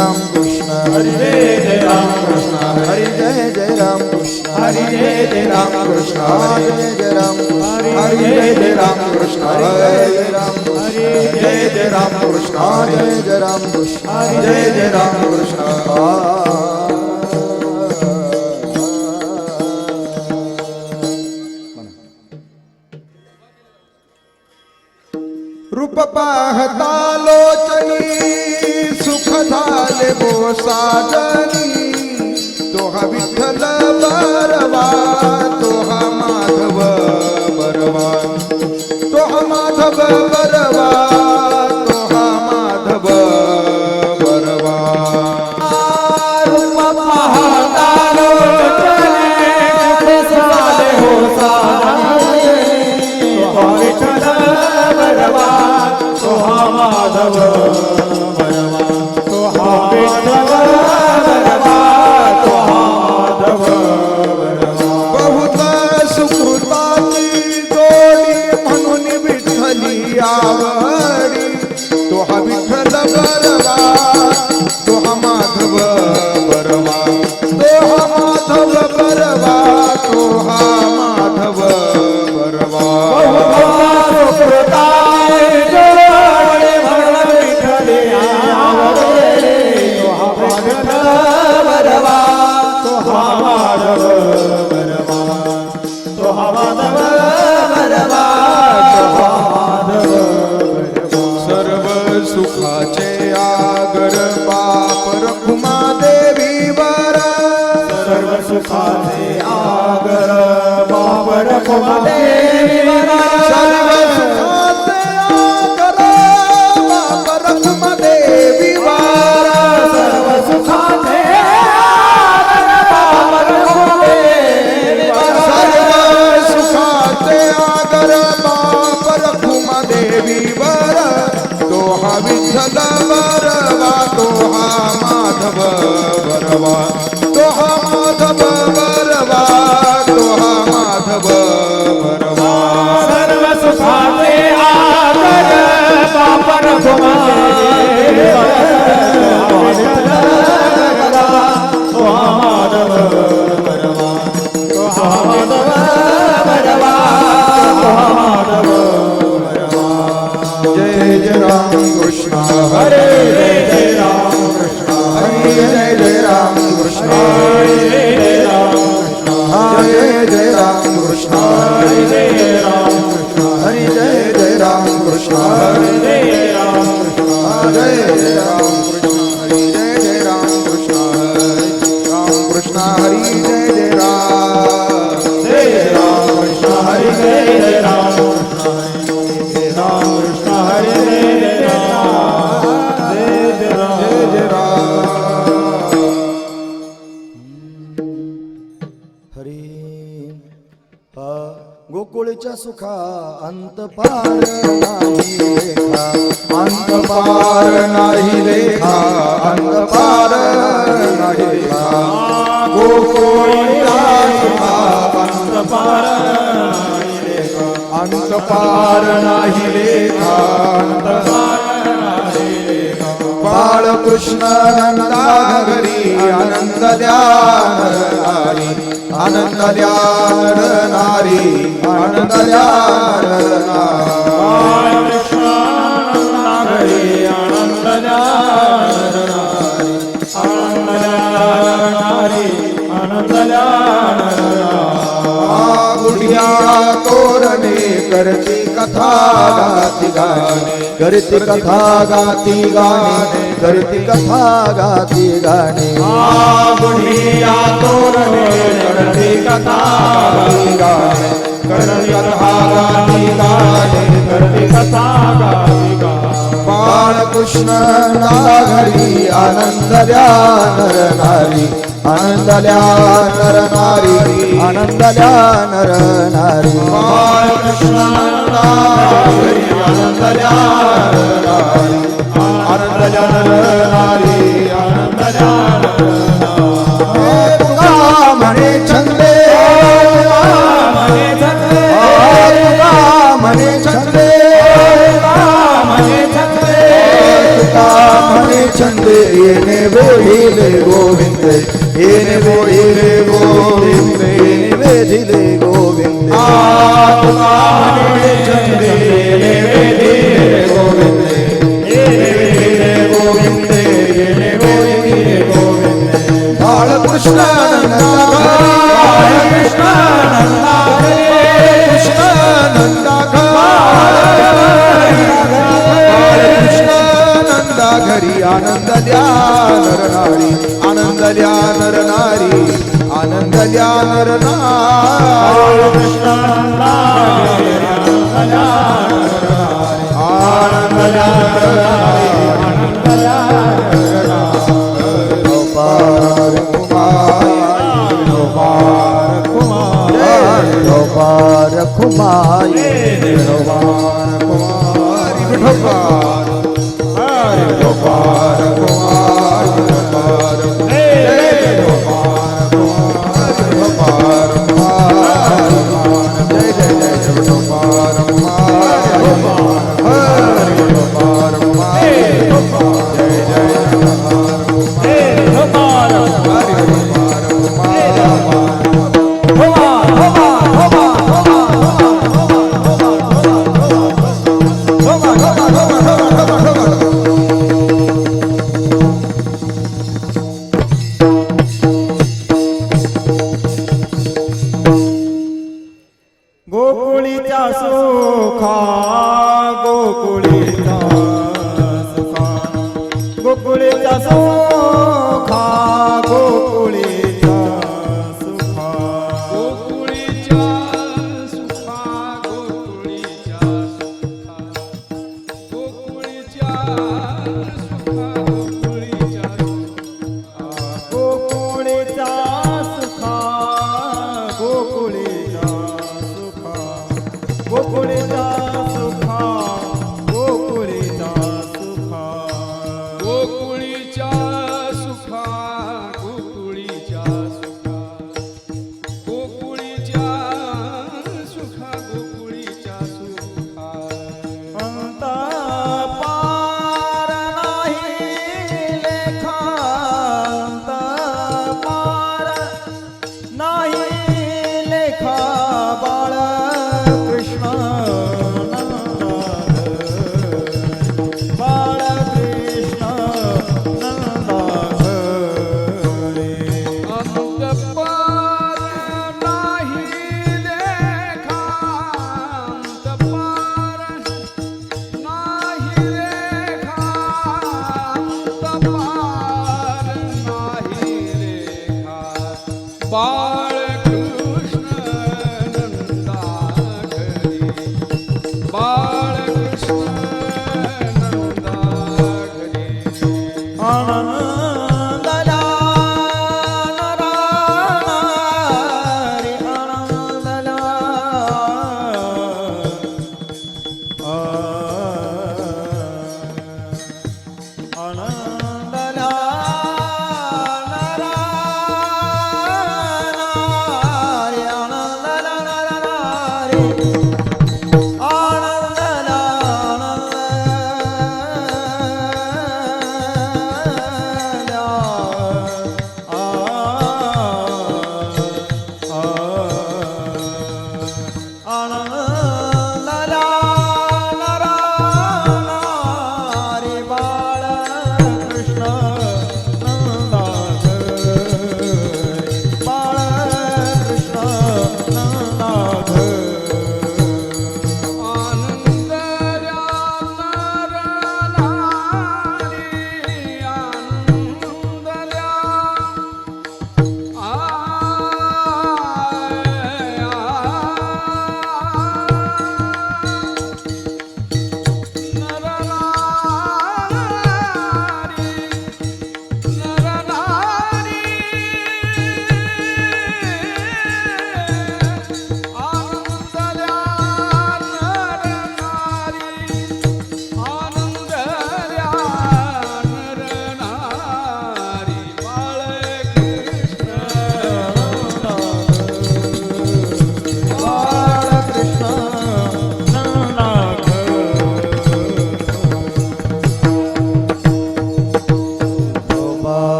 राम कृष्ण हरी जय राम कृष्ण हरी जय राम कृष्ण हरी जय राम कृष्ण जय राम कृष्ण हरी जय राम कृष्ण जय राम कृष्ण जय राम कृष्ण जय राम कृष्ण जय राम कृष्ण रूप पाहता लोचनी सुख झाले बो साजनी तोहा विठ्ठल बरवा तोहा माधव बरवा तोहा माधव बरवा तोहा माधव बरवा रूप पाहता लोचनी सुख झाले हो साजनी तोहा विठ्ठल बरवा तोहा माधव बरवा तोहा विठ्ठल बरवा तोहा माधव बरवा बहुत सुकृताची जोडी म्हणून विठ्ठली आवडी तोहा विठ्ठल बरवा तोहा माधव बरवा तोहा माधव बरवा तोहा माधव बरवा सर्व सुखाचे आगर बाप रखुमा देवी वर सर्व सुखाचे आगर बाप रखुमा देवी सर्व सुखाचे आगर बाप रखुमा देवी वर सर्व सुखाचे आगर बाप रखुमा देवी सर्व सुखाचे आगर बाप रखुमा देवी वर तोहा विठ्ठल बरवा तोहा माधव बरवा तोहा माधव बरवा तोहा माधव बरवा सर्व सुखाचे आगर बाप रखुमा देवी तोहा माधव बरवा तोहा माधव बरवा तोहा माधव बरवा जय राम कृष्ण हरे जय राम कृष्ण हरे जय राम कृष्ण जय राम जय राम कृष्ण जय राम कृष्ण हरे जय राम कृष्ण जय राम कृष्ण जय राम कृष्ण हरे जय राम कृष्ण राम कृष्ण हरि जय राम कृष्ण हरि जय राम कृष्ण राम कृष्ण हरि जय राम जय राम हरी गोकुळच्या सुखा अंत पार नाही रेखा अंत पार नाही रेखा अंत पार नाही रेखा गोकुळच्या सुखा अंत पार नाही रेखा अंत पार नाही रेखा अंत पार नाही रेखा बाळकृष्ण नंदा घरी आनंद द्या नारी आनंद द्या नारी आनंद द्या नारी कृष्ण घरी आनंद आनंद गुडिया तोरणे करती कथा गाती गाणे करती कथा गाती गाणे करती कथा गाती गाणे गुडिया तोरणे करती कथा गाती गाणे करती कथा गाती गाणे करती कथा गाती गाणे बाळकृष्ण घरी आनंद द्या नर नारी आनंद द्या नर नारी आनंद द्या नर नारी बाळकृष्ण घरी आनंद द्या नर नारी आनंद द्या नर नारी आनंद द्या तुका म्हणे छंदे म्हणे छंदे तुका म्हणे छंद येणे वेधिले गोविंद येणे वेधिले गोविंद येणे वेधिले गोविंद तुका म्हणे छंद येणे वेधिले गोविंद येणे वेधिले गोविंद येणे वेधिले गोविंद बाळकृष्णानंदा बाळकृष्णानंदा कृष्णानंदा बाळकृष्णानंदा घरी आनंद द्या नरनारी आनंद द्या नरनारी आनंद द्या नरनारी कृष्णानंदा आनंद द्या रखुमाई गोकुळीचा सुखा गोकुळीचा सुखा गोकुळीचा सुखा गोकुळीचा सुखा गोकुळीच्या सुखा गोकुळीच्या सुखा गोकुळीच्या सुखा गोकुळीच्या गोकुळीचा सुखा गोकुळीचा सुखा गोकुळीचा सुखा गोकुळीचा सुखा गोकुळीच्या सुखा गोकुळीच्या सुखा गोकुळीच्या सुखा गोकुळीच्या सुखा अंत पार नाही लेखा अंत पार नाही लेखा बाळ कृष्ण बाळ कृष्ण अंतपार नाही देखा अंतपार नाही रेखा अंतपार नाही रेखा बाळकृष्ण नंदा घरी बाळकृष्ण नंदा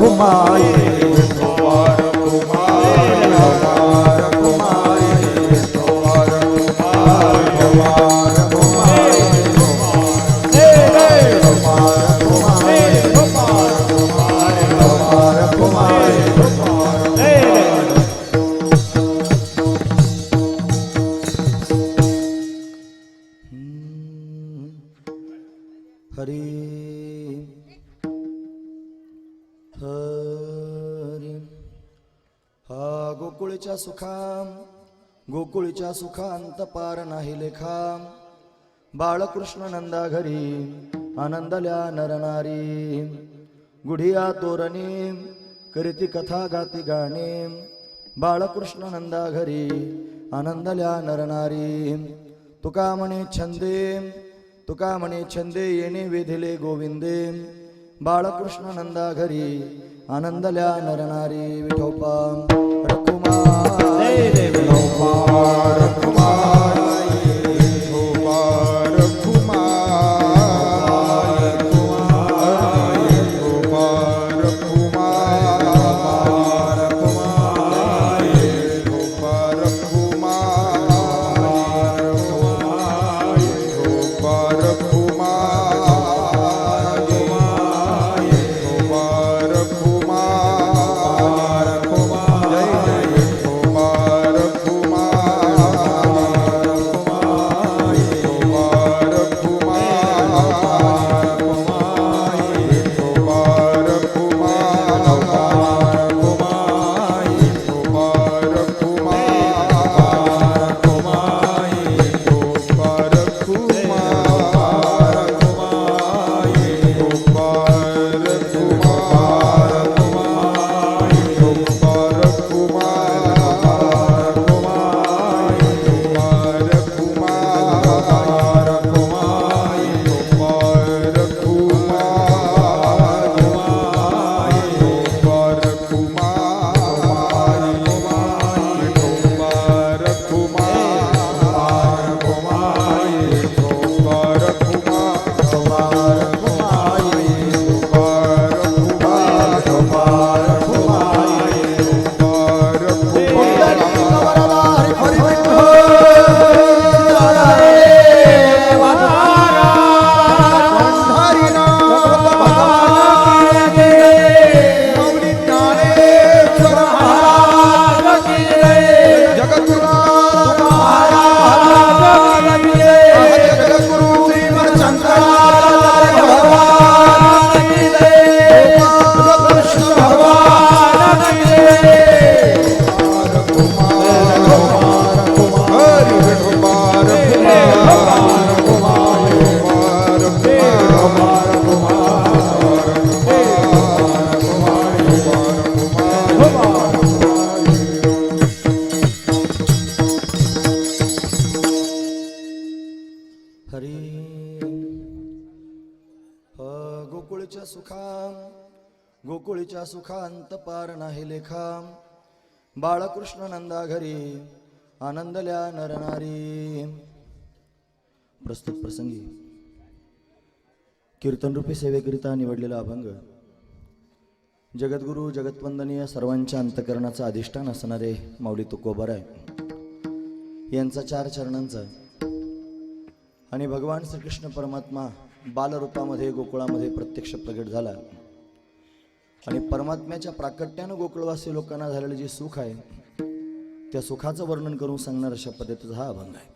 रखुमाई विठोबा रखुमाई विठोबा रखुमाई हरी हरी हा गोकुळच्या सुखांत पार नाही लेखा बाळकृष्ण नंदा घरी आनंदल्या नरनारी गुढिया तोरणी करीती कथा गाती गाणे बाळकृष्ण नंदा घरी आनंदल्या नरनारी तुका म्हणे छंदे येणे वेधिले गोविंदे बाळकृष्ण नंदा घरी आनंदल्या नरनारी विठोबा रखुमाई विठोबा रखुमाई विठोबा रखुमाई विठोबा रखुमाई विठोबा रखुमाई विठोबा गोकुळीच्या सुखांत पार नाही लेखा बाळकृष्ण नंदा घरी आनंदल्या नरनारी. प्रस्तुत प्रसंगी कीर्तनरूपी सेवेकरिता निवडलेला अभंग जगद्गुरु जगतवंदनीय सर्वांच्या अंतकरणाचा अधिष्ठान असणारे माऊली तुकोबाराय यांचा 4 चरणांचा आणि भगवान श्रीकृष्ण परमात्मा बालरूपामध्ये गोकुळामध्ये प्रत्यक्ष प्रगट झाला आणि परमात्म्याच्या प्राकट्यानं गोकुळवासी लोकांना झालेलं जे सुख आहे त्या सुखाचं वर्णन करून सांगणार अशा पद्धतीचा हा अभंग आहे.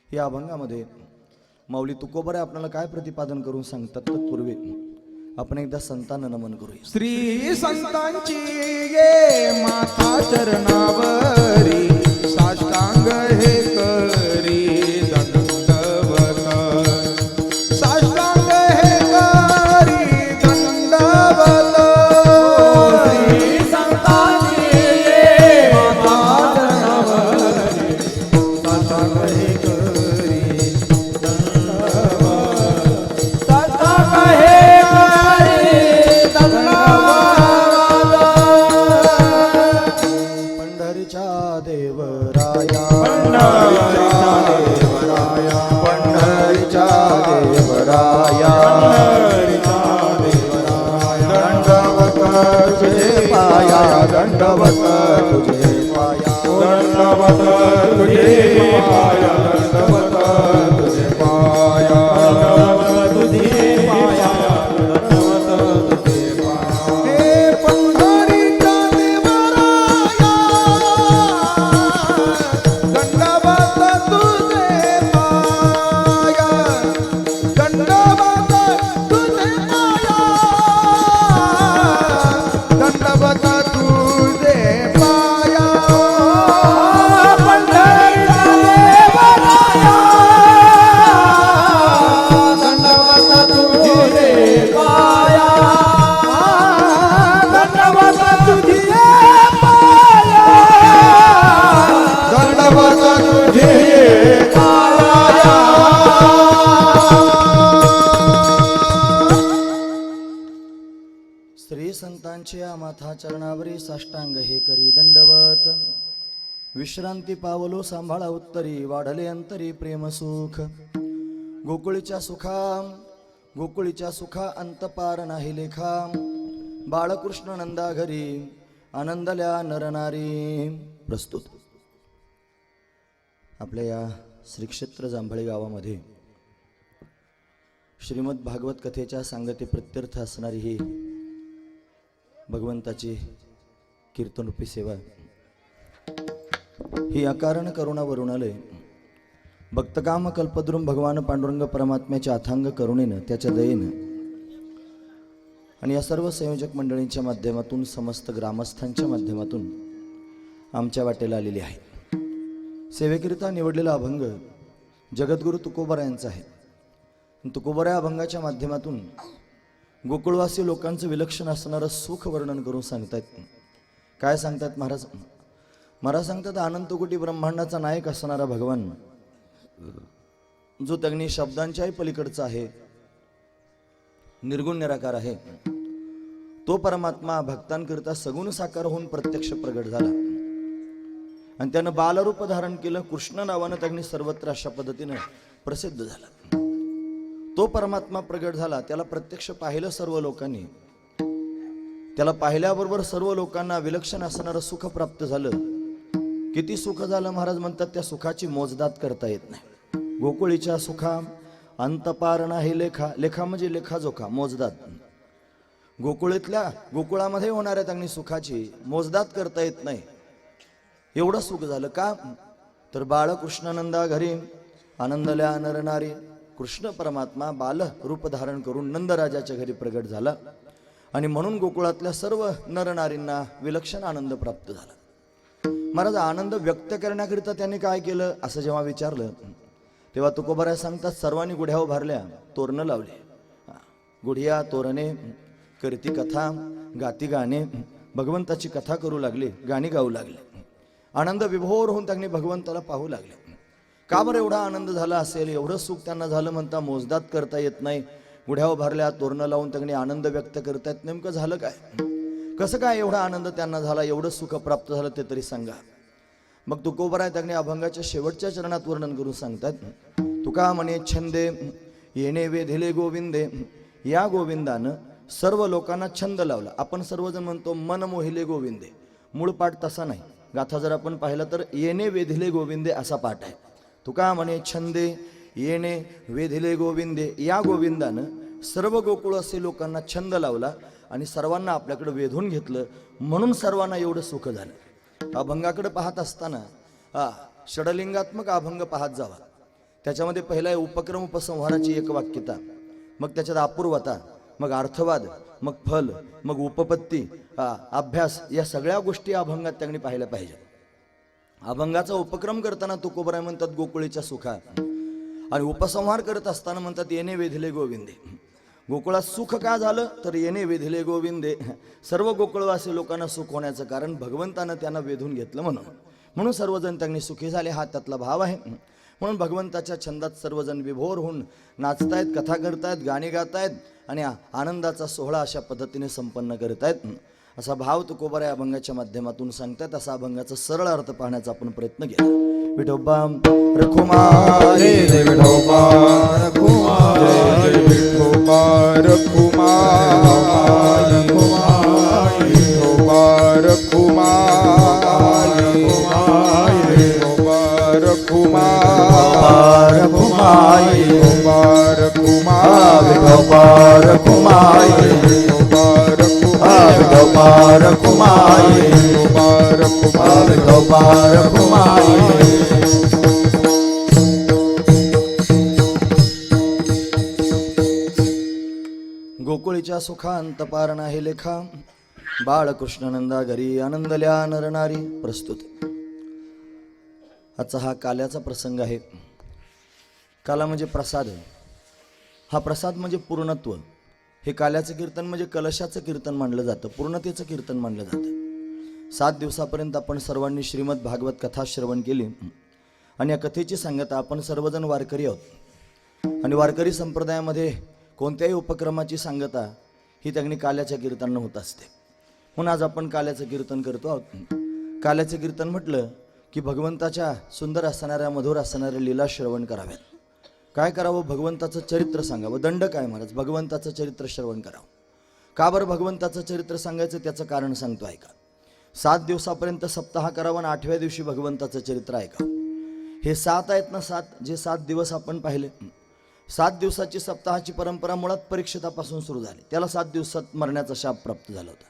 या अभंगामध्ये माऊली तुकोबाराय आपल्याला काय प्रतिपादन करून सांगतात तत्पूर्वी आपण एकदा संतांना नमन करूया. श्री संतांची ये माता चरणावरी साष्टांग हे करी दंडवत साष्टांग हे करी दंडवत. श्री संतांची ये माता चरणावरी साष्टांग हे करी दंडवत साष्टांग हे पंढरीच्या देवराया पंढरीच्या देवराया दंडवत दंडवत तुझे पाया दंडवत तुझे पाया दंडवत तुझे पाया दंडवत तुझे पाया दंडवत तुझे पाया हे पंढरीचा देवराया दंडवत तुझे पाया दंडवत तुझे पाया दंडवत तुझे पाया पंढरीचा देवराया दंडवत तुझे पाया दंडवत तुझे पाया दंडवत तुझे श्री संतांच्या माथा चरणावरी साष्टांग हे करी दंडवत विश्रांती पावलो सांभाळा उत्तरी वाढले अंतरी प्रेम सुख गोकुळीच्या सुखा अंतपार नाही लेखा बाळकृष्ण नंदा घरी आनंदल्या नरनारी प्रस्तुत आपल्या या श्री क्षेत्र जांभळी गावामध्ये श्रीमद भागवत कथेच्या सांगती प्रत्यर्थ असणारी ही भगवंताची कीर्तनरूपी सेवा ही अकारण करुणा वरुणालय भक्तकाम कल्पद्रुम भगवान पांडुरंग परमात्म्याच्या अथांग करुणेनं त्याच्या दयेनं आणि या सर्व संयोजक मंडळींच्या माध्यमातून समस्त ग्रामस्थांच्या माध्यमातून आमच्या वाटेला आलेली आहे. सेवेकरिता निवडलेला अभंग जगद्गुरु तुकोबरा यांचा आहे. तुकोबरा या अभंगाच्या माध्यमातून गोकुळवासी लोकांचं विलक्षण असणारं सुख वर्णन करून सांगतायत. काय सांगतात महाराज? महाराज सांगतात अनंत कोटी ब्रह्मांडाचा नायक असणारा भगवान जो त्यांनी शब्दांच्याही पलीकडचा आहे, निर्गुण निराकार आहे, तो परमात्मा भक्तांकरिता सगुण साकार होऊन प्रत्यक्ष प्रगट झाला आणि त्यानं बालरूप धारण केलं. कृष्ण नावानं त्यांनी सर्वत्र अशा पद्धतीनं प्रसिद्ध झाला. तो परमात्मा प्रगट झाला, त्याला प्रत्यक्ष पाहिलं सर्व लोकांनी. त्याला पाहिल्याबरोबर सर्व लोकांना विलक्षण असणारं सुख प्राप्त झालं. किती सुख झालं महाराज म्हणतात, त्या सुखाची मोजदात करता येत नाही. गोकुळीच्या सुखा अंतपार नाही लेखा. लेखा म्हणजे लेखाजोखा, मोजदात. गोकुळामध्ये होणाऱ्या त्यांनी सुखाची मोजदात करता येत नाही. एवढं सुख झालं का? तर बाळकृष्णानंदा घरी आनंदल्या नरनारी. कृष्ण परमात्मा बाल रूप धारण करून नंदराजाच्या घरी प्रगट झाला आणि म्हणून गोकुळातल्या सर्व नरनारींना विलक्षण आनंद प्राप्त झाला. महाराज आनंद व्यक्त करण्याकरिता त्यांनी काय केलं असं जेव्हा विचारलं तेव्हा तुकोबरा सांगतात सर्वांनी गुढ्या उभारल्या, तोरणं लावले. गुढिया तोरणे करती कथा, गाती गाणे, भगवंताची कथा करू लागले, गाणी गाऊ लागले. आनंद विभोर होऊन त्यांनी भगवंताला पाहू लागले. का बरं एवढा आनंद झाला असेल? एवढं सुख त्यांना झालं म्हणता मोजदात करता येत नाही. गुढ्या उभारल्या, तोरणं लावून त्यांनी आनंद व्यक्त करतायत. नेमकं झालं काय? कसं काय एवढा आनंद त्यांना झाला, एवढं सुख प्राप्त झालं ते तरी सांगा. मग तुकोबरा त्यांनी अभंगाच्या शेवटच्या चरणात वर्णन करून सांगतात. तुका म्हणे छंदे येणे वेधिले गोविंदे. या गोविंदानं सर्व लोकांना छंद लावला. आपण सर्वजण म्हणतो मन मोहिले गोविंदे, मूळ पाठ तसा नाही. गाथा जर आपण पाहिलं तर येणे वेधिले गोविंदे असा पाठ आहे. तुका म्हणे छंदे येणे वेधिले गोविंदे. या गोविंदानं सर्व गोकुळ असे लोकांना छंद लावला आणि सर्वांना आपल्याकडे वेधून घेतलं, म्हणून सर्वांना एवढं सुख झालं. अभंगाकडे पाहत असताना षडलिंगात्मक अभंग पाहत जावा. त्याच्यामध्ये पहिला आहे उपक्रम उपसंहाराची एक वाक्यता, मग त्याच्यात अपूर्वता, मग अर्थवाद, मग फल, मग उपपत्ती, अभ्यास, या सगळ्या गोष्टी अभंगात त्यांनी पाहिल्या पाहिजेत. अभंगाचा उपक्रम करताना तुकोबरा म्हणतात गोकुळीच्या सुखा आणि उपसंहार करत असताना म्हणतात येणे वेधिले गोविंदे. गोकुळात सुख का झालं तर येणे वेधिले गोविंदे. सर्व गोकुळवासी लोकांना सुख होण्याचं कारण भगवंतानं त्यांना वेधून घेतलं म्हणून सर्वजण त्यांनी सुखी झाले, हा त्यातला भाव आहे. म्हणून भगवंताच्या छंदात सर्वजण विभोर होऊन नाचतायत, कथा करतायत, गाणी गातायत आणि आनंदाचा सोहळा अशा पद्धतीने संपन्न करतायत. असा भाव तुकोबरा या अभंगाच्या माध्यमातून सांगतात. असा अभंगाचा सरळ अर्थ पाहण्याचा आपण प्रयत्न केला. विठोबा रखुमाई, जय विठोबा रखुमाई, जय विठोबा रखुमाई, विठोबा रखुमाई. कुमाये विठो पार कुमाये विठो पार कुमाये गोकुळीच्या सुखांत पार नाही लेखा बाळकृष्ण नंदा घरी आनंदल्या नरनारी प्रस्तुत. आजचा हा काल्याचा प्रसंग आहे. काला म्हणजे प्रसाद. हा प्रसाद म्हणजे पूर्णत्व. हे काल्याचं कीर्तन म्हणजे कलशाचं कीर्तन मानलं जातं, पूर्णतेचं कीर्तन मानलं जातं. 7 दिवसापर्यंत आपण सर्वांनी श्रीमद भागवत कथा श्रवण केली आणि या कथेची सांगता आपण सर्वजण वारकरी आहोत आणि वारकरी संप्रदायामध्ये कोणत्याही उपक्रमाची सांगता ही त्यांनी काल्याच्या कीर्तनानं होत असते. म्हणून आज आपण काल्याचं कीर्तन करतो आहोत. काल्याचं कीर्तन म्हटलं की भगवंताच्या सुंदर असणाऱ्या मधुर असणाऱ्या लीला श्रवण कराव्यात. काय करावं? भगवंताचं चरित्र सांगावं. दंड काय महाराज? भगवंताचं चरित्र श्रवण करावं. का बरं भगवंताचं चरित्र सांगायचं? त्याचं कारण सांगतो ऐका. 7 दिवसापर्यंत सप्ताह करावा आणि 8व्या दिवशी भगवंताचं चरित्र ऐका. हे 7 आहेत ना, 7 जे 7 दिवस आपण पाहिले. 7 दिवसाची सप्ताहाची परंपरा मुळात परीक्षितापासून सुरू झाली. त्याला 7 दिवसात मरण्याचा शाप प्राप्त झाला होता.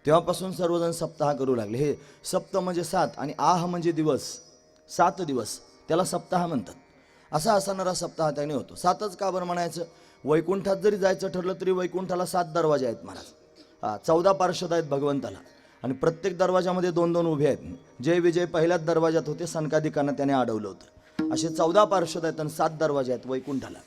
तेव्हापासून सर्वजण सप्ताह करू लागले. हे सप्त म्हणजे 7 आणि आह म्हणजे दिवस. 7 दिवस त्याला सप्ताह म्हणतात. असा असणारा सप्ताह त्याने होतो. 7च का बरं म्हणायचं? वैकुंठात जरी जायचं ठरलं तरी वैकुंठाला 7 दरवाजे आहेत महाराज. 14 पार्षद आहेत भगवंताला आणि प्रत्येक दरवाजामध्ये 2-2 उभे आहेत. जय विजय पहिल्याच दरवाजात होते, सनकादिकांना त्याने अडवलं होतं. असे 14 पार्षद आहेत आणि 7 दरवाजे आहेत वैकुंठाला.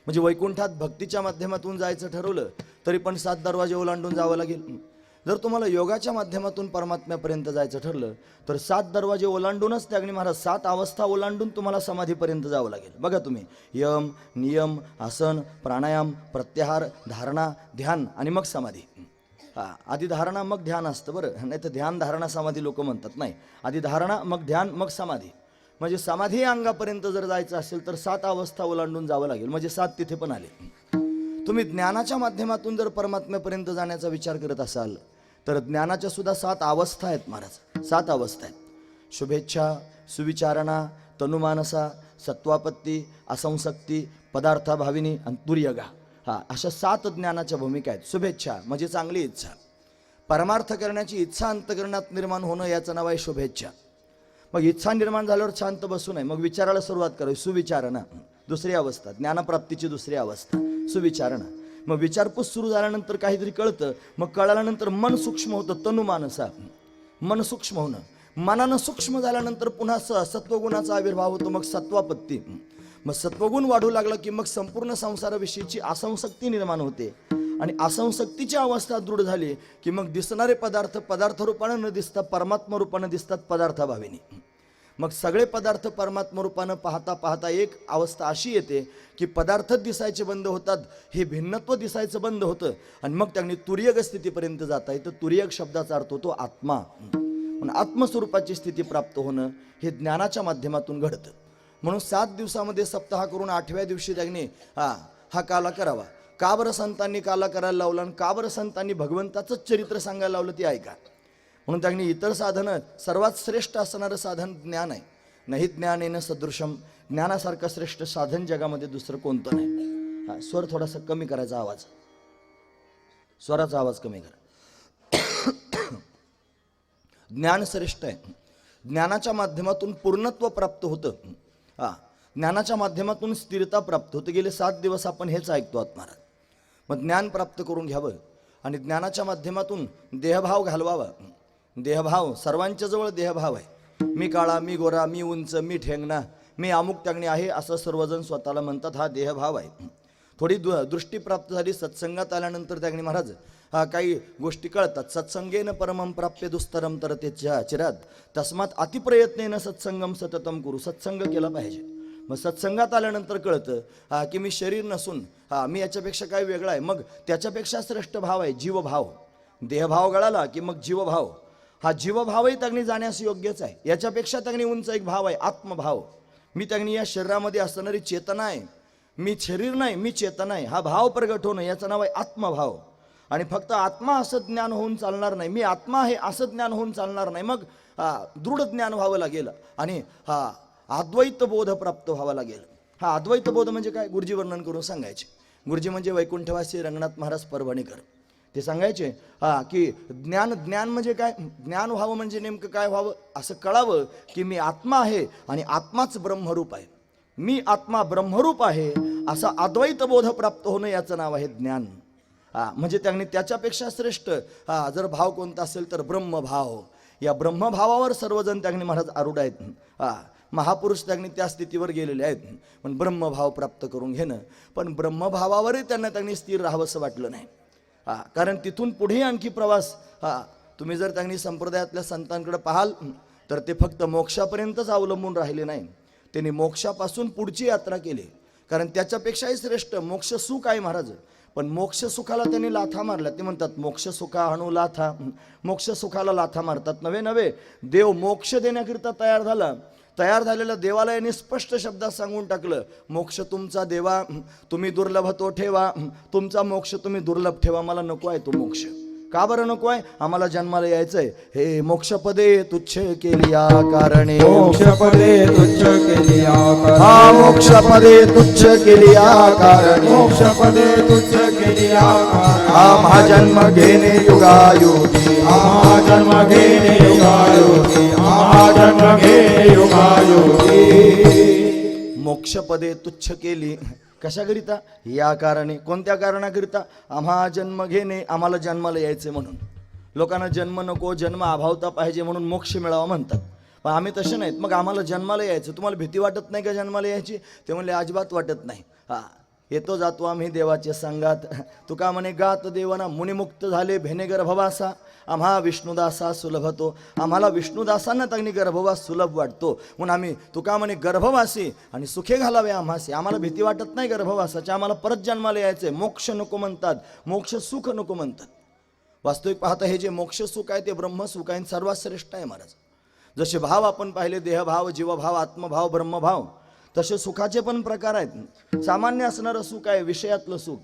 म्हणजे वैकुंठात भक्तीच्या माध्यमातून जायचं ठरवलं तरी पण 7 दरवाजे ओलांडून जावं लागेल. जर तुम्हाला योगाच्या माध्यमातून परमात्म्यापर्यंत जायचं ठरलं तर 7 दरवाजे ओलांडूनच त्यागणी महाराज 7 अवस्था ओलांडून तुम्हाला समाधीपर्यंत जावं लागेल. बघा तुम्ही, यम, नियम, आसन, प्राणायाम, प्रत्याहार, धारणा, ध्यान आणि मग समाधी. आधी धारणा मग ध्यान असतं बरं, नाही तर ध्यान धारणा समाधी लोक म्हणतात. नाही, आधी धारणा मग ध्यान मग समाधी. म्हणजे समाधी अंगापर्यंत जर जायचं असेल तर 7 अवस्था ओलांडून जावं लागेल. म्हणजे 7 तिथे पण आले. तुम्ही ज्ञानाच्या माध्यमातून जर परमात्म्यापर्यंत जाण्याचा विचार करत असाल तर ज्ञानाच्या सुद्धा 7 अवस्था आहेत महाराज. 7 अवस्था आहेत. शुभेच्छा, सुविचारणा, तनुमानसा, सत्वापत्ती, असंसक्ती, पदार्थाभाविनी आणि तुर्यगा. अशा 7 ज्ञानाच्या भूमिका आहेत. शुभेच्छा म्हणजे चांगली इच्छा, परमार्थ करण्याची इच्छा अंतकरणात निर्माण होणं, याचं नाव आहे शुभेच्छा. मग इच्छा निर्माण झाल्यावर शांत बसू नये, मग विचारायला सुरुवात करावी. सुविचारणा दुसरी अवस्था, ज्ञानप्राप्तीची दुसरी अवस्था सुविचारणा. मग विचारपूस सुरू झाल्यानंतर काहीतरी कळतं, मग कळाल्यानंतर मन सूक्ष्म होतं, तनुमानसा. मन सूक्ष्म होणं, मनानं सूक्ष्म झाल्यानंतर पुन्हा सत्वगुणाचा आविर्भाव होतो, मग सत्वापत्ती. मग सत्वगुण वाढू लागला की मग संपूर्ण संसाराविषयीची आसंसक्ती निर्माण होते आणि आसंसक्तीची अवस्था दृढ झाली की मग दिसणारे पदार्थ पदार्थ रूपानं न दिसता परमात्मा रूपानं दिसतात, पदार्थाभाविनी. मग सगळे पदार्थ परमात्मा रूपानं पाहता पाहता एक अवस्था अशी येते की पदार्थ दिसायचे बंद होतात, हे भिन्नत्व दिसायचं बंद होतं आणि मग त्यांनी तुर्यग स्थितीपर्यंत जाता येतं. तुर्यग शब्दाचा अर्थ होतो आत्मा. म्हणून आत्मस्वरूपाची स्थिती प्राप्त होणं हे ज्ञानाच्या माध्यमातून घडतं. म्हणून 7 दिवसामध्ये सप्ताह करून 8व्या दिवशी त्यांनी हा काला करावा. का बरं संतांनी काला करायला लावला आणि का बरं संतांनी भगवंताचंच चरित्र सांगायला लावलं ते ऐका. म्हणून त्यांनी इतर साधनं सर्वात श्रेष्ठ असणारं साधन ज्ञान आहे. नाही ज्ञानेन सदृशम, ज्ञानासारखं श्रेष्ठ साधन जगामध्ये दुसरं कोणतं नाही. स्वर थोडासा कमी करायचा, आवाज, स्वराचा आवाज कमी करा. ज्ञान श्रेष्ठ आहे. ज्ञानाच्या माध्यमातून पूर्णत्व प्राप्त होतं. ज्ञानाच्या माध्यमातून स्थिरता प्राप्त होते. गेले 7 दिवस आपण हेच ऐकतो आहात महाराज. मग ज्ञान प्राप्त करून घ्यावं आणि ज्ञानाच्या माध्यमातून देहभाव घालवावा. देहभाव, सर्वांच्या जवळ देहभाव आहे. मी काळा, मी गोरा, मी उंच, मी ठेंगणा, मी अमुक त्यागणी आहे असं सर्वजण स्वतःला म्हणतात. हा देहभाव आहे. थोडी दृष्टी प्राप्त झाली सत्संगात आल्यानंतर त्यागणी महाराज काही गोष्टी कळतात. सत्संगेन परमं प्राप्य दुस्तरम तरते चिरात तस्मात अतिप्रयत्नेन सत्संगम सततम करू. सत्संग केला पाहिजे. मग सत्संगात आल्यानंतर कळतं की मी शरीर नसून मी याच्यापेक्षा काय वेगळा आहे. मग त्याच्यापेक्षा श्रेष्ठ भाव आहे जीवभाव. देहभाव गळाला की मग जीवभाव. हा जीवभावही त्यांनी जाण्यास योग्यच आहे. याच्यापेक्षा त्यांनी उंच एक भाव आहे आत्मभाव. मी त्यांनी या शरीरामध्ये असणारी चेतना आहे. मी शरीर नाही, मी चेतना आहे. हा भाव प्रगट होणं याचं नाव आहे आत्मभाव. आणि फक्त आत्मा असं ज्ञान होऊन चालणार नाही, मी आत्मा आहे असं ज्ञान होऊन चालणार नाही. मग दृढ ज्ञान व्हावं लागेल आणि अद्वैत बोध प्राप्त व्हावा लागेल. हा अद्वैत बोध म्हणजे काय? गुरुजी वर्णन करून सांगायचे. गुरुजी म्हणजे वैकुंठवासी रंगनाथ महाराज परभणीकर. ते सांगायचे की ज्ञान म्हणजे काय, ज्ञान व्हावं म्हणजे नेमकं काय व्हावं, असं कळावं की मी आत्मा आहे आणि आत्माच ब्रह्मरूप आहे, मी आत्मा ब्रह्मरूप आहे असा अद्वैत बोध प्राप्त होणं याचं नाव आहे ज्ञान. म्हणजे त्यांनी त्याच्यापेक्षा श्रेष्ठ जर भाव कोणता असेल तर ब्रह्मभाव. या ब्रह्मभावावर सर्वजण त्यांनी महाराज आरूढ आहेत. महापुरुष त्यांनी त्या स्थितीवर गेलेले आहेत. पण ब्रह्मभाव प्राप्त करून घेणं, पण ब्रह्मभावावरही त्यांनी स्थिर राहावंसं वाटलं नाही. कारण तिथून पुढे आणखी प्रवास तुम्ही जर त्यांनी संप्रदायातल्या संतांकडे पाहाल तर ते फक्त मोक्षापर्यंतच अवलंबून राहिले नाही, त्यांनी मोक्षापासून पुढची यात्रा केली. कारण त्याच्यापेक्षाही श्रेष्ठ मोक्ष सुख आहे महाराज. पण मोक्ष सुखाला त्यांनी लाथा मारल्या. ते म्हणतात मोक्ष सुखा हणू लाथा, मोक्ष सुखाला लाथा मारतात. नवे देव मोक्ष देण्याकरिता तयार झालेल्या देवाला यांनी स्पष्ट शब्दात सांगून टाकलं, मोक्ष तुमचा देवा तुम्ही दुर्लभ तो ठेवा, तुमचा मोक्ष तुम्ही दुर्लभ ठेवा, मला नको आहे तो मोक्ष. का बरं नको आहे, आम्हाला जन्माला यायचंय. हे मोक्षपदे तुच्छ केली कारणे, मोक्षपदे तुच्छ केली हा मोक्षपदे तुच्छ केली कारणे, मोक्षपदे तुच्छ केली हा महाजन्म घेणे युगायोगी, हा जन्म घेणे युगायोगी, हा जन्म घेणे युगायोगी. मोक्षपदे तुच्छ केली कशाकरिता, या कारणे. कोणत्या कारणाकरिता, आम्हा जन्म घेणे, आम्हाला जन्माला यायचे म्हणून. लोकांना जन्म नको, जन्म अभावता पाहिजे म्हणून मोक्ष मिळावा म्हणतात. पण आम्ही तसे नाहीत. मग आम्हाला जन्माला यायचं, तुम्हाला भीती वाटत नाही का जन्माला यायची? ते म्हणले अजिबात वाटत नाही. येतो जातो आम्ही देवाच्या संगात. तुका म्हणे गात देवना मुनिमुक्त झाले भेने गर्भवासा, आम्हा विष्णुदासा सुलभतो. आम्हाला विष्णुदासांना त्यांनी गर्भवास सुलभ वाटतो म्हणून आम्ही तुका म्हणे गर्भवासी आणि सुखे घालावे आम्हासी. आम्हाला भीती वाटत नाही गर्भवासाची, आम्हाला परत जन्माला यायचंय. मोक्ष नको म्हणतात, मोक्ष सुख नको म्हणतात. वास्तविक पाहता हे जे मोक्ष सुख आहे ते ब्रह्मसुख आहे, सर्वात श्रेष्ठ आहे महाराज. जसे भाव आपण पाहिले, देहभाव, जीवभाव, आत्मभाव, ब्रह्मभाव, तसे सुखाचे पण प्रकार आहेत. सामान्य असणारं सुख आहे विषयातलं सुख,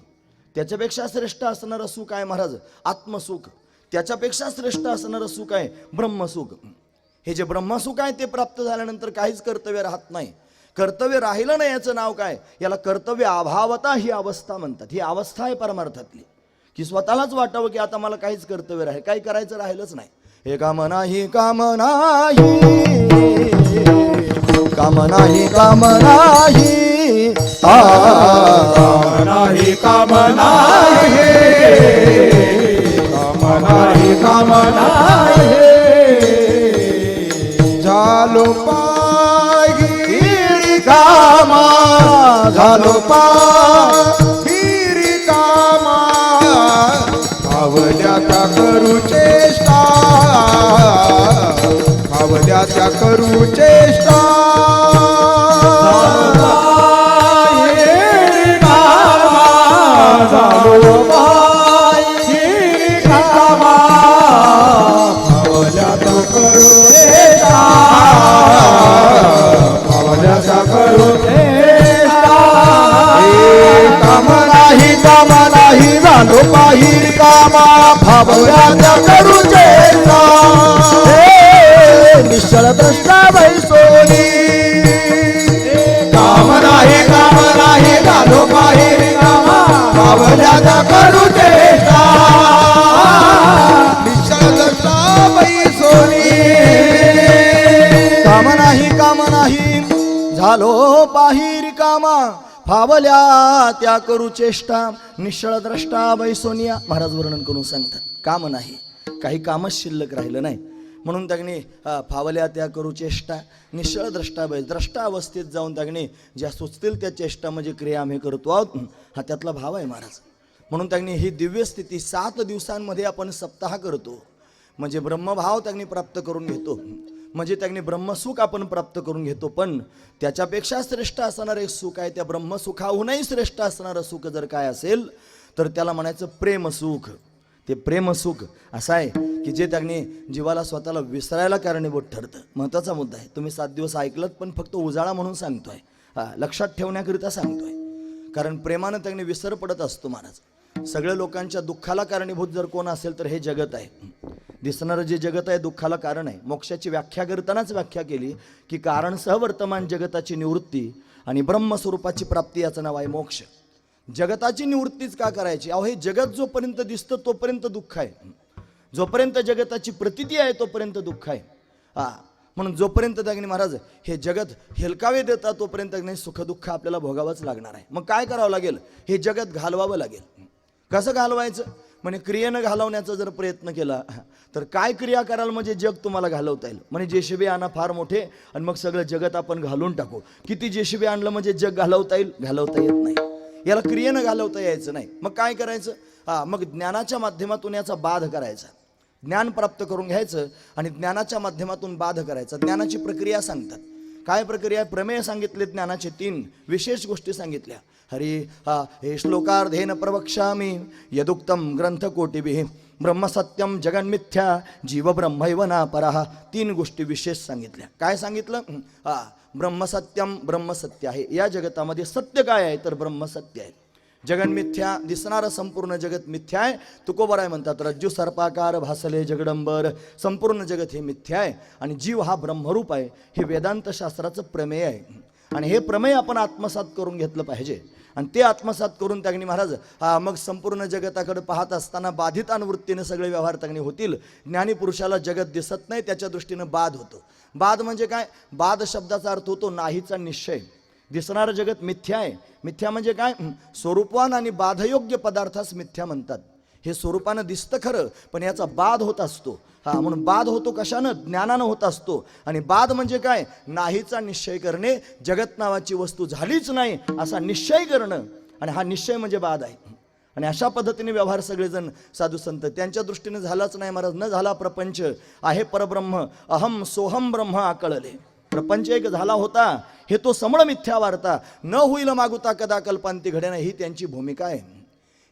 त्याच्यापेक्षा श्रेष्ठ असणारं सुख आहे महाराज आत्मसुख, त्याच्यापेक्षा श्रेष्ठ असणारं सुख आहे ब्रह्मसुख. हे जे ब्रह्मसुख आहे ते प्राप्त झाल्यानंतर काहीच कर्तव्य राहत नाही. कर्तव्य राहिलं नाही याचं नाव काय, याला कर्तव्य अभावता ही अवस्था म्हणतात. ही अवस्था आहे परमार्थातली, की स्वतःलाच वाटावं की आता मला काहीच कर्तव्य राहील, काही करायचं राहिलंच नाही. हे काम नाही, काम नाही, काम नाही, काम नाही, काम नाही, काम नाही, काम नाही, काम नाही. झालो पाहिरी कामा, झालो पाहिरी कामा, भावल्या त्या करू चेष्टा, भावल्या त्या करू चेष्टा. झालो पाहिरी कामा, भावल्या त्या करू चेष्टा, भावल्या त्या करू चेष्टा. काम नाही, काम नाही, झालो पाहिरी कामा, भावल्या त्या करू चेष्टा. निश्चळ द्रष्टा बैसोनी, काम नाही, काम नाही, झालो पाहिरी कामा, भावल्या त्या करू चेष्टा. निश्चळ बैसोनी, काम नाही, काम नाही, झालो पाहिरी कामा, फावल्या त्या करू चेष्टा. निश्चळ द्रष्टा बैसोनिया, महाराज वर्णन करून सांगतात. काम नाही, काही कामच शिल्लक राहिलं नाही म्हणून त्यांनी फावल्या त्या करू चेष्टा. निश्चळ द्रष्टा द्रष्टा अवस्थेत जाऊन त्यांनी ज्या सुचतील त्या चेष्टा म्हणजे क्रिया आम्ही करतो आहोत, हा त्यातला भाव आहे महाराज. म्हणून त्यांनी ही दिव्य स्थिती 7 दिवसांमध्ये आपण सप्ताह करतो, म्हणजे ब्रह्मभाव त्यांनी प्राप्त करून घेतो, म्हणजे त्यांनी ब्रह्मसुख आपण प्राप्त करून घेतो. पण त्याच्यापेक्षा श्रेष्ठ असणारं एक सुख आहे, त्या ब्रह्मसुखाहूनही श्रेष्ठ असणारं सुख जर काय असेल तर त्याला म्हणायचं प्रेमसुख. ते प्रेमसुख असं आहे की जे त्यांनी जीवाला स्वतःला विसरायला कारणीभूत ठरतं. महत्त्वाचा मुद्दा आहे. तुम्ही 7 दिवस ऐकलत पण फक्त उजाळा म्हणून सांगतोय, लक्षात ठेवण्याकरिता सांगतोय. कारण प्रेमानं त्यांनी विसर पडत असतो महाराज. सगळ्या लोकांच्या दुःखाला कारणीभूत जर कोण असेल तर हे जगत आहे. दिसणारं जे जगत आहे दुःखाला कारण आहे. मोक्षाची व्याख्या करतानाच व्याख्या केली की कारण सह वर्तमान जगताची निवृत्ती आणि ब्रह्मस्वरूपाची प्राप्ती याचं नाव आहे मोक्ष. जगताची निवृत्तीच का करायची? अहो हे जगत जोपर्यंत दिसतं तोपर्यंत दुःख आहे, जोपर्यंत जगताची प्रतीती आहे तोपर्यंत दुःख आहे. म्हणून जोपर्यंत त्यागणी महाराज हे जगत हेलकावे देतात तोपर्यंत त्यागणी सुखदुःख आपल्याला भोगावंच लागणार आहे. मग काय करावं लागेल? हे जगत घालवावं लागेल. कसं घालवायचं? म्हणजे क्रियेनं घालवण्याचा जर प्रयत्न केला तर काय क्रिया कराल म्हणजे जग तुम्हाला घालवता येईल? म्हणजे जेशिबी आणा फार मोठे आणि मग सगळं जगत आपण घालून टाकू. किती जेशिबी आणलं म्हणजे जग घालवता येईल? घालवता येत नाही. याला क्रियेनं घालवता यायचं नाही. मग काय करायचं? मग ज्ञानाच्या माध्यमातून याचा बाध करायचा. ज्ञान प्राप्त करून घ्यायचं आणि ज्ञानाच्या माध्यमातून बाध करायचा. ज्ञानाची प्रक्रिया सांगतात. काय प्रक्रिया? प्रमेय सांगितले, ज्ञानाचे 3 विशेष गोष्टी सांगितल्या. हरी हे श्लोकार्धेन प्रवक्ष्यामि यदुक्तम ग्रंथकोटिभिः ब्रह्मसत्यम जगन्मिथ्या जीव ब्रह्मैव नापरः. 3 गोष्टी विशेष सांगितल्या. काय सांगितलं? ब्रह्मसत्यम, ब्रह्मसत्य आहे. या जगतामध्ये सत्य काय आहे? तर ब्रह्मसत्य आहे. जगन मिथ्या, दिसणारं संपूर्ण जगत मिथ्या आहे. तुकोबराय म्हणतात रज्जू सर्पाकार भासले जगडंबर. संपूर्ण जगत हे मिथ्या आहे आणि जीव हा ब्रह्मरूप आहे. हे वेदांत शास्त्राचं प्रमेय आहे आणि हे प्रमेय आपण आत्मसात करून घेतलं पाहिजे. आणि ते आत्मसात करून त्यागणी महाराज मग संपूर्ण जगताकडे पाहत असताना बाधित अनुवृत्तीने सगळे व्यवहार त्यागणी होतील. ज्ञानी पुरुषाला जगत दिसत नाही, त्याच्या दृष्टीनं बाध होतो. बाध म्हणजे काय? बाध शब्दाचा अर्थ होतो नाहीचा निश्चय. दिसणारं जगत मिथ्या आहे. मिथ्या म्हणजे काय? स्वरूपवान आणि बाधयोग्य पदार्थास मिथ्या म्हणतात. हे स्वरूपानं दिसतं खरं पण याचा बाध होत असतो. म्हणून बाध होतो कशानं? ज्ञानानं होत असतो. आणि बाध म्हणजे काय? नाहीचा निश्चय करणे. जगत नावाची वस्तू झालीच नाही असा निश्चय करणं, आणि हा निश्चय म्हणजे बाध आहे. आणि अशा पद्धतीने व्यवहार सगळेजण साधू संत त्यांच्या दृष्टीने झालाच नाही महाराज. न झाला प्रपंच आहे परब्रह्म अहम सोहम ब्रह्म आकळले. प्रपंच एक झाला होता हे तो समळ मिथ्या वार्ता. न होईल मागुता कदा कल्पांती घडे नाही, ही त्यांची भूमिका आहे.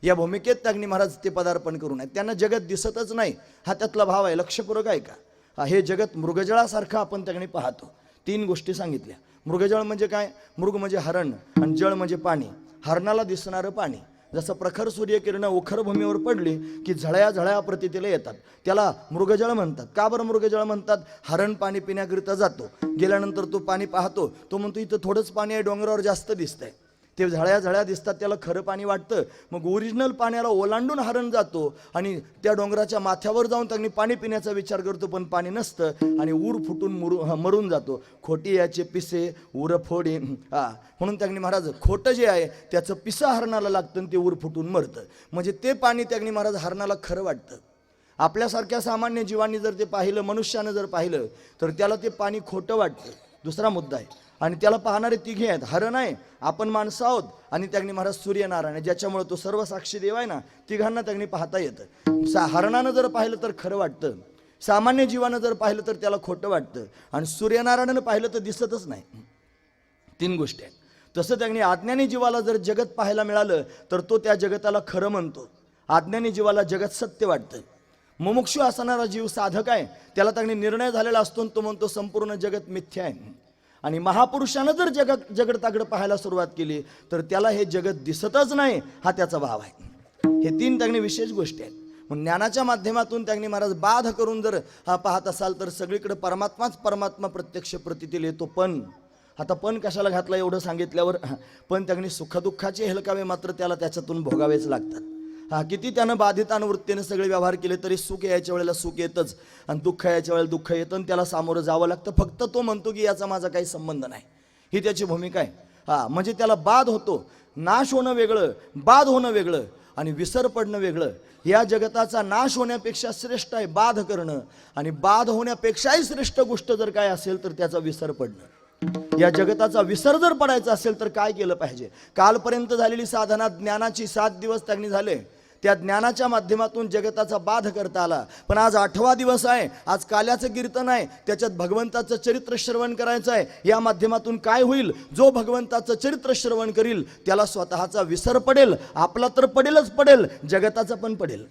या भूमिकेत त्यागणी महाराज ते पदार्पण करून आहेत. त्यांना जगत दिसतच नाही, हा त्यातला भाव आहे. लक्षपूर्वक आहे का? हे जगत मृगजळासारखं आपण त्यागणी पाहतो. 3 गोष्टी सांगितल्या. मृगजळ म्हणजे काय? मृग म्हणजे हरण आणि जळ म्हणजे पाणी. हरणाला दिसणारं पाणी. जसं प्रखर सूर्यकिरण उखर भूमीवर पडली की झळया झळया प्रतीतीला येतात, त्याला मृगजळ म्हणतात. का बरं मृगजळ म्हणतात? हरण पाणी पिण्याकरिता जातो, गेल्यानंतर तो पाणी पाहतो, तो म्हणतो इथं थोडंच पाणी आहे, डोंगरावर जास्त दिसतंय. ते झळया झळया दिसतात, त्याला खरं पाणी वाटतं. मग ओरिजिनल पाण्याला ओलांडून हरण जातो आणि त्या डोंगराच्या माथ्यावर जाऊन त्यांनी पाणी पिण्याचा विचार करतो, पण पाणी नसतं आणि ऊर फुटून मरून जातो. खोटी याचे पिसे ऊर फोडी. म्हणून त्यांनी महाराज खोटं जे आहे त्याचं पिसा हरणाला लागतं आणि ते ऊर फुटून मरतं. म्हणजे ते पाणी त्यांनी महाराज हरणाला खरं वाटतं. आपल्यासारख्या सामान्य जीवांनी जर ते पाहिलं, मनुष्यानं जर पाहिलं तर त्याला ते पाणी खोटं वाटतं. दुसरा मुद्दा आहे. आणि त्याला पाहणारे 3 आहेत. हरण आहे, आपण माणसं आहोत आणि त्यागणी महाराज सूर्यनारायण, ज्याच्यामुळे तो सर्व साक्षी देव आहे ना, 3घांना त्यागणी पाहता येतं. हरणानं जर पाहिलं तर खरं वाटतं, सामान्य जीवानं जर पाहिलं तर त्याला खोटं वाटतं, आणि सूर्यनारायणानं पाहिलं तर दिसतच नाही. 3 गोष्टी आहेत. तसं त्यागणी अज्ञानी जीवाला जर जगत पाहायला मिळालं तर तो त्या जगताला खरं म्हणतो. अज्ञानी जीवाला जगत सत्य वाटतं. मुमुक्षु असणारा जीव साधक आहे, त्याला त्यागणी निर्णय झालेला असतो, तो म्हणतो संपूर्ण जगत मिथ्या आहे. आणि महापुरुषानं जर जगताकडे पाहायला सुरुवात केली तर त्याला हे जगत दिसतच नाही, हा त्याचा भाव आहे. हे 3 त्यागणी विशेष गोष्टी आहेत. मग ज्ञानाच्या माध्यमातून त्यागणी महाराज बाध करून जर पाहत असाल तर सगळीकडे परमात्माच परमात्मा प्रत्यक्ष प्रतीतील येतो. पण आता पण कशाला घातला एवढं सांगितल्यावर? पण त्यागणी सुखदुःखाचे हेलकावे मात्र त्याला त्याच्यातून भोगावेच लागतात. किती त्यानं बाधित अनुवृत्तीने सगळे व्यवहार केले तरी सुख यायच्या वेळेला सुख येतच आणि दुःख यायच्या वेळेला दुःख येतं आणि त्याला सामोरं जावं लागतं. फक्त तो म्हणतो की याचा माझा काही संबंध नाही, ही त्याची भूमिका आहे. म्हणजे त्याला बाध होतो. नाश होणं वेगळं, बाध होणं वेगळं आणि विसर पडणं वेगळं. या जगताचा नाश होण्यापेक्षा श्रेष्ठ आहे बाध करणं, आणि बाध होण्यापेक्षाही श्रेष्ठ गोष्ट जर काय असेल तर त्याचा विसर पडणं. या जगताचा विसर जर पडायचा असेल तर काय केलं पाहिजे? कालपर्यंत झालेली साधना ज्ञानाची 7 दिवस त्यांनी झाले, त्या ज्ञानाच्या माध्यमातून जगताचा बाध करता आला. पण आज 8वा दिवस आहे, आज काल्याचं कीर्तन आहे, त्याच्यात भगवंताचं चरित्र श्रवण करायचं आहे. या माध्यमातून काय होईल? जो भगवंताचं चरित्र श्रवण करील त्याला स्वतःचा विसर पडेल. आपला तर पडेलच पडेल, जगताचा पण पडेल.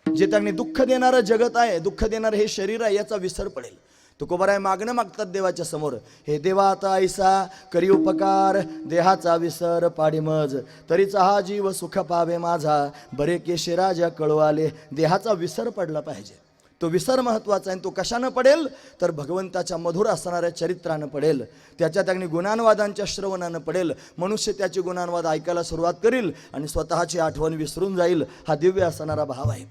जे त्यांनी दुःख देणारं जगत आहे, दुःख देणारं हे शरीर आहे, याचा विसर पडेल. तुकोबाराय मागणं मागतात देवाच्या समोर, हे देवा आता ऐसा करी उपकार, देहाचा विसर पाडी मज, तरीचा हा जीव सुख पावे माझा, बरे केशे राजा कळवाले. देहाचा विसर पडला पाहिजे. तो विसर महत्त्वाचा आहे. तो कशानं पडेल तर भगवंताच्या मधुर असणाऱ्या चरित्रानं पडेल, त्याच्या त्याने गुणांवादांच्या श्रवणानं पडेल. मनुष्य त्याचे गुणांवाद ऐकायला सुरुवात करील आणि स्वतःची आठवण विसरून जाईल. हा दिव्य असणारा भाव आहे.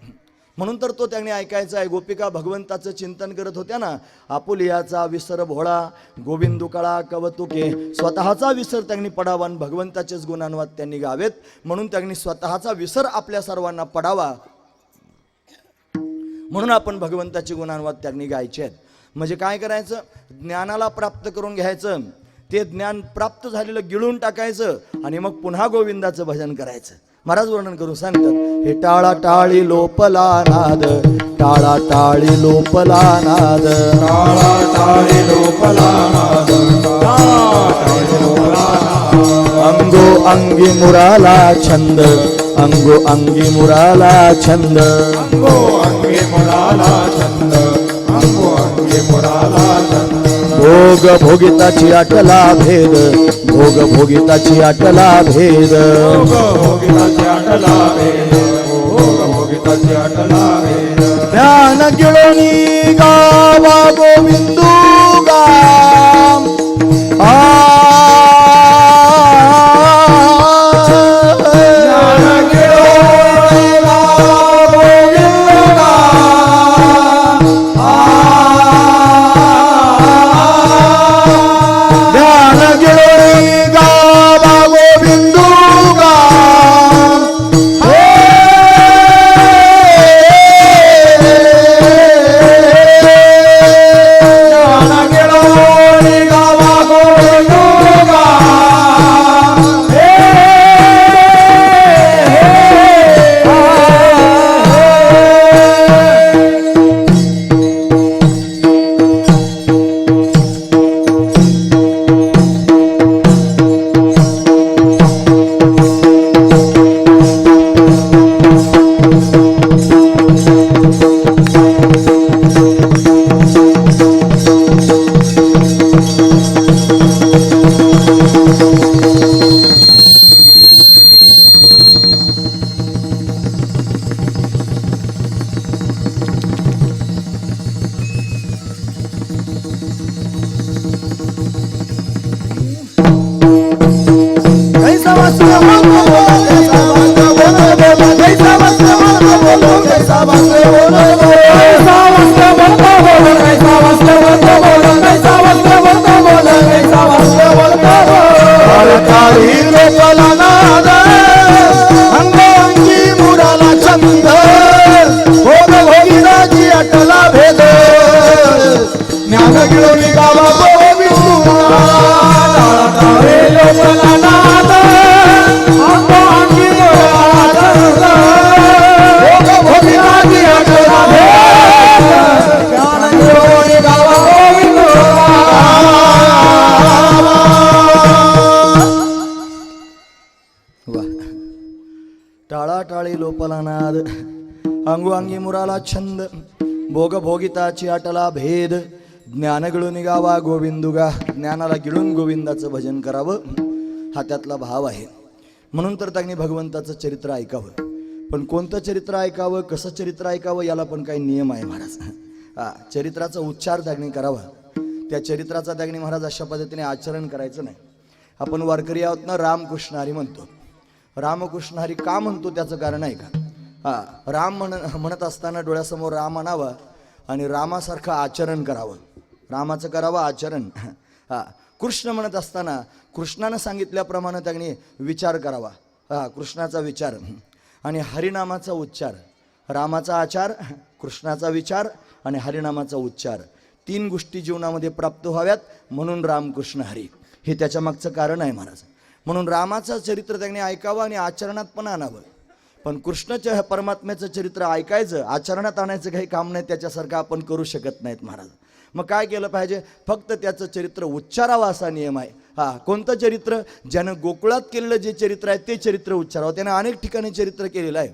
म्हणून तर तो त्याने ऐकायचा आहे. गोपिका भगवंताचं चिंतन करत होत्या ना. आपुलियाचा विसर भोळा गोविंदू कळा कवतुके. स्वतःचा विसर त्यांनी पडावा आणि भगवंताचेच गुणांवाद त्यांनी गावेत. म्हणून त्यांनी स्वतःचा विसर आपल्या सर्वांना पडावा. म्हणून आपण भगवंताचे गुणांवाद त्यांनी गायचे आहेत. म्हणजे काय करायचं, ज्ञानाला प्राप्त करून घ्यायचं, ते ज्ञान प्राप्त झालेलं गिळून टाकायचं आणि मग पुन्हा गोविंदाचं भजन करायचं. महाराज वर्णन करून सांगतात, हे टाळा टाळी लोपला नाद, टाळा टाळी लोपला नाद, टाळा टाळी लोपला नाद, टाळी लोपला नाद. अंगो अंगी मुराला छंद, अंगो अंगी मुराला छंद, अंगो अंगी मुराला छंद, अंगो अंगी मुराला छंद. भोग भोगिताची अटला भेद, भोग भोगिताची अटला भेद, भोग भोगिताची अटला भेद, भोग भोगिताची अटला भेद. ज्ञान गिळोनी गावा गोविंदू गाम, ज्ञान गिळोनी गावा गोविंदू गाम, ज्ञान गिळोनी गावा गोविंदू गाम. ज्ञान गिळोनी गावा गोविंदू गाम. कैसा वस्त्र बोलो, कैसा वस्त्र बोलो, कैसा वस्त्र बोलो, कैसा वस्त्र बोलो, कैसा वस्त्र बोलता बोलो, कैसा वस्त्र बोलता बोलो, कैसा वस्त्र बोलता बोलो, कैसा वस्त्र बोलता बोलो. काळी लोपला नाद, अंगो अंगी मुराला छंद, भोग भोगिताची अटला भेद. ज्ञान गिळोनी गावा गोविंदू गाम, टाळा टाळी लोपला नाद, अंगो अंगी मुराला छंद, भोग भोगिताची अटला भेद. ज्ञान गिळोनी गावा गोविंदू वा. टाळाटाळी लोपला नाद, अंगो अंगी मुराला छंद, भोग भोगिताची अटला भेद. ज्ञान गिळून गावा गोविंदुगा. ज्ञानाला गिळून गोविंदाचं भजन करावं, हा त्यातला भाव आहे. म्हणून तर त्यांनी भगवंताचं चरित्र ऐकावं. पण कोणतं चरित्र ऐकावं, कसं चरित्र ऐकावं, याला पण काही नियम आहे महाराज. चरित्राचा उच्चार त्यांनी करावा. त्या चरित्राचा त्यांनी महाराज अशा पद्धतीने आचरण करायचं नाही. आपण वारकरी आहोत ना, रामकृष्ण हरी म्हणतो. रामकृष्ण हरी का म्हणतो त्याचं कारण आहे का? राम म्हणत असताना डोळ्यासमोर राम आणावा आणि रामासारखं आचरण करावं. रामाचं करावं आचरण. कृष्ण म्हणत असताना कृष्णानं सांगितल्याप्रमाणे त्यांनी विचार करावा. कृष्णाचा विचार आणि हरिनामाचा उच्चार. रामाचा आचार, कृष्णाचा विचार आणि हरिनामाचा उच्चार, तीन गोष्टी जीवनामध्ये प्राप्त व्हाव्यात. म्हणून रामकृष्ण हरी हे त्याच्या मागचं कारण आहे महाराज. म्हणून रामाचं चरित्र त्यांनी ऐकावं आणि आचरणात पण आणावं. पण कृष्णाच्या परमात्म्याचं चरित्र ऐकायचं, आचरणात आणायचं काही काम नाही. त्याच्यासारखं आपण करू शकत नाहीत महाराज. मग काय केलं पाहिजे? फक्त त्याचं चरित्र उच्चारावं असा नियम आहे. कोणतं चरित्र? ज्यानं गोकुळात केलेलं जे चरित्र आहे ते चरित्र उच्चारावं. त्यानं अनेक ठिकाणी चरित्र केलेलं आहे.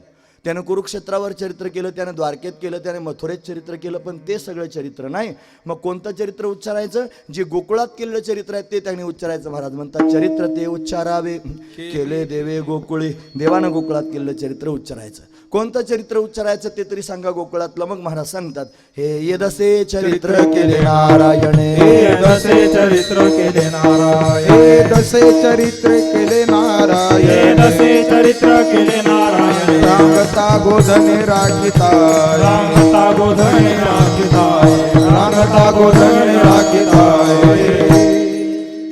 त्यानं कुरुक्षेत्रावर चरित्र केलं, त्यानं द्वारकेत केलं, त्याने मथुरेत चरित्र केलं, पण ते सगळं चरित्र नाही. मग कोणतं चरित्र उच्चारायचं? जे गोकुळात केलेलं चरित्र आहे ते त्यांनी उच्चारायचं. महाराज म्हणतात, चरित्र ते उच्चारावे केले देवे गोकुळी. देवानं गोकुळात केलेलं चरित्र उच्चारायचं. कोणतं चरित्र उच्चारायचं ते तरी सांगा गोकुळातलं. मग महाराज सांगतात, हे येदसे चरित्र केले नारायणे, हे दसे चरित्र केले नारायण, हे दसे चरित्र केले हे नारायण. दसे चरित्र केले नारायण, रांगता गोधने राखिताय, रांगता गोधने राखिताय, रांगता गोधने राखिताय.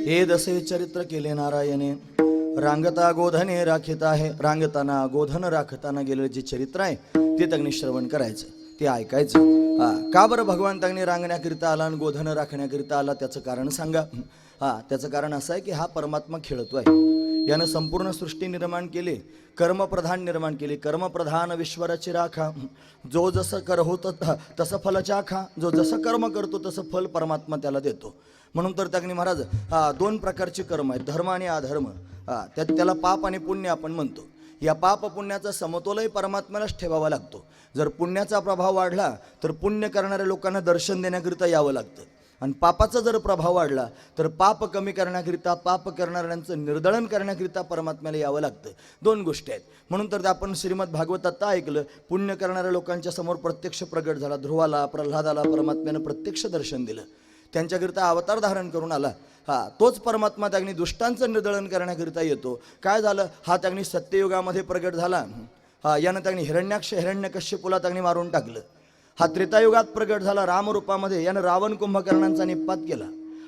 हे दसे चरित्र केले नारायणे, रांगता गोधने राखित आहे. रांगताना गोधन राखताना गेलेलं जे चरित्र आहे ते त्यांनी श्रवण करायचं, ते ऐकायचं. का बरं भगवान त्यांनी रांगण्याकरिता आला आणि गोधन राखण्याकरिता आला, त्याचं कारण सांगा. त्याचं कारण असं आहे की हा परमात्मा खेळतोय. यानं संपूर्ण सृष्टी निर्माण केली, कर्मप्रधान निर्माण केली. कर्मप्रधान विश्वराची राखा, जो जसं कर होत तसं फल चाखा. जो जसं कर्म करतो तसं फल परमात्मा त्याला देतो. म्हणून तर त्यांनी महाराज दोन प्रकारचे कर्म आहेत, धर्म आणि अधर्म. त्याला पाप आणि पुण्य आपण म्हणतो. या पाप पुण्याचा समतोलही परमात्म्यालाच ठेवावा लागतो. जर पुण्याचा प्रभाव वाढला तर पुण्य करणाऱ्या लोकांना दर्शन देण्याकरिता यावं लागतं, आणि पापाचा जर प्रभाव वाढला तर पाप कमी करण्याकरिता, पाप करणाऱ्यांचं निर्दळन करण्याकरिता परमात्म्याला यावं लागतं. दोन गोष्टी आहेत. म्हणून तर आपण श्रीमद भागवतात ऐकलं, पुण्य करणाऱ्या लोकांच्या समोर प्रत्यक्ष प्रगट झाला. ध्रुवाला, प्रल्हादाला परमात्म्यानं प्रत्यक्ष दर्शन दिलं, त्यांच्याकरिता अवतार धारण करून आला. तोच परमात्मा त्यांनी दुष्टांचं निर्दळन करण्याकरिता येतो. काय झालं, हा त्यांनी सत्ययुगामध्ये प्रगट झाला. यानं त्यांनी हिरण्यकश्यपूला त्यांनी मारून टाकलं. हा त्रेतायुगात प्रगट झाला रामरूपामध्ये, यानं रावण कुंभकर्णांचा निपात केला.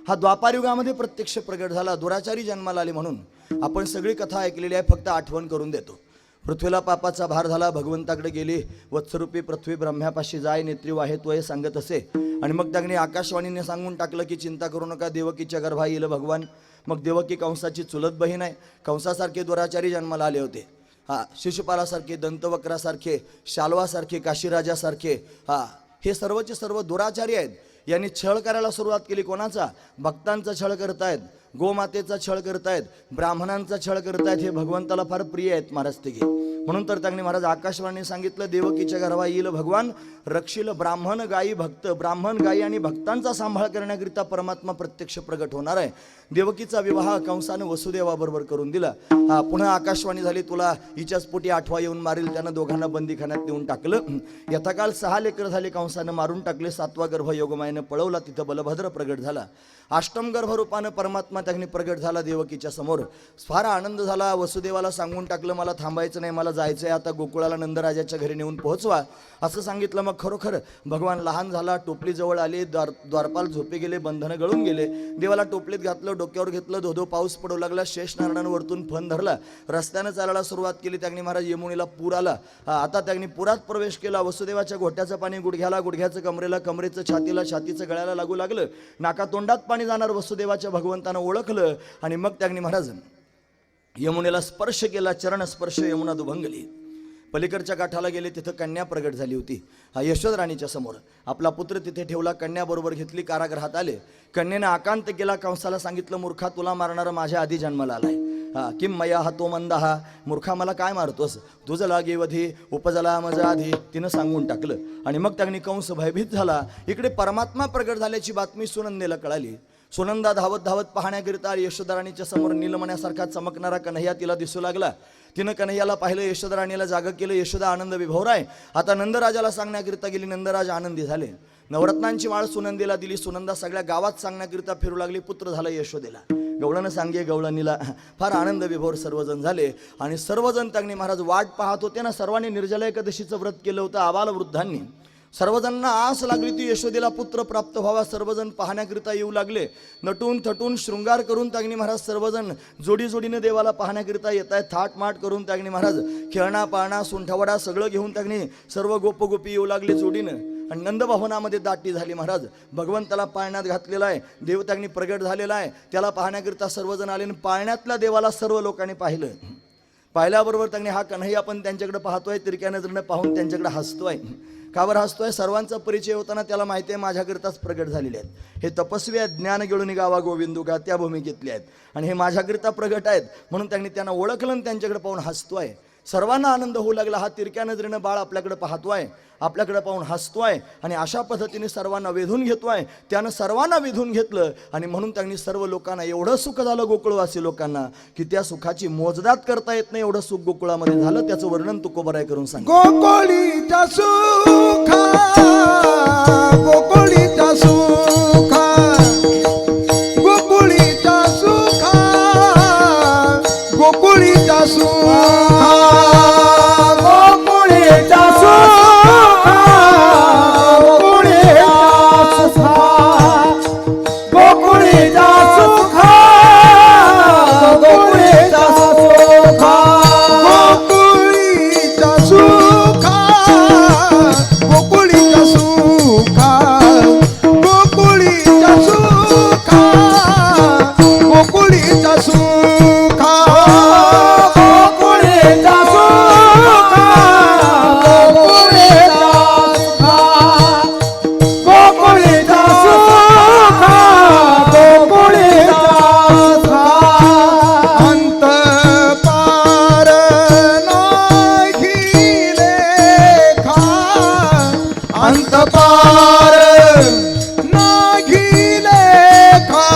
हा द्वापारयुगामध्ये प्रत्यक्ष प्रगट झाला, दुराचारी जन्माला आले. म्हणून आपण सगळी कथा ऐकलेली आहे, फक्त आठवण करून देतो. पृथ्वीला पापाचा भार झाला, भगवंताकडे गेली. वत्सरूपी पृथ्वी ब्रह्म्यापाशी जाय, नेत्री वाहे तोय सांगत असे. आणि मग त्यांनी आकाशवाणीने सांगून टाकलं की चिंता करू नका, देवकीच्या गर्भा येईल भगवान. मग देवकी कंसाची चुलत बहीण आहे. कंसासारखे दुराचारी जन्माला आले होते. शिशुपालासारखे, दंतवक्रासारखे, शाल्वासारखे, काशीराजासारखे, हे सर्वचे सर्व दुराचारी आहेत. यांनी छळ करायला सुरुवात केली. कोणाचा? भक्तांचा छळ करतायत, गोमातेचा छळ करतायत, ब्राह्मणांचा छळ करतायत. हे भगवंताला फार प्रिय आहेत महाराज तिघे. म्हणून तर त्यांनी महाराज आकाशवाणी सांगितलं, देवकीच्या गर्भा येईल भगवान, रक्षील ब्राह्मण गायी भक्त. ब्राह्मण गायी आणि भक्तांचा सांभाळ करण्याकरिता परमात्मा प्रत्यक्ष प्रगट होणार आहे. देवकीचा विवाह कंसानं वसुदेवाबरोबर करून दिला. पुन्हा आकाशवाणी झाली, तुला हिच्याच पोटी आठवा येऊन मारेल. त्यानं दोघांना बंदीखान्यात नेऊन टाकलं. यथाकाल 6 लेकर झाले, कंसानं मारून टाकले. 7वा गर्भ योगमायेनं पळवला, तिथं बलभद्र प्रगट झाला. अष्टम गर्भरूपानं परमात्मा त्यांनी प्रगट झाला देवकीच्या समोर. फार आनंद झाला. वसुदेवाला सांगून टाकलं, मला थांबायचं नाही, मला जायचंय आता गोकुळाला, नंदराजाच्या घरी नेऊन पोहोचवा असं सांगितलं. मग खरोखर भगवान लहान झाला, टोपली जवळ आली, द्वारपाल झोपे गेले, बंधनं गळून गेले. देवाला टोपलीत घातलं, डोक्यावर घेतलं, धोधो पाऊस पडू लागला. शेष नारायणांवरतून फण धरला, रस्त्यानं चालायला सुरुवात केली. त्यांनी महाराज यमुनेला पूर आला. आता त्यांनी पुरात प्रवेश केला. वसुदेवाच्या घोट्याचं पाणी गुडघ्याला, गुडघ्याचं कमरेला, कमरेचं छातीला, छातीचं गळ्याला लागू लागलं. नाका तोंडात पाणी जाणार वसुदेवाच्या भगवंतानं ओळखलं. आणि मग त्यांनी महाराज यमुनेला स्पर्श केला, चरण स्पर्श, यमुना दुभंगली. पलीकडच्या काठाला गेले, तिथं कन्या प्रगट झाली होती. यशोधराणीच्या समोर आपला पुत्र तिथे ठेवला, कन्या बरोबर घेतली, कारागृहात आले. कन्येनं आकांत केला, कंसाला सांगितलं, मूर्खा, तुला मारणारा माझ्या आधी जन्माला आलाय. किम मया हा तो मंदा, मूर्खा मला काय मारतोस, तुझं लागे वधी उपजला मजा आधी. तिनं सांगून टाकलं. आणि मग त्यांनी कंस भयभीत झाला. इकडे परमात्मा प्रगट झाल्याची बातमी सुनंदेला कळाली. सुनंदा धावत धावत पाहण्याकरिता यशोधराणीच्या समोर नीलमण्यासारखा चमकणारा कन्हैया तिला दिसू लागला. तिनं कन्हैयाला पाहिलं, यशोधराणीला जागं केलं. यशोदा आनंद विभोराय. आता नंदराजाला सांगण्याकरिता गेली. नंदराज आनंदी झाले. नवरत्नांची माळ सुनंदेला दिली. सुनंदा सगळ्या गावात सांगण्याकरिता फिरू लागली. पुत्र झालं यशोदेला. गवळण सांगे गवळणीला. फार आनंद विभोर सर्वजण झाले. आणि सर्वजण त्यांनी महाराज वाट पाहत होते ना. सर्वांनी निर्जला एकादशीचं व्रत केलं होतं, आबाल वृद्धांनी. सर्वजणांना आस लागली ती यशोदेला पुत्र प्राप्त व्हावा. सर्वजण पाहण्याकरिता येऊ लागले. नटून थटून शृंगार करून त्यांनी महाराज सर्वजण जोडी जोडीने देवाला पाहण्याकरिता येत आहेत. थाटमाट करून त्यांनी महाराज खेळणा पाळणा सुंठवडा सगळं घेऊन त्यांनी सर्व गोपगोपी येऊ लागले जोडीनं. आणि नंदभवनामध्ये दाटी झाली. महाराज भगवंताला पाळण्यात घातलेला आहे, देव त्यांनी प्रगट झालेला आहे. त्याला पाहण्याकरिता सर्वजण आले. पाळण्यातल्या देवाला सर्व लोकांनी पाहिलं. पाहिल्याबरोबर त्यांनी हा कन्हैया पण त्यांच्याकडे पाहतोय, तिरक्या नजरेनं पाहून त्यांच्याकडे हसतोय. का बरं हसतोय? सर्वांचा परिचय होताना त्याला माहिती आहे माझ्याकरिताच प्रगट झालेले आहेत. हे तपस्वी आहेत, ज्ञान घेऊन गावा गोविंदू का त्या भूमिकेतले आहेत आणि हे माझ्याकरिता प्रगट आहेत. म्हणून त्यांनी त्यांना ओळखलं आणि त्यांच्याकडे पाहून हसतोय. सर्वांना आनंद होऊ लागला. हा तिरक्या नजरेनं बाळ आपल्याकडे पाहतोय, आपल्याकडे पाहून हसतोय आणि अशा पद्धतीने सर्वांना वेधून घेतोय. त्यानं सर्वांना वेधून घेतलं आणि म्हणून त्यांनी सर्व लोकांना एवढं सुख झालं, गोकुळवासी लोकांना, की त्या सुखाची मोजदाद करता येत नाही एवढं सुख गोकुळामध्ये झालं. त्याचं वर्णन तुकोबराय करून सांग. गोकुळीचा सुखा, गोकुळीचा सुखा, गोकुळीचा सुखा, गोकुळीचा सुखा, गोकुळीचा सुखा, गोकुळीचा सुखा, गोकुळीचा सुखा, गोकुळीचा सुखा, गोकुळीचा सुखा, गोकुळीचा सुखा, गोकुळीचा सुखा, गोकुळीचा सुखा, गोकुळीचा सुखा, गोकुळीचा सुखा, गोकुळीचा सुखा, गोकुळीचा सुखा. अंत पार नाही लेखा, अंत पार नाही लेखा,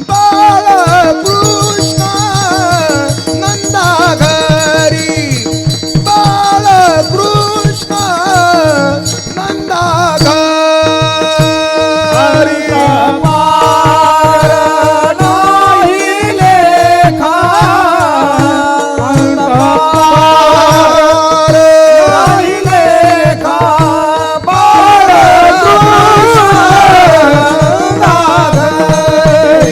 बाळकृष्ण नंदा घरी, बाळकृष्ण नंदा घरी. पार नाही लेखा, पार नाही लेखा, बाळकृष्ण नंदाघरी,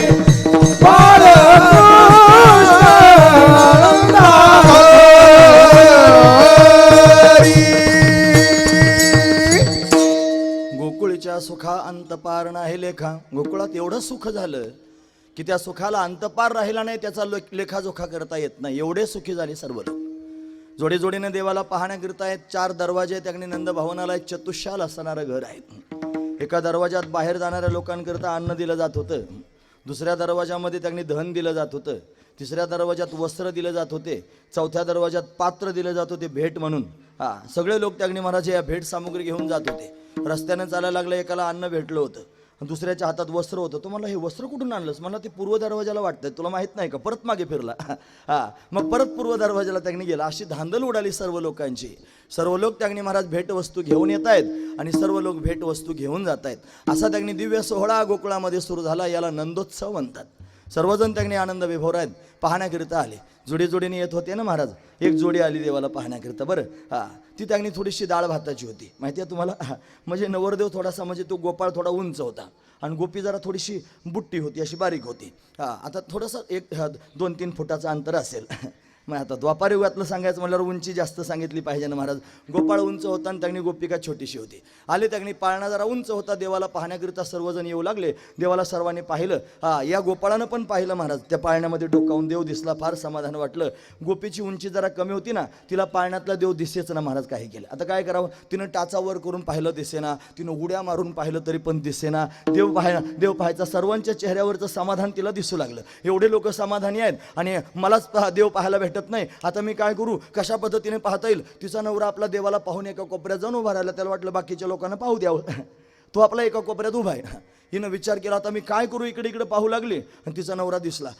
बाळकृष्ण गोकुळीच्या सुखा अंतपार नाही लेखा. गोकुळात एवढं सुख झालं की त्या सुखाला अंतपार राहिला नाही, त्याचा लेखाजोखा करता येत नाही. एवढे सुखी झाले सर्व लोक. जोडी जोडीने देवाला पाहण्याकरिता आहेत. 4 दरवाजे त्याकडे नंद भवनाला एक चतुष्शाल असणारं घर आहे. एका दरवाजात बाहेर जाणाऱ्या लोकांकरिता अन्न दिलं जात होतं, दुसऱ्या दरवाजामध्ये त्यांनी धन दिलं जात होतं, तिसऱ्या दरवाजात वस्त्र दिलं जात होते, चौथ्या दरवाजात पात्र दिलं जात होते भेट म्हणून. सगळे लोक त्यागणी महाराज या भेट सामुग्री घेऊन जात होते. रस्त्याने चालायला लागलं, एकाला अन्न भेटलं होतं, दुसऱ्याच्या हातात वस्त्र होतं. तो म्हणला, हे वस्त्र कुठून आणलंस? मला ते पूर्व दरवाजाला वाटतंय, तुला माहित नाही का? परत मागे फिरला. मग परत पूर्व दरवाजाला त्यांनी गेला. अशी धांदल उडाली सर्व लोकांची. सर्व लोक त्यांनी महाराज भेटवस्तू घेऊन येत आहेत आणि सर्व लोक भेटवस्तू घेऊन जात आहेत. असा त्यांनी दिव्य सोहळा गोकुळामध्ये सुरू झाला. याला नंदोत्सव म्हणतात. सर्वजण त्यांनी आनंद विभोर आहेत पाहण्याकरिता आले. जोडी जोडीने येत होते ना महाराज. एक जोडी आली देवाला पाहण्याकरिता. बरं, ती त्यांनी थोडीशी डाळ भाताची होती, माहिती आहे तुम्हाला. म्हणजे नवरदेव थोडासा, म्हणजे तो गोपाळ थोडा उंच होता आणि गोपी जरा थोडीशी बुट्टी होती, अशी बारीक होती. आता थोडंसं 1-2-3 फुटाचं अंतर असेल. मग आता द्वापार युगातलं सांगायचं म्हणल्यावर उंची जास्त सांगितली पाहिजे ना महाराज. गोपाळ उंच होता आणि त्यांनी गोपिका छोटीशी होती. आले त्यांनी, पाळणा जरा उंच होता. देवाला पाहण्याकरिता सर्वजण येऊ लागले. देवाला सर्वांनी पाहिलं. या गोपाळानं पण पाहिलं महाराज. त्या पाळण्यामध्ये डोकावून देव दिसला. फार समाधान वाटलं. गोपीची उंची जरा कमी होती ना, तिला पाळण्यातला देव दिसेच ना महाराज. काही केलं आता काय करावं? तिनं टाचावर करून पाहिलं, दिसेना. तिनं उड्या मारून पाहिलं तरी पण दिसेना. देव पाहायचा. सर्वांच्या चेहऱ्यावरचं समाधान तिला दिसू लागलं. एवढे लोक समाधानी आहेत आणि मलाच देव पाहायला भेटत नाही. आता मी काय करू? कशा पद्धतीने पाहता येईल? तिचा नवरा आपला देवाला पाहून एका कोपऱ्यात जाऊन उभा राहिला. त्याला वाटलं बाकीच्या लोकांना पाहू द्यावं. तो आपला एका कोपऱ्यात उभा आहे. हिनं विचार केला, आता मी काय करू? इकडे इकडे पाहू लागली आणि तिचा नवरा दिसला.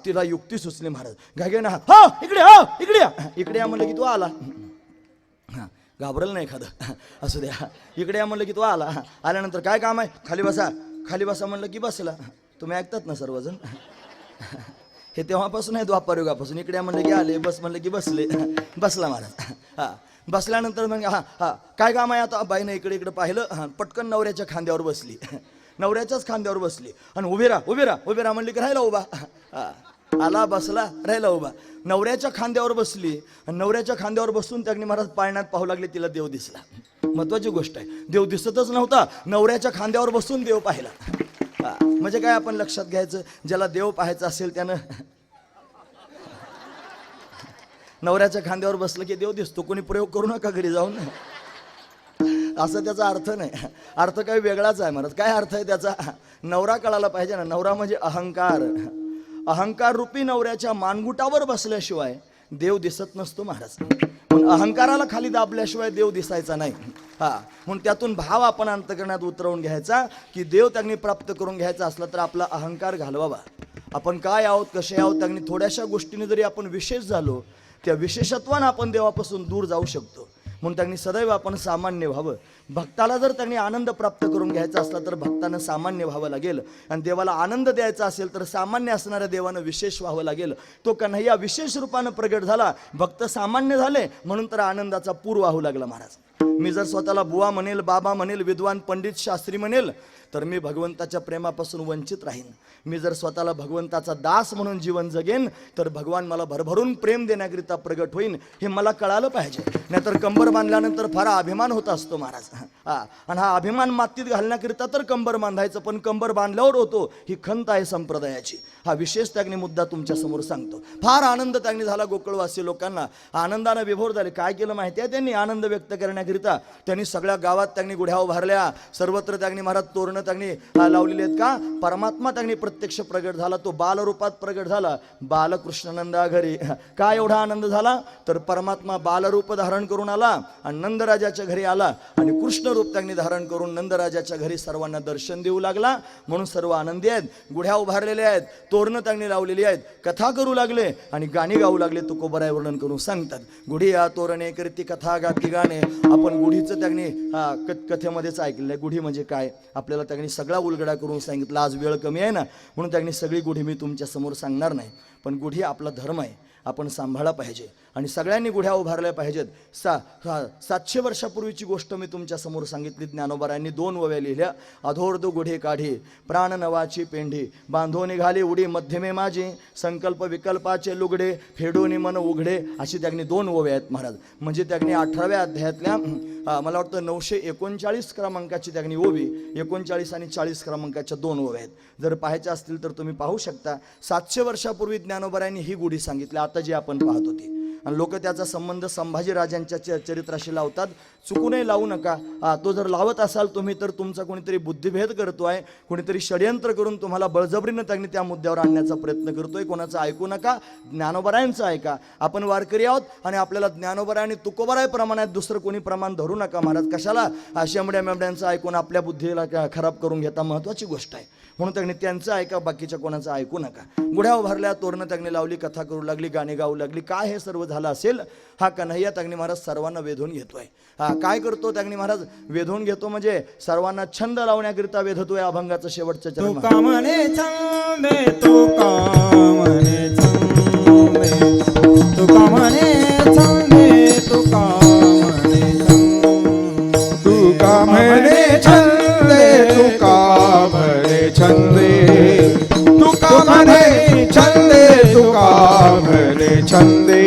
तिला युक्ती सुचली महाराज. घागे ना, इकडे इकडे या, इकडे या म्हणलं की तो आला. घाबरल नाही एखादं, असू द्या. इकडे या म्हणलं की तो आला. आल्यानंतर काय काम आहे? खाली बसा. खाली बसा म्हणलं की बसला. तुम्ही ऐकतात ना सर्वजण? हे तेव्हापासून आहे, द्वापारयुगापासून. इकडे म्हणलं की आले, बस म्हणलं की बसले. बसला महाराज. बसल्यानंतर मग काय काम आहे आता? बाईनं इकडे इकडे पाहिलं. पटकन नवऱ्याच्या खांद्यावर बसली. नवऱ्याच्याच खांद्यावर बसली आणि उभे राहा म्हणली की राहिला उभा. आला, बसला, राहिला उभा. नवऱ्याच्या खांद्यावर बसली आणि नवऱ्याच्या खांद्यावर बसून त्यांनी महाराज पाळण्यात पाहू लागले. तिला देव दिसला. महत्वाची गोष्ट आहे, देव दिसतच नव्हता, नवऱ्याच्या खांद्यावर बसून देव पाहिला. म्हणजे काय आपण लक्षात घ्यायचं, ज्याला देव पाहायचं असेल त्यानं नवऱ्याच्या खांद्यावर बसलं की देव दिसतो. कोणी प्रयोग करू नका घरी जाऊन, असं त्याचा अर्थ नाही. अर्थ काही वेगळाच आहे महाराज. काय अर्थ आहे त्याचा? नवरा कळायला पाहिजे ना. नवरा म्हणजे अहंकार. अहंकार रूपी नवऱ्याच्या मानगुटावर बसल्याशिवाय देव दिसत नसतो महाराज. पण अहंकाराला खाली दाबल्याशिवाय देव दिसायचा नाही. म्हणून त्यातून भाव आपण अंतकरणात उतरवून घ्यायचा की देव त्यांनी प्राप्त करून घ्यायचा असला तर आपला अहंकार घालवावा. आपण काय आहोत, कसे आहोत, त्यांनी थोड्याशा गोष्टीने जरी आपण विशेष झालो, त्या विशेषत्वानं आपण देवापासून दूर जाऊ शकतो. म्हणून त्यांनी सदैव आपण सामान्य व्हावं. भक्ताला जर त्यांनी आनंद प्राप्त करून घ्यायचा असला तर भक्तानं सामान्य व्हावं लागेल. आणि देवाला आनंद द्यायचा असेल तर सामान्य असणाऱ्या देवानं विशेष व्हावं लागेल. तो कन्हैया विशेष रूपानं प्रगट झाला, भक्त सामान्य झाले, म्हणून तर आनंदाचा पूर वाहू लागला महाराज. मी जर स्वतःला बुवा म्हणेल, बाबा म्हणेल, विद्वान पंडित शास्त्री म्हणेल तर मी भगवंताच्या प्रेमापासून वंचित राहीन. मी जर स्वतःला भगवंताचा दास म्हणून जीवन जगेन तर भगवान मला भरभरून प्रेम देण्याकरिता प्रगट होईन, हे मला कळालं पाहिजे. नाहीतर कंबर बांधल्यानंतर फार अभिमान होत असतो महाराज. आणि हा अभिमान मातीत घालण्याकरिता तर कंबर बांधायचं, पण कंबर बांधल्यावर होतो ही खंत आहे संप्रदायाची. हा विशेष त्यागनी मुद्दा तुमच्या समोर सांगतो. फार आनंद त्यागनी झाला गोकुळवासी लोकांना, आनंदानं विभोर झाले. काय केलं माहिती आहे त्यांनी? आनंद व्यक्त करण्याकरिता त्यांनी सगळ्या गावात त्यांनी गुढ्या उभारल्या, सर्वत्र त्यांनी महाराज तोरणं त्यांनी लावलेली आहेत. का? परमात्मा त्यांनी प्रत्यक्ष प्रगट झाला, तो बालरूपात प्रगट झाला. बालकृष्णानंदा घरी काय एवढा आनंद झाला तर परमात्मा बालरूप धारण करून आला आणि नंदराजाच्या घरी आला आणि कृष्ण रूप त्यांनी धारण करून नंदराजाच्या घरी सर्वांना दर्शन देऊ लागला. म्हणून सर्व आनंदी आहेत, गुढ्या उभारलेल्या आहेत, तोरणं त्यांनी लावलेली आहेत, कथा करू लागले आणि गाणी गाऊ लागले. तुकोबराय वर्णन करून सांगतात, गुढी या तोरणे करती कथा गाती गाणे. आपण गुढीचं त्यांनी कथेमध्येच ऐकलेलं आहे. गुढी म्हणजे काय आपल्याला त्यांनी सगळा उलगडा करून सांगितला. आज वेळ कमी आहे ना, म्हणून त्यांनी सगळी गुढी मी तुमच्या समोर सांगणार नाही. पण गुढी आपला धर्म आहे, आपण सांभाळला पाहिजे आणि सगळ्यांनी गुढ्या उभारल्या पाहिजेत. 700 वर्षापूर्वीची गोष्ट मी तुमच्या समोर सांगितली. ज्ञानोबारायांनी 2 ओव्या लिहिल्या. अधोर्ध गुढे काढी प्राण नवाची पेंढी, बांधो निघाली उडी मध्यमे माझी, संकल्प विकल्पाचे लुगडे फेडून मन उघडे. अशी त्यांनी 2 ओव्या आहेत महाराज. म्हणजे त्यांनी 18व्या अध्यायातल्या मला वाटतं 939 क्रमांकाची त्यांनी ओवी, 39 आणि 40 क्रमांकाच्या 2 ओव्या आहेत. जर पाहायच्या असतील तर तुम्ही पाहू शकता. 700 वर्षापूर्वी ज्ञानोबारायांनी ही गुढी सांगितली, आता जी आपण पाहत होती. आणि लोक त्याचा संबंध संभाजीराजांच्या चरित्राशी लावतात. चुकूनही लावू नका. तो जर लावत असाल तुम्ही तर तुमचा कोणीतरी बुद्धिभेद करतोय, कोणीतरी षडयंत्र करून तुम्हाला बळजबरीनं त्यांनी त्या मुद्द्यावर आणण्याचा प्रयत्न करतोय. कोणाचं ऐकू नका, ज्ञानोबरायांचं ऐका. आपण वारकरी आहोत आणि आपल्याला ज्ञानोबराय आणि तुकोबराय प्रमाणात दुसरं कोणी प्रमाण धरू नका महाराज. कशाला शेंबड्या मेंबड्यांचं ऐकून आपल्या बुद्धीला खराब करून घेता, महत्वाची गोष्ट आहे. म्हणून त्यांनी त्यांचं ऐका, बाकीच्या कोणाचं ऐकू नका. गुढ्या उभारल्या, तोरणं त्यांनी लावली, कथा करू लागली, गाणी गाऊ लागली. काय हे सर्व झालं असेल? हा कन्हैया त्यांनी महाराज सर्वांना वेधून घेतोय. काय करतो त्यांनी महाराज? वेधून घेतो म्हणजे सर्वांना छंद लावण्याकरिता वेधतोय. अभंगाचं शेवटचं चरण. तुका म्हणे छंदे, तुका म्हणे छंदे, तुका म्हणे छंदे, तुका म्हणे छंदे, तुका म्हणे छंदे, तुका म्हणे छंदे, तुका म्हणे छंदे, तुका म्हणे छंदे.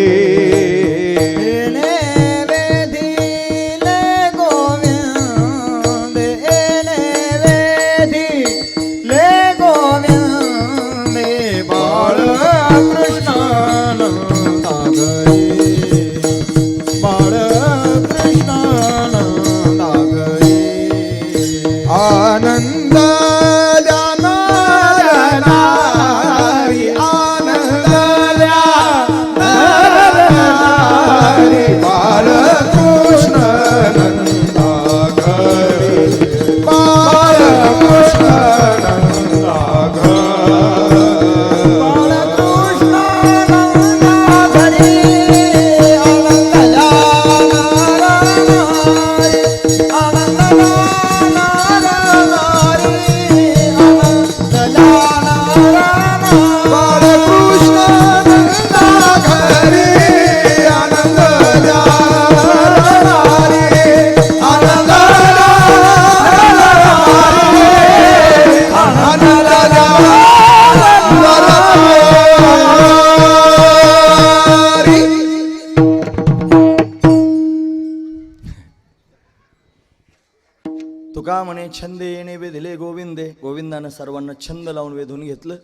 तुका म्हणे छंदे येणे वेधिले गोविंदे. गोविंदानं सर्वांना छंद लावून वेधून घेतलं.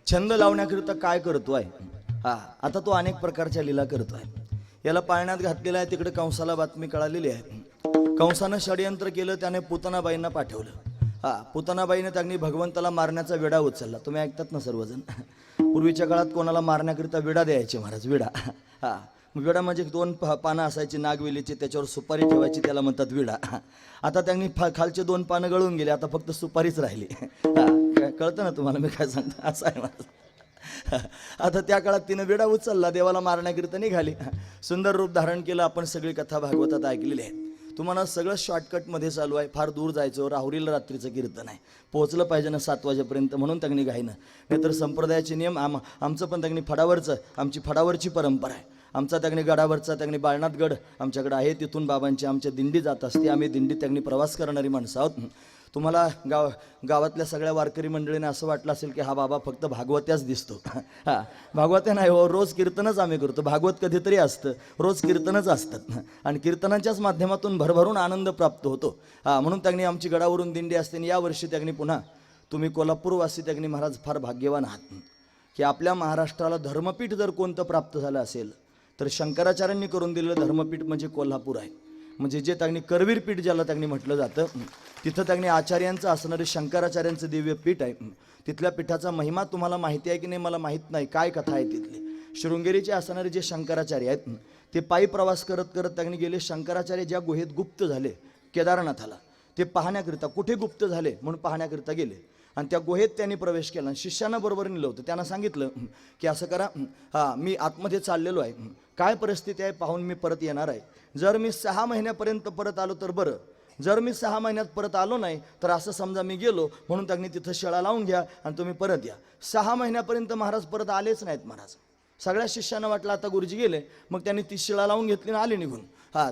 छंद लावण्याकरिता काय करतोय? आता तो अनेक प्रकारच्या लीला करतोय. याला पाळण्यात घातलेला आहे. तिकडे कंसाला बातमी कळालेली आहे. कंसानं षडयंत्र केलं, त्याने पुतनाबाईंना पाठवलं. पुतनाबाईने त्यांनी भगवंताला मारण्याचा वेढा उचलला. तुम्ही ऐकतात ना सर्वजण. पूर्वीच्या काळात कोणाला मारण्याकरिता विडा द्यायचे महाराज, विडा. हा, विडा म्हणजे दोन पानं असायची नागवेलीची, त्याच्यावर सुपारी ठेवायची, त्याला म्हणतात विडा. आता त्यांनी खालचे दोन पानं गळून गेले, आता फक्त सुपारीच राहिली. कळतं ना तुम्हाला मी काय सांगतो, असं आहे महाराज. आता त्या काळात तिनं विडा उचलला, देवाला मारण्याकरिता निघाली, सुंदर रूप धारण केलं. आपण सगळी कथा भागवतात ऐकलेली आहे. तुम्हाला सगळं शॉर्टकटमध्ये चालू आहे. फार दूर जायचं, राहुरीला रात्रीचं कीर्तन आहे, पोहोचलं पाहिजे ना 7 वाजेपर्यंत, म्हणून त्यांनी घाईनं. नाहीतर संप्रदायाचे नियम आमचं पण त्यांनी फडावरचं, आमची फडावरची परंपरा आहे. आमचा त्यांनी गडावरचा त्यांनी बाळनाथ गड आमच्याकडे आहे, तिथून बाबांची आमच्या दिंडी जात असते. आम्ही दिंडी त्यांनी प्रवास करणारी माणसं आहोत. तुम्हाला गावातल्या सगळ्या वारकरी मंडळींना असं वाटलं असेल की हा बाबा फक्त भागवत्याच दिसतो. हां, भागवत्या नाही हो, रोज कीर्तनच आम्ही करतो. भागवत कधीतरी असतं, रोज कीर्तनच असतात, आणि कीर्तनाच्याच माध्यमातून भरभरून आनंद प्राप्त होतो. म्हणून त्यांनी आमची गडावरून दिंडी असते. आणि यावर्षी त्यांनी पुन्हा, तुम्ही कोल्हापूरवासी त्यांनी महाराज फार भाग्यवान आहात की आपल्या महाराष्ट्राला धर्मपीठ जर कोणतं प्राप्त झालं असेल तर शंकराचार्यांनी करून दिलेलं धर्मपीठ म्हणजे कोल्हापूर आहे. म्हणजे जे त्यांनी करवीर पीठ ज्याला त्यांनी म्हटलं जातं, तिथं त्यांनी आचार्यांचं असणारे शंकराचार्यांचं दिव्य पीठ आहे. तिथल्या पीठाचा महिमा तुम्हाला माहिती आहे की नाही मला माहीत नाही, काय कथा आहे तिथली. शृंगेरीचे असणारे जे शंकराचार्य आहेत ते पायी प्रवास करत करत त्यांनी गेले. शंकराचार्य ज्या गुहेत गुप्त झाले केदारनाथाला, ते पाहण्याकरिता, कुठे गुप्त झाले म्हणून पाहण्याकरिता गेले. आणि त्या गुहेत त्यांनी प्रवेश केला. शिष्यांना बरोबर नेलं होतं. त्यांना सांगितलं की असं करा, मी आतमध्ये चाललेलो आहे, काय परिस्थिती आहे पाहून मी परत येणार आहे. जर मी 6 महिन्यापर्यंत परत आलो तर बरं, जर मी 6 महिन्यात परत आलो नाही तर असं समजा मी गेलो, म्हणून त्यांनी तिथं शेळा लावून घ्या आणि तुम्ही परत या. 6 महिन्यापर्यंत महाराज परत आलेच नाहीत. महाराज सगळ्या शिष्यांना वाटलं आता गुरुजी गेले, मग त्यांनी ती शिळा लावून घेतली आणि आले निघून.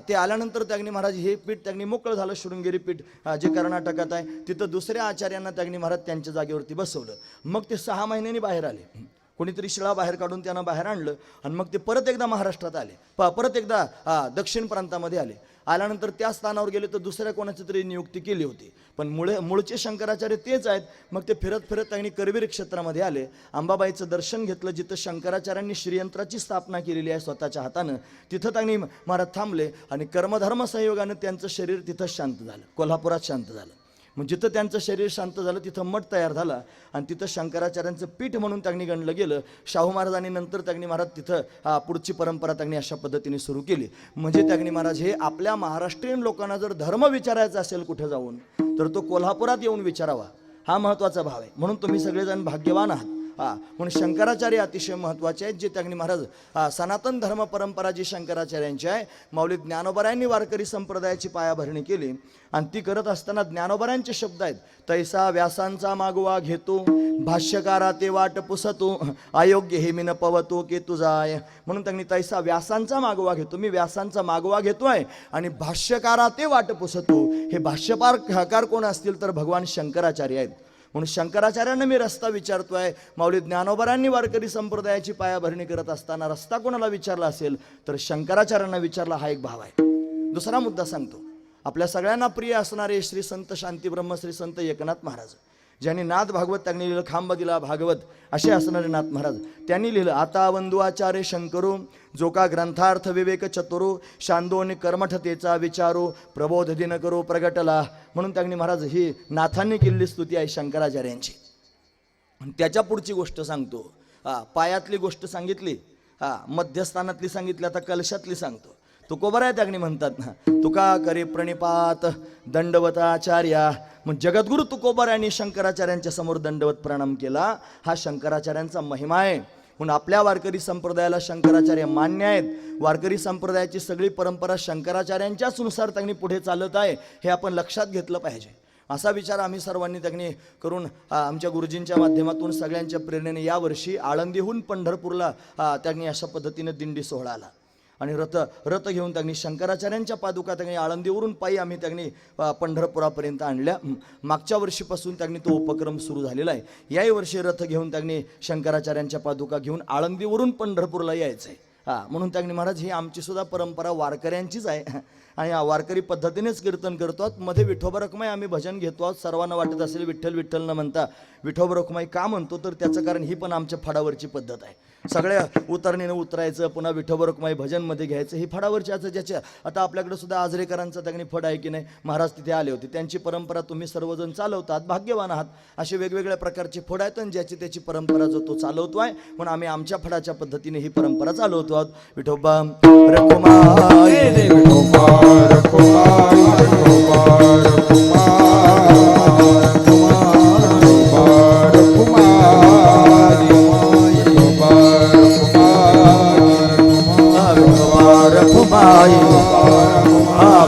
ते आल्यानंतर त्यांनी महाराज हे पीठ त्यांनी मोकळं झालं, शृंगेरी पीठ जे कर्नाटकात आहे. तिथं दुसऱ्या आचार्यांना त्यांनी महाराज त्यांच्या जागेवरती बसवलं. मग ते 6 महिन्यांनी बाहेर आले. कोणीतरी शिळा बाहेर काढून त्यांना बाहेर आणलं आणि मग ते परत एकदा महाराष्ट्रात आले, परत एकदा दक्षिण प्रांतामध्ये आले. आल्यानंतर त्या स्थानावर गेले तर दुसऱ्या कोणाची तरी नियुक्ती केली होती, पण मूळचे शंकराचार्य तेच आहेत. मग ते फिरत फिरत त्यांनी करवीर क्षेत्रामध्ये आले. अंबाबाईचं दर्शन घेतलं, जिथं शंकराचार्यांनी श्रीयंत्राची स्थापना केलेली आहे स्वतःच्या हातानं. तिथं त्यांनी महाराज थांबले आणि कर्मधर्म संयोगानं त्यांचं शरीर तिथं शांत झालं, कोल्हापुरात शांत झालं. मग जिथं त्यांचं शरीर शांत झालं तिथं मठ तयार झाला आणि तिथं शंकराचार्यांचं पीठ म्हणून त्यांनी गणलं गेलं. शाहू महाराजांनी नंतर त्यांनी महाराज तिथं पुढची परंपरा त्यांनी अशा पद्धतीने सुरू केली. म्हणजे त्यांनी महाराज हे आपल्या महाराष्ट्रीयन लोकांना जर धर्म विचारायचा असेल कुठं जाऊन तर तो कोल्हापुरात येऊन विचारावा, हा महत्त्वाचा भाव आहे. म्हणून तुम्ही सगळेजण भाग्यवान आहात. म्हणून शंकराचार्य अतिशय महत्त्वाचे आहेत, जे त्यांनी महाराज सनातन धर्म परंपरा जी शंकराचार्यांची आहे. माऊली ज्ञानोबरायांनी वारकरी संप्रदायाची पायाभरणी केली आणि ती करत असताना ज्ञानोबरायांचे शब्द आहेत, तैसा व्यासांचा मागोवा घेतो, भाष्यकारा ते वाट पुसतो, अयोग्य हे मी न पवतो के तुझाय. म्हणून त्यांनी तैसा व्यासांचा मागोवा घेतो, मी व्यासांचा मागोवा घेतोय आणि भाष्यकारा ते वाट पुसतो. हे भाष्यकार कोण असतील तर भगवान शंकराचार्य आहेत. म्हणून शंकराचार्यांना मी रस्ता विचारतोय. माऊली ज्ञानोबरांनी वारकरी संप्रदायाची पायाभरणी करत असताना रस्ता कोणाला विचारला असेल तर शंकराचार्यांना विचारला, हा एक भाव आहे. दुसरा मुद्दा सांगतो. आपल्या सगळ्यांना प्रिय असणारे श्री संत शांतीब्रह्म श्री संत एकनाथ महाराज, ज्यांनी नाथ भागवत त्यांनी लिहिलं, खांब दिला भागवत असे असणारे नाथ महाराज, त्यांनी लिहिलं, आता वंदू आचार्य शंकरो, जो का ग्रंथार्थ विवेक चतुरो, शांदोनी कर्मठतेचा विचारो, प्रबोध दिन करो प्रगटला. म्हणून त्यांनी महाराज ही नाथांनी केलेली स्तुती आहे शंकराचार्यांची. त्याच्या पुढची गोष्ट सांगतो. पायातली गोष्ट सांगितली, मध्यस्थानातली सांगितली, आता कलशातली सांगतो. तुकोबराय त्यांनी म्हणतात ना, तुका करे प्रणिपात दंडवताचार्या. मग जगद्गुरु तुकोबरायांनी शंकराचार्यांच्या समोर दंडवत प्रणाम केला. हा शंकराचार्यांचा महिमा आहे. म्हणून आपल्या वारकरी संप्रदायाला शंकराचार्य मान्य आहेत. वारकरी संप्रदायाची सगळी परंपरा शंकराचार्यांच्याच नुसार त्यांनी पुढे चालत आहे, हे आपण लक्षात घेतलं पाहिजे. असा विचार आम्ही सर्वांनी त्यांनी करून आमच्या गुरुजींच्या माध्यमातून सगळ्यांच्या प्रेरणेने यावर्षी आळंदीहून पंढरपूरला त्यांनी अशा पद्धतीने दिंडी सोहळा आला आणि रथ घेऊन त्यांनी शंकराचार्यांच्या पादुका त्यांनी आळंदीवरून पायी आम्ही त्यांनी पंढरपुरापर्यंत आणल्या. मागच्या वर्षीपासून त्यांनी तो उपक्रम सुरू झालेला आहे. याही वर्षी रथ घेऊन त्यांनी शंकराचार्यांच्या पादुका घेऊन आळंदीवरून पंढरपूरला यायचं आहे. म्हणून त्यांनी महाराज ही आमची सुद्धा परंपरा वारकऱ्यांचीच आहे आणि वारकरी पद्धतीनेच कीर्तन करतो आहोत. मध्ये विठोबा रखुमाई आम्ही भजन घेतो आहोत. सर्वांना वाटत असेल विठ्ठल विठ्ठल न म्हणता विठोबा रखुमाई का म्हणतो, तर त्याचं कारण ही पण आमच्या फडावरची पद्धत आहे. सगळ्या उतरणीनं उतरायचं, पुन्हा विठोबा रखुमाई भजनमध्ये घ्यायचं. ही फडावरच्याचं ज्याच्या आता आपल्याकडे सुद्धा आजरेकरांचा त्यांनी फड आहे की नाही, महाराज तिथे आले होते. त्यांची परंपरा तुम्ही सर्वजण चालवतात, भाग्यवान आहात. असे वेगवेगळ्या प्रकारचे फड आहेत आणि ज्याची त्याची परंपरा जो तो चालवतो आहे. म्हणून आम्ही आमच्या फडाच्या पद्धतीने ही परंपरा चालवतो आहोत. विठोबा रखुमाई विठोबा रखुमाई, विठोबा रखुमाई, विठोबा रखुमाई,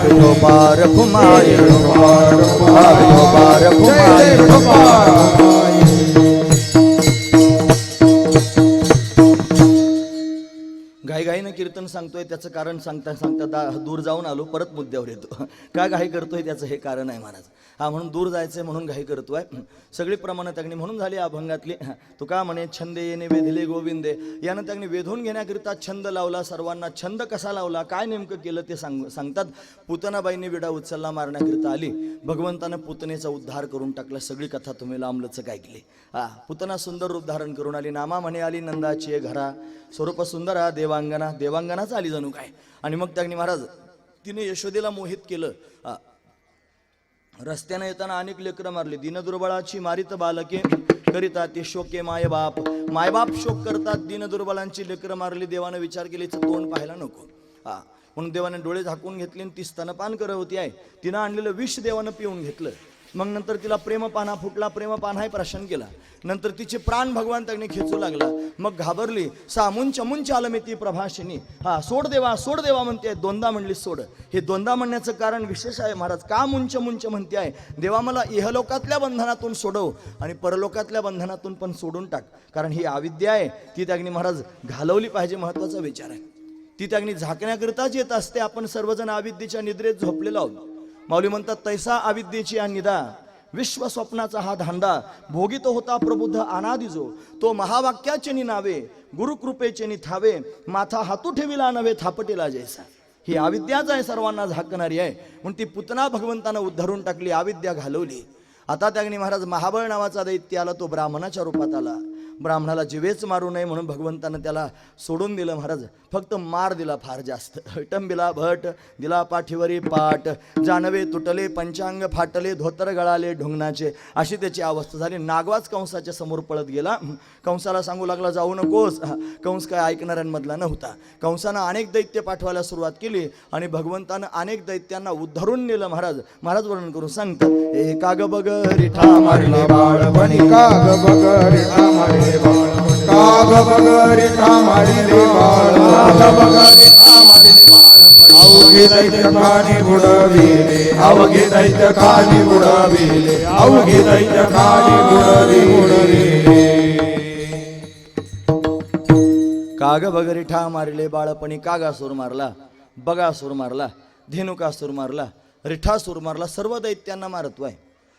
विठोबा रखुमाई, विठोबा रखुमाई, विठोबा रखुमाई. घाईघाईनं कीर्तन सांगतोय त्याचं कारण सांगता सांगता दूर जाऊन आलो, परत मुद्द्यावर येतो. का घाई करतोय त्याचं हे कारण आहे महाराज. म्हणून दूर जायचंय म्हणून घाई करतोय. सगळी प्रमाणं त्यांनी म्हणून झाली अभंगातली. तो का म्हणे छंदे येणे वेधिले गोविंदे, यानं त्यांनी वेधून घेण्याकरिता छंद लावला सर्वांना. छंद कसा लावला, काय नेमकं केलं ते सांगतात. पुतनाबाईंनी विडा उचलला मारण्याकरिता आली. भगवंतानं पुतनेचा उद्धार करून टाकला. सगळी कथा तुम्ही लांबलचक ऐकली. पुतना सुंदर रूप धारण करून आली. नामा म्हणे आली नंदाची घरा, स्वरूप सुंदरा देवांगना, देवांगनाच आली जणू काय. आणि मग त्यांनी महाराज तिने यशोदेला मोहित केलं. रस्त्यानं येताना अनेक लेकरं मारली. दीनदुर्बळाची मारित बालके करिता ते शोके मायबाप, मायबाप शोक करतात. दीनदुर्बळांची लेकरं मारली. देवानं विचार केले तोंड पाहायला नको. म्हणून देवाने डोळे झाकून घेतले आणि ती स्तनपान करत होती आहे. तिनं आणलेलं विष देवानं पिऊन घेतलं. मग नंतर तिला प्रेमपाना फुटला. प्रेमपानाही प्राशन केला. नंतर तिचे प्राण भगवान त्यांनी खेचू लागला. मग घाबरली. सामुंच मुंच आलं मी ती प्रभाशिनी. सोड देवा म्हणते. दोनदा म्हणली सोड. हे दोनदा म्हणण्याचं कारण विशेष आहे महाराज. का मुंच म्हणते आहे, देवा मला इहलोकातल्या बंधनातून सोडव आणि परलोकातल्या बंधनातून पण सोडून टाक. कारण ही अविद्या आहे, ती त्यांनी महाराज घालवली पाहिजे. महत्वाचा विचार आहे. ती त्यांनी झाकण्याकरिताच येत असते. आपण सर्वजण अविद्येच्या निद्रेत झोपलेलो आहोत. माऊली म्हणतात तैसा अविद्येची निदा, विश्व स्वप्नाचा हा धांडा, भोगित होता प्रबुद्ध अनादि जो, तो महावाक्याचे नावे, गुरुकृपेचे थावे, माथा हातू ठेविला नव्हे थापटेला जैसा. ही अविद्याच आहे, सर्वांना झाकणारी आहे. म्हणून ती पुतना भगवंतानं उद्धारून टाकली, अविद्या घालवली. आता त्यांनी महाराज महाबळ नावाचा दैत्य आला. तो ब्राह्मणाच्या रूपात आला. ब्राह्मणाला जीवेच मारू नये म्हणून भगवंतानं त्याला सोडून दिलं महाराज. फक्त मार दिला फार जास्त. टंबिला भट दिला पाठीवरी पाट, जानवे तुटले पंचांग फाटले, धोतर गळाले ढोंगणाचे, अशी त्याची अवस्था झाली. नागवाच कंसाच्या समोर पळत गेला. कंसाला सांगू लागला जाऊ नकोस. कंस काय ऐकणाऱ्यांमधला नव्हता. कंसानं अनेक दैत्य पाठवायला सुरुवात केली आणि भगवंतानं अनेक दैत्यांना उद्धारून नेलं. महाराज वर्णन करून सांगतात. एकाग बग रिठा मारले बाळपणी, काग बग रिठा मारले बाळ, काग बग रिठा मारले बाळ, काग बग रिठा मारले बाळ. अवघे दैत्य खाली बुडविले, अवघे दैत्य खाली बुडविले, अवघे दैत्य खाली बुडविले. काग बगरिठा मारले बाळपणी. कागासूर मारला, बगासूर मारला, धेनुकासूर मारला, रिठासूर मारला. सर्व दैत्यांना मारतोय.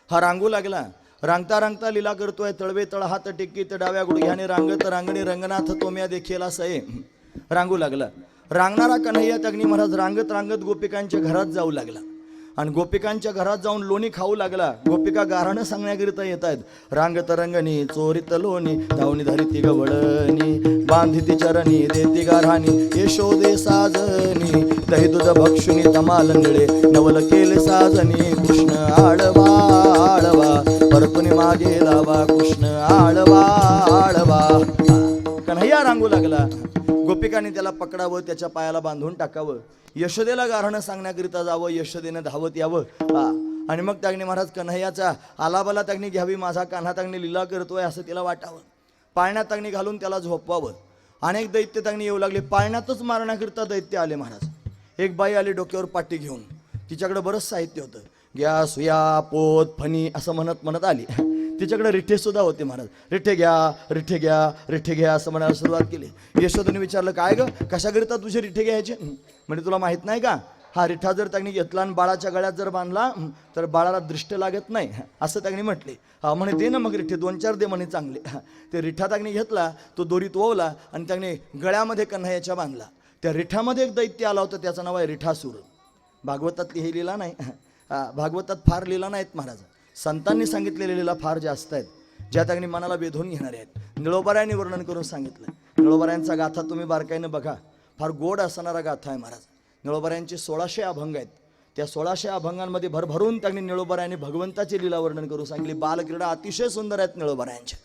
हा रांगू लागला. रांगता रांगता लीला करतोय. तळवे तळ हात टेकीत डाव्या गुडघ्याने रांगत रांगणे रंगनाथ तोम्या देखील सये. रांगू लागला. रांगणारा कन्हैया तग्नी महाराज रांगत रांगत गोपिकांच्या घरात जाऊ लागला आणि गोपिकांच्या घरात जाऊन लोणी खाऊ लागला. गोपिका गाराणं सांगण्याकरिता येत आहेत. रांगत रंगणी चोरीत लोणी, धावणी धरिती गवळणी, बांधिती चरणी देती गाराणी, यशोदे साजनी, दही दूध भक्षुनी तमाल निळे, नवल केले साजनी, कृष्ण आळवा आळवा, परतुनी मागे लावा, कृष्ण आळवा आळवा. कन्हैया रांगू लागला. गोपिकांनी त्याला पकडावं, त्याच्या पायाला बांधून टाकावं, यशोदेला गारणं सांगण्याकरिता जावं, यशोदेनं धावत यावं. आणि मग त्यांनी महाराज कन्हैयाचा आलाबाला त्यांनी घ्यावी. माझा कान्हा त्यांनी लीला करतोय असं तिला वाटावं. पाळण्यात त्यांनी घालून त्याला झोपवावं. अनेक दैत्य त्यांनी येऊ लागले. पाळण्यातच मारण्याकरिता दैत्य आले महाराज. एक बाई आली डोक्यावर पाटी घेऊन. तिच्याकडे बरंच साहित्य होतं. घ्या सुया पोत फणी असं म्हणत आली. तिच्याकडे रिठे सुद्धा होते महाराज. रिठे घ्या रिठे घ्या रिठे घ्या असं म्हणायला सुरुवात केली. यशोदेने विचारलं काय ग कशाकरिता तुझे रिठे घ्यायचे. म्हणजे तुला माहित नाही का, हा रिठा जर त्यांनी घेतला आणि बाळाच्या गळ्यात जर बांधला तर बाळाला दृष्ट लागत नाही असं त्यांनी म्हटले. म्हणे दे ना मग रिठे 2-4 दे म्हणे चांगले. ते रिठा त्यांनी घेतला, तो दोरीत ओवला आणि त्यांनी गळ्यामध्ये कन्हैयाच्या बांधला. त्या रिठामध्ये एक दैत्य आला होता, त्याचं नाव आहे रिठासूर. भागवतात हे लिहिला नाही. भागवतात फार लिहिला नाहीत महाराज. संतांनी सांगितलेल्या लीला फार जास्त आहेत. ज्या त्यांनी मनाला वेधून घेणारे आहेत. निळोबारायांनी वर्णन करून सांगितलं. निळोबारायांचा गाथा तुम्ही बारकाईनं बघा, फार गोड असणारा गाथा आहे महाराज. निळोबारायांचे 1600 अभंग आहेत. त्या 1600 अभंगांमध्ये भरभरून त्यांनी निळोबारायांनी भगवंताची लीला वर्णन करून सांगितली. बालक्रीडा अतिशय सुंदर आहेत निळोबारायांच्या.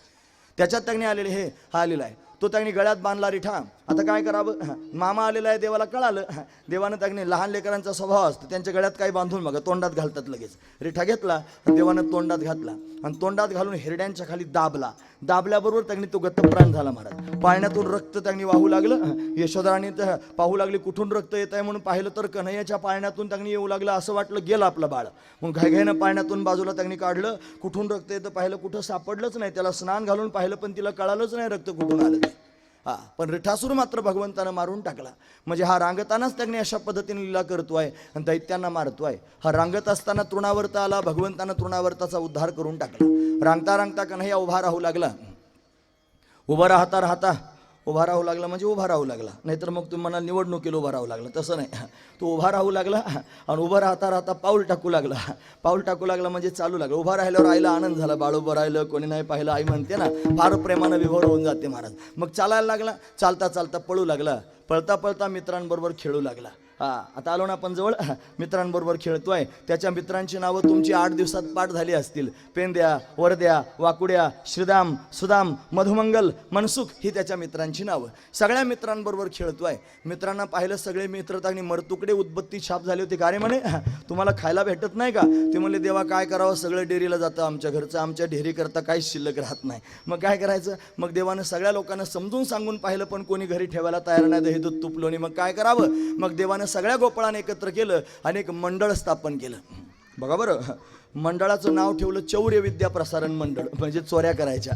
त्याच्यात त्यांनी आलेले हे हा आलेला आहे तो त्यांनी गळ्यात बांधला रिठा. आता काय करावं, मामा आलेला आहे, देवाला कळालं. देवानं त्यांनी लहान लेकरांचा स्वभाव असतो, त्यांच्या गळ्यात काही बांधून बघा तोंडात घालतात लगेच. रिठा घेतला आणि देवानं तोंडात घातला आणि तोंडात घालून हिरड्यांच्या खाली दाबला. दाबल्याबरोबर त्यांनी तो गतप्राण झाला महाराज. पाळण्यातून रक्त त्यांनी वाहू लागलं. यशोधराणी पाहू लागली कुठून रक्त येत आहे म्हणून पाहिलं तर कन्हैयाच्या पाळण्यातून त्यांनी येऊ लागलं. असं वाटलं गेलं आपलं बाळ. मग घाईघाईनं पाळण्यातून बाजूला त्यांनी काढलं. कुठून रक्त येतं पाहिलं, कुठं सापडलंच नाही. त्याला स्नान घालून पाहिलं पण तिला कळालंच नाही रक्त कुठून आलं ते. पण रिठासूर मात्र भगवंतानं मारून टाकला. म्हणजे हा रांगतानाच त्यांनी अशा पद्धतीने लीला करतोय आणि दैत्यांना मारतोय. हा रांगत असताना तृणावर्त आला, भगवंतानं तृणावर्ताचा उद्धार करून टाकला. रांगता रांगता कन्हैया उभा राहू लागला. उभा राहता राहता उभा राहू लागला म्हणजे उभा राहू लागला, नाहीतर मग तुम्ही म्हणाल निवडणुकीला उभा राहू लागला, तसं नाही. तो उभा राहू लागला आणि उभं राहता राहता पाऊल टाकू लागला. पाऊल टाकू लागला म्हणजे चालू लागला. उभा राहिल्यावर आईला आनंद झाला. बाळ उभं राहिलं, कोणी नाही पाहिलं, आई म्हणते ना फार प्रेमानं विभोर होऊन जाते महाराज. मग चालायला लागला. चालता चालता पळू लागला. पळता पळता मित्रांबरोबर खेळू लागला. आता आलो ना आपण जवळ. मित्रांबरोबर खेळतोय. त्याच्या मित्रांची नावं तुमची 8 दिवसात पाठ झाली असतील. पेंद्या, वरद्या, वाकुड्या, श्रीदाम, सुदाम, मधुमंगल, मनसुख ही त्याच्या मित्रांची नावं. सगळ्या मित्रांबरोबर खेळतोय. मित्रांना पाहिलं सगळे मित्र त्यांनी मरतुकडे उदबत्ती छाप झाली होती. का रे म्हणे तुम्हाला खायला भेटत नाही का? ते म्हणले देवा काय करावं, सगळं डेअरीला जातं आमच्या घरचं, आमच्या डेअरी करता काहीच शिल्लक राहत नाही. मग काय करायचं? मग देवानं सगळ्या लोकांना समजून सांगून पाहिलं पण कोणी घरी ठेवायला तयार नाही. दही दूध तूप लोणी. मग काय करावं? मग देवानं सगळ्या गोपाळाने एकत्र केलं आणि एक मंडळ स्थापन केलं. बघा बरं, मंडळाचं नाव ठेवलं चौर्य विद्या प्रसारण मंडळ. म्हणजे चोऱ्या करायच्या,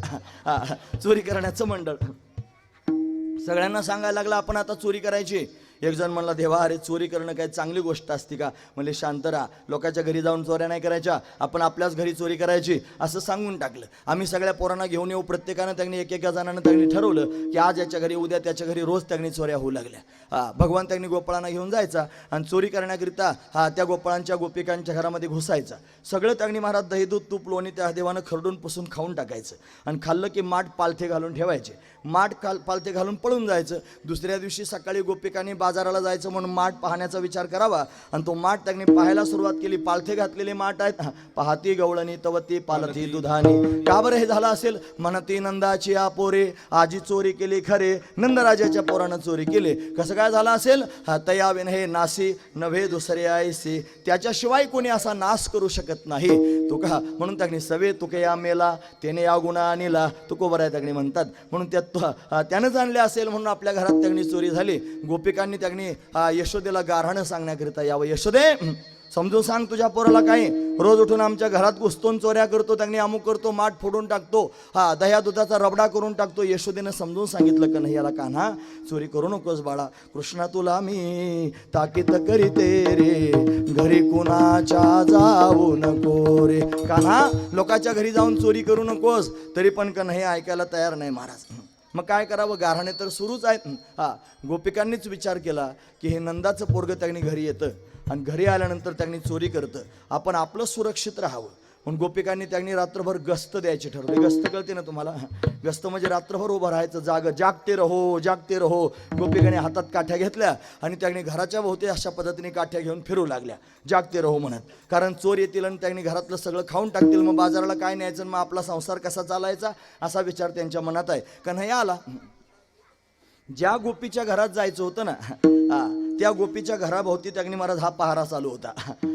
चोरी करण्याचं मंडळ. सगळ्यांना सांगायला लागला आपण आता चोरी करायची. एक जण म्हणला देवा अरे चोरी करणं काय चांगली गोष्ट असते का? म्हणजे शांत राहा, लोकांच्या घरी जाऊन चोऱ्या नाही करायच्या, आपण आपल्याच घरी चोरी करायची असं सांगून टाकलं. आम्ही सगळ्या पोरांना घेऊन येऊ. प्रत्येकानं त्यांनी एकेका जणांना त्यांनी ठरवलं की आज याच्या घरी उद्या त्याच्या घरी रोज त्यांनी चोऱ्या होऊ लागल्या. भगवान त्यांनी गोपाळांना घेऊन जायचा आणि चोरी करण्याकरिता त्या गोपाळांच्या गोपिकांच्या घरामध्ये घुसायचा. सगळं त्यांनी महाराज दही दूध तूप लोणी त्या देवानं खरडून पुसून खाऊन टाकायचं आणि खाल्लं की माठ पालथे घालून ठेवायचे. माठ पालथे घालून पळून जायचं. दुसऱ्या दिवशी सकाळी गोपिकांनी बाजाराला जायचं म्हणून माठ पाहण्याचा विचार करावा आणि तो माठ त्यांनी पाहायला सुरुवात केली. पालथे घातलेले माठ आहेत. पाहती गवळणी तवती पालथी दुधानी. का बरं हे झालं असेल? म्हणती नंदाची आपोरे आजी चोरी केली खरे, नंदराजाच्या पोरानं चोरी केली. कसं काय झालं असेल? तयावेन हे नासी नव्हे दुसरे आयसी. त्याच्याशिवाय कोणी असा नाश करू शकत नाही. तो का म्हणून त्यांनी सवे तुके या मेला त्याने या गुणा आणला तुकोबराय त्यांनी म्हणतात. म्हणून त्यानं जाणले असेल म्हणून आपल्या घरात त्यांनी चोरी झाली. गोपिकांनी त्यांनी यशोदेला गारहाणं सांगण्याकरिता यावं. यशोदे समजून सांग तुझ्या पोराला काय, रोज उठून आमच्या घरात घुसतो, चोऱ्या करतो, त्यांनी अमुक करतो, माठ फोडून टाकतो, दह्या दुधाचा रबडा करून टाकतो. यशोदेनं समजून सांगितलं कन्हैयाला कान्हा चोरी करू नकोस बाळा. कृष्णा तुला मी ताकीद करीते रे, घरी कुणाच्या जाऊ नको रे. कान्हा लोकांच्या घरी जाऊन चोरी करू नकोस. तरी पण कन्हैया ऐकायला तयार नाही महाराज. मग काय करावं? गारहाणे तर सुरूच आहेत. गोपिकांनीच विचार केला की हे नंदाचं पोरगं त्यांनी घरी येतं आणि घरी आल्यानंतर त्यांनी चोरी करतं, आपण आपलं सुरक्षित राहावं. म्हणून गोपिकांनी त्यांनी रात्रभर गस्त द्यायची ठरवली. गस्त कळते ना तुम्हाला? गस्त म्हणजे रात्रभर उभं राहायचं, जागते रहो जागते रहो. गोपिकांनी हातात काठ्या घेतल्या आणि त्यांनी घराच्या भोवती अशा पद्धतीने काठ्या घेऊन फिरू लागल्या जागते रहो म्हणत. कारण चोर येतील आणि त्यांनी घरातलं सगळं खाऊन टाकतील, मग बाजाराला काय न्यायचं, मग आपला संसार कसा चालायचा असा विचार त्यांच्या मनात आहे. कन्हैया आला. ज्या गोपीच्या घरात जायचं होतं ना त्या गोपीच्या घराभोवती त्यांनी महाराज हा पहारा चालू होता.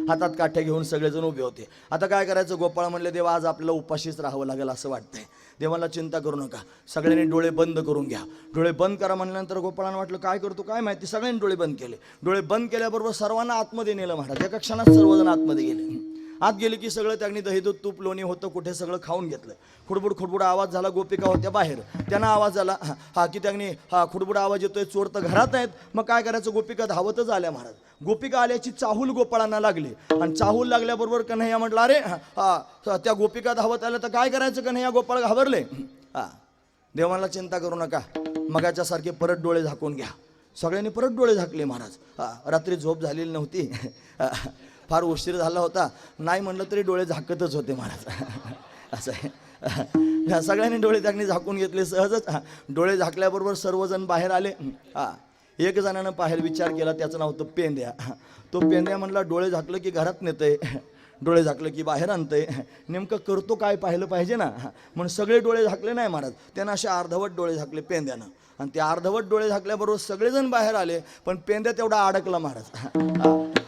हातात काठ्या घेऊन सगळेजण उभे होते. आता काय करायचं? गोपाळ म्हणले देवा आज आपल्याला उपाशीच राहावं लागेल असं वाटतंय. देवाला चिंता करू नका, सगळ्यांनी डोळे बंद करून घ्या. डोळे बंद करा म्हणल्यानंतर गोपाळांना वाटलं काय करतो काय माहिती, सगळ्यांनी डोळे बंद केले. डोळे बंद केल्याबरोबर सर्वांना आतमध्ये नेलं महाराज. एका क्षणात सर्वजण आतमध्ये गेले. आत गेले की सगळं त्यांनी दही दूध तूप लोणी होतं कुठे सगळं खाऊन घेतलं. खुडबुड खुडबुड आवाज झाला. गोपिका होत्या बाहेर, त्यांना आवाज आला की त्यांनी खुडबुड आवाज येतोय, चोर तर घरात आहेत. मग काय करायचं? गोपिका धावतच आल्या महाराज. गोपिका आल्याची चाहूल गोपाळांना लागली आणि चाहूल लागल्याबरोबर कन्हैया म्हटलं अरे त्या गोपिका धावत आल्या तर काय करायचं? कन्हैया गोपाळ घाबरले. देवाला चिंता करू नका, मगाच्या सारखे परत डोळे झाकून घ्या. सगळ्यांनी परत डोळे झाकले महाराज. रात्री झोप झालेली नव्हती, फार उशीर झाला होता. नाही म्हणलं तरी डोळे झाकतच होते महाराज. असं आहे. ह्या सगळ्यांनी डोळे त्यांनी झाकून घेतले सहजच. डोळे झाकल्याबरोबर सर्वजण बाहेर आले. एक जणानं बाहेर विचार केला, त्याचं नाव होतं पेंद्या. तो पेंद्या म्हणला डोळे झाकलं की घरात नेतंय, डोळे झाकलं की बाहेर आणतंय, नेमकं करतो काय पाहिलं पाहिजे ना. म्हणून सगळे डोळे झाकले नाही महाराज, त्यानं असे अर्धवट डोळे झाकले पेंद्यानं. आणि ते अर्धवट डोळे झाकल्याबरोबर सगळेजण बाहेर आले, पण पेंद्या तेवढा अडकला महाराज.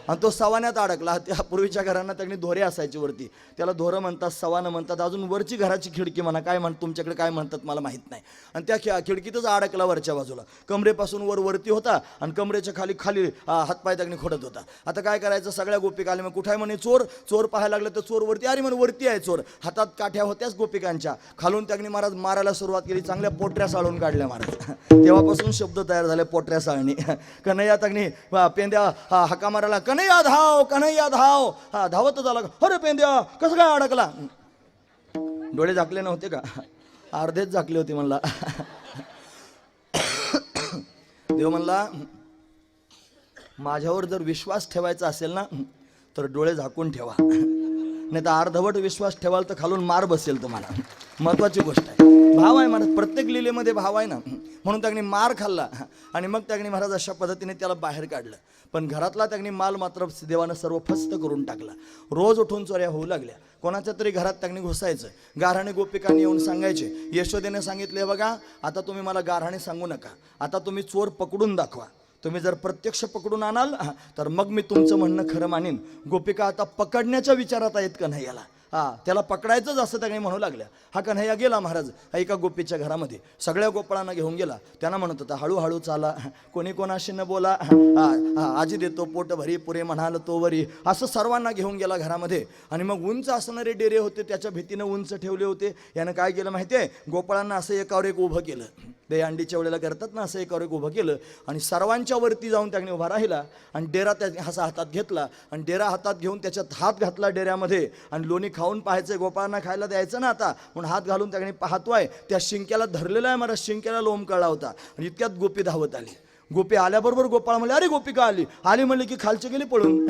आणि तो सवाण्यात अडकला. त्या पूर्वीच्या घरांना त्यांनी धोरे असायचे वरती, त्याला धोरं म्हणतात, सवानं म्हणतात, अजून वरची घराची खिडकी म्हणा, काय तुमच्याकडे काय म्हणतात मला माहीत नाही. आणि त्या खिडकीतच अडकला वरच्या बाजूला, कमरेपासून वरती होता आणि कमरेच्या खाली खाली हातपाय त्यांनी खोडत होता. आता काय करायचं, सगळ्या गोपिका आले. मग कुठे म्हणे चोर, चोर पाहायला लागलं तर चोर वरती. अरे म्हणे वरती आहे चोर. हातात काठ्या होत्याच गोपिकांच्या, खालून त्यांनी महाराज मारायला सुरुवात केली, चांगल्या पोटऱ्या साळून काढल्या महाराज. तेव्हापासून शब्द तयार झाले, पोटऱ्या साळणी. कन्हैया त्यांनी पेंद्या हाका मारायला, कन्हैया धाव, कन्हैया धाव. धावत झाला, अरे पेंद्या कसं काय अडकला. डोळे झाकले नव्हते का, अर्धेच झाकले होते म्हणला. देव म्हणला माझ्यावर जर विश्वास ठेवायचा असेल ना तर डोळे झाकून ठेवा, नाही तर अर्धवट विश्वास ठेवाल तर खालून मार बसेल तुम्हाला. महत्वाची गोष्ट आहे, भाव आहे महाराज, प्रत्येक लीलेमध्ये भाव आहे ना. म्हणून त्यांनी मार खाल्ला आणि मग त्यांनी महाराज अशा पद्धतीने त्याला बाहेर काढलं. पण घरातला त्यांनी माल मात्र देवानं सर्व फस्त करून टाकला. रोज उठून चोऱ्या होऊ लागल्या. कोणाच्या तरी घरात त्यांनी घुसायचं. गाऱ्हाणे गोपिकांनी येऊन सांगायचे. यशोदेने सांगितले, बघा आता तुम्ही मला गाऱ्हाणे सांगू नका, आता तुम्ही चोर पकडून दाखवा. तुम्ही जर प्रत्यक्ष पकडून आणाल तर मग मी तुमचं म्हणणं खरं मानीन. गोपिका आता पकडण्याच्या विचारात आहेत कन्हैयाला. त्याला पकडायचंच असं त्यांनी म्हणू लागल्या. हा कन्हैया गेला महाराज एका गोपीच्या घरामध्ये, सगळ्या गोपाळांना घेऊन गेला. त्यांना म्हणत होता, हळूहळू चाला, कोणी कोणाशी न बोला, आजी देतो पोट भरी पुरे म्हणाल तो वरी. असं सर्वांना घेऊन गेला घरामध्ये. आणि मग उंच असणारे डेरे होते, त्याच्या भीतीनं उंच ठेवले होते. यानं काय केलं माहिती आहे, गोपाळांना असं एकावर एक उभं केलं. दहीहंडीच्या वेळेला करतात ना, असं एकावर एक उभं केलं आणि सर्वांच्या वरती जाऊन त्याने उभा राहिला. आणि डेरा त्या असा हातात घेतला आणि डेरा हातात घेऊन त्याच्यात हात घातला डेऱ्यामध्ये. आणि लोणी खाऊन पाहायचं, गोपाळांना खायला द्यायचं ना आता, म्हणून हात घालून त्याने पाहतोय. त्या शिंक्याला धरलेला आहे, मला शिंक्याला लोम कळला होता. आणि इतक्यात गोपी धावत आली. गोपी आल्याबरोबर गोपाळ म्हणले, अरे गोपिका आली. आली म्हणले की खालचे गेली पळून.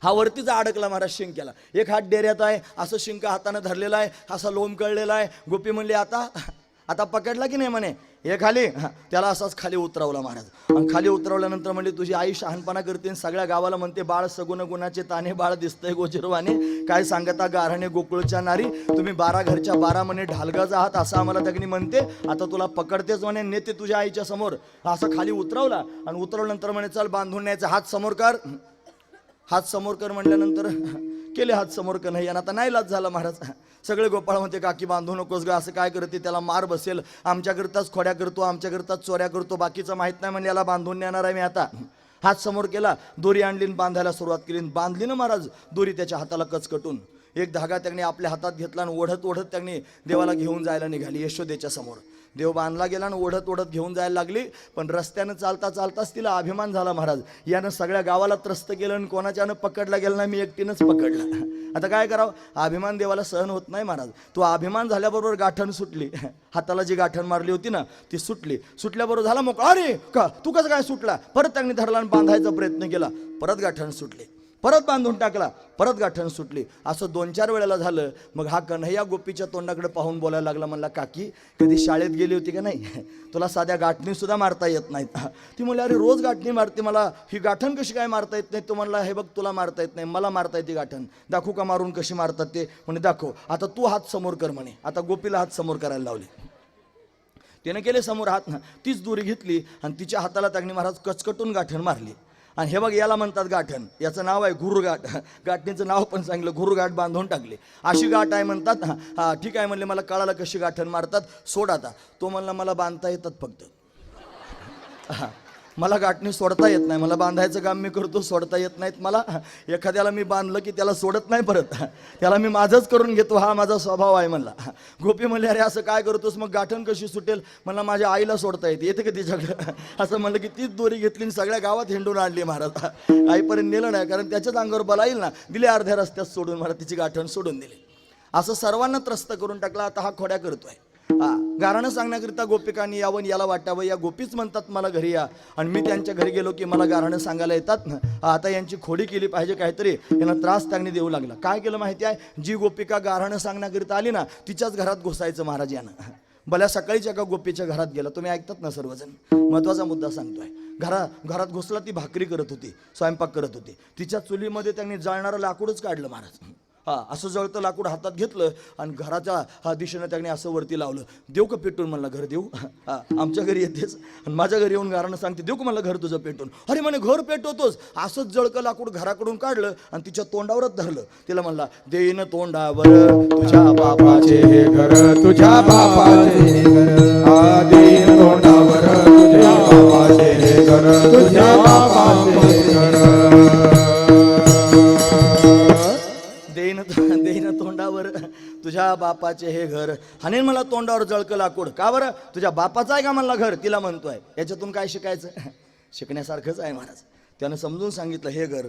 हा वरतीचा अडकला महाराज शिंक्याला. एक हात डेऱ्यात आहे, असं शिंका हाताने धरलेला आहे, असा लोम कळलेला आहे. गोपी म्हणली, आता पकडला की नाही म्हणे. हे खाली, त्याला असाच खाली उतरवला महाराज. आणि खाली उतरवल्यानंतर म्हणले, तुझी आई शहाणपणा करते, सगळ्या गावाला म्हणते बाळ सगुण गुणाचे ताने, बाळ दिसतंय गोचिरवाने. काय सांगता गाऱ्हाणे गोकुळच्या नारी, तुम्ही 12 घरच्या 12 म्हणे ढालगाचा आहात असं आम्हाला त्यांनी म्हणते. आता तुला पकडतेच म्हणे, नेते तुझ्या आईच्या समोर. असं खाली उतरवला आणि उतरवल्यानंतर म्हणे, चल बांधून न्यायचं, हात समोर कर, हात समोर कर म्हटल्यानंतर केले हात समोर कर. नाही आता नाही लाज झाला महाराज. सगळे गोपाळ म्हणते, काकी बांधू नकोस ग, असं काय करते, त्याला मार बसेल, आमच्याकरताच खोड्या करतो, आमच्याकरताच चोऱ्या करतो, बाकीचं माहीत नाही म्हणजे याला बांधून नेणार आहे मी. आता हात समोर केला, दोरी आणली, बांधायला सुरुवात केली. बांधली ना महाराज दोरी त्याच्या हाताला कचकटून. एक धागा त्यांनी आपल्या हातात घेतला आणि ओढत ओढत त्यांनी देवाला घेऊन जायला निघाली यशोदेच्या समोर. देव बांधला गेला आणि ओढत ओढत घेऊन जायला लागली. पण रस्त्यानं चालता चालताच तिला अभिमान झाला महाराज, यानं सगळ्या गावाला त्रस्त केलं आणि कोणाच्यानं पकडला गेला नाही, मी एकटीनंच पकडला. आता काय करावं, अभिमान देवाला सहन होत नाही महाराज. तो अभिमान झाल्याबरोबर गाठण सुटली. हाताला जी गाठण मारली होती ना ती सुटली. सुटल्याबरोबर झाला मोकळा. अरे का तू कसं काय सुटला. परत त्यांनी धरला आणि बांधायचा प्रयत्न केला, परत गाठण सुटली. परत बांधून टाकला, परत गाठण सुटली. असं 2-4 वेळेला झालं. मग हा कन्हैया गोपीच्या तोंडाकडे पाहून बोलायला लागला. म्हणला, काकी कधी शाळेत गेली होती का नाही, तुला साध्या गाठणी सुद्धा मारता येत नाहीत. ती म्हणली, अरे रोज गाठणी मारते, मला ही गाठण कशी काय मारता येत नाही. तो म्हणला, हे बघ तुला मारता येत नाही, मला मारता येते गाठण, दाखवू का मारून कशी मारतात ते. म्हणे दाखव. आता तू हात समोर कर म्हणे. आता गोपीला हात समोर करायला लावले. त्याने केले समोर हात. तीच दोरी घेतली आणि तिच्या हाताला त्यांनी महाराज कचकटून गाठण मारली. आणि हे बघ याला म्हणतात गाठण, याचं नाव आहे घुरुगाठ. गाठणीचं नाव पण सांगितलं, घुरुगाठ बांधून टाकली. अशी गाठ आहे म्हणतात. हा ठीक आहे म्हणले, मला कळालं कशी गाठण मारतात, सोड आता. तो म्हणला, मला बांधता येतात फक्त, मला गाठणी सोडता येत नाही, मला बांधायचं काम मी करतो, सोडता येत नाहीत मला. एखाद्याला मी बांधलं की त्याला सोडत नाही परत, त्याला मी माझंच करून घेतो, हा माझा स्वभाव आहे म्हणला. गोपी म्हणले, अरे असं काय करतोस, मग गाठण कशी सुटेल. म्हणला, माझ्या आईला सोडता येते का तिच्याकडं. असं म्हणलं की तीच दोरी घेतली आणि सगळ्या गावात हिंडून आणली महाराज. आईपर्यंत नेलं नाही, कारण त्याच्याच अंगावर बला येईल ना. दिले अर्ध्या रस्त्यात सोडून, मला तिची गाठण सोडून दिली. असं सर्वांना त्रस्त करून टाकला. आता हा खोड्या करतोय. गाराणं सांगण्याकरिता गोपिकांनी यावं, याला वाटावं. या गोपीच म्हणतात मला घरी या, आणि मी त्यांच्या घरी गेलो की मला गाराणं सांगायला येतात ना. आता यांची खोडी केली पाहिजे काहीतरी, यांना त्रास त्यांनी देऊ लागला. काय केलं माहिती आहे, जी गोपिका गाराणं सांगण्याकरिता आली ना तिच्याच घरात घुसायचं महाराज यानं. भल्या सकाळीच एका गोपीच्या घरात गेला, तुम्ही ऐकतात ना सर्वजण, महत्वाचा मुद्दा सांगतोय. घरात घुसला, ती भाकरी करत होती, स्वयंपाक करत होती. तिच्या चुलीमध्ये त्यांनी जाळणारं लाकूडच काढलं महाराज. असं जळतं लाकूड हातात घेतलं आणि घराच्या दिशेनं त्यांनी असं वरती लावलं. देऊ का पेटून म्हणलं, घर देऊ. आमच्या घरी येतेच आणि माझ्या घरी येऊन गाराणं सांगते, देऊ का म्हणलं घर तुझं पेटून. अरे म्हणे घर पेटवतोच. असंच जळकं लाकूड घराकडून काढलं आणि तिच्या तोंडावरच धरलं. तिला म्हणला, देईन तोंडावर तुझ्या बापाचे हे घर, तुझ्या बापाचे हे घर, आधी तोंडावर तुझ्या बापाचे हे घर, तुझ्या बापाचे हे घर. देईन तोंडावर तुझ्या बापाचे हे घर. हाणे मला तोंडावर जळकं लाकूड. का बरं, तुझ्या बापाचं आहे का म्हणला घर. तिला म्हणतोय. याच्यातून काय शिकायचं, शिकण्यासारखंच आहे महाराज. त्यानं समजून सांगितलं, हे घर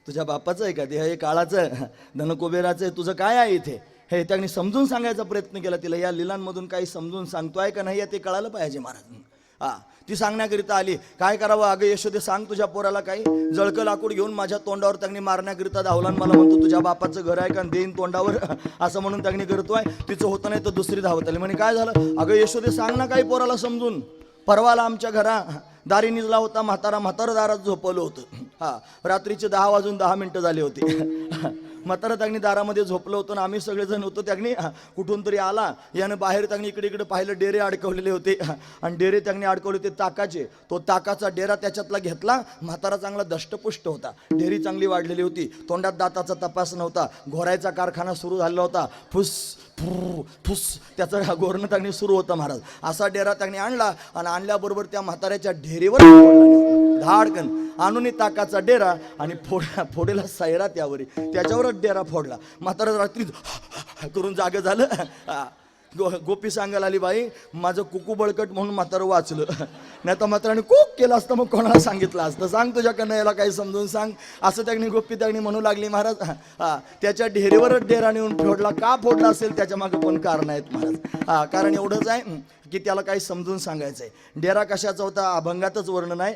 तुझ्या बापाचं आहे का, ते हे काळाचं धनकुबेराचं आहे, तुझं काय आहे इथे, हे त्यांनी समजून सांगायचा प्रयत्न केला तिला. या लिलांमधून काही समजून सांगतोय का नाही ते कळालं पाहिजे महाराज. ती सांगण्याकरिता आली. काय करावं, अगं यशोदे सांग तुझ्या पोराला काही. जळकं लाकूड घेऊन माझ्या तोंडावर त्यांनी मारण्याकरिता धावला, मला म्हणतो तुझ्या बापाचं घर आहे का, देईन तोंडावर असं म्हणून त्यांनी करतोय. तिचं होतं नाही तर दुसरी धावत आली. म्हणे काय झालं, अगं यशोदे सांग ना काही पोराला समजून. परवाला आमच्या घरा दारी निजला होता, म्हातारा दारात झोपवलं होतं. रात्रीचे 10 वाजून 10 मिनिटं झाले होते. म्हातारा त्यांनी दारामध्ये झोपलं होतं आणि आम्ही सगळेजण होतो. त्यांनी कुठून तरी आला, यानं बाहेर त्यांनी इकडे इकडे पाहिलं, डेरे अडकवलेले होते आणि डेरे त्यांनी अडकवले होते ताकाचे. तो ताकाचा डेरा त्याच्यातला घेतला. म्हातारा चांगला दष्टपुष्ट होता, डेरी चांगली वाढलेली होती, तोंडात दाताचा तपास नव्हता, घोरायचा कारखाना सुरू झालेला होता. फुस फुस त्याचं गोरणं त्यांनी सुरू होतं महाराज. असा डेरा त्यांनी आणला आणि आणल्याबरोबर त्या म्हाताऱ्याच्या डेरीवर धाडकन आणून ताकाचा डेरा आणि फोडेला सायरा त्यावर, त्याच्यावरच डेरा फोडला. म्हातारा रात्री करून जागे झालं. गोपी सांगायला आली, बाई माझं कुकू बळकट म्हणून म्हातारं वाचलं, नाही तर म्हाताराने कुक केलं असतं मग कोणाला सांगितलं असतं. सांग तुझ्याकडनं याला काही समजून सांग, असं त्यांनी गोपी त्यांनी म्हणू लागली महाराज. त्याच्या ढेरीवरच डेरा नेऊन फोडला. का फोडला असेल त्याच्या मागे पण कारण आहेत महाराज. कारण एवढंच आहे की त्याला काही समजून सांगायचं आहे. डेरा कशाचा होता, अभंगातच वर्णन आहे.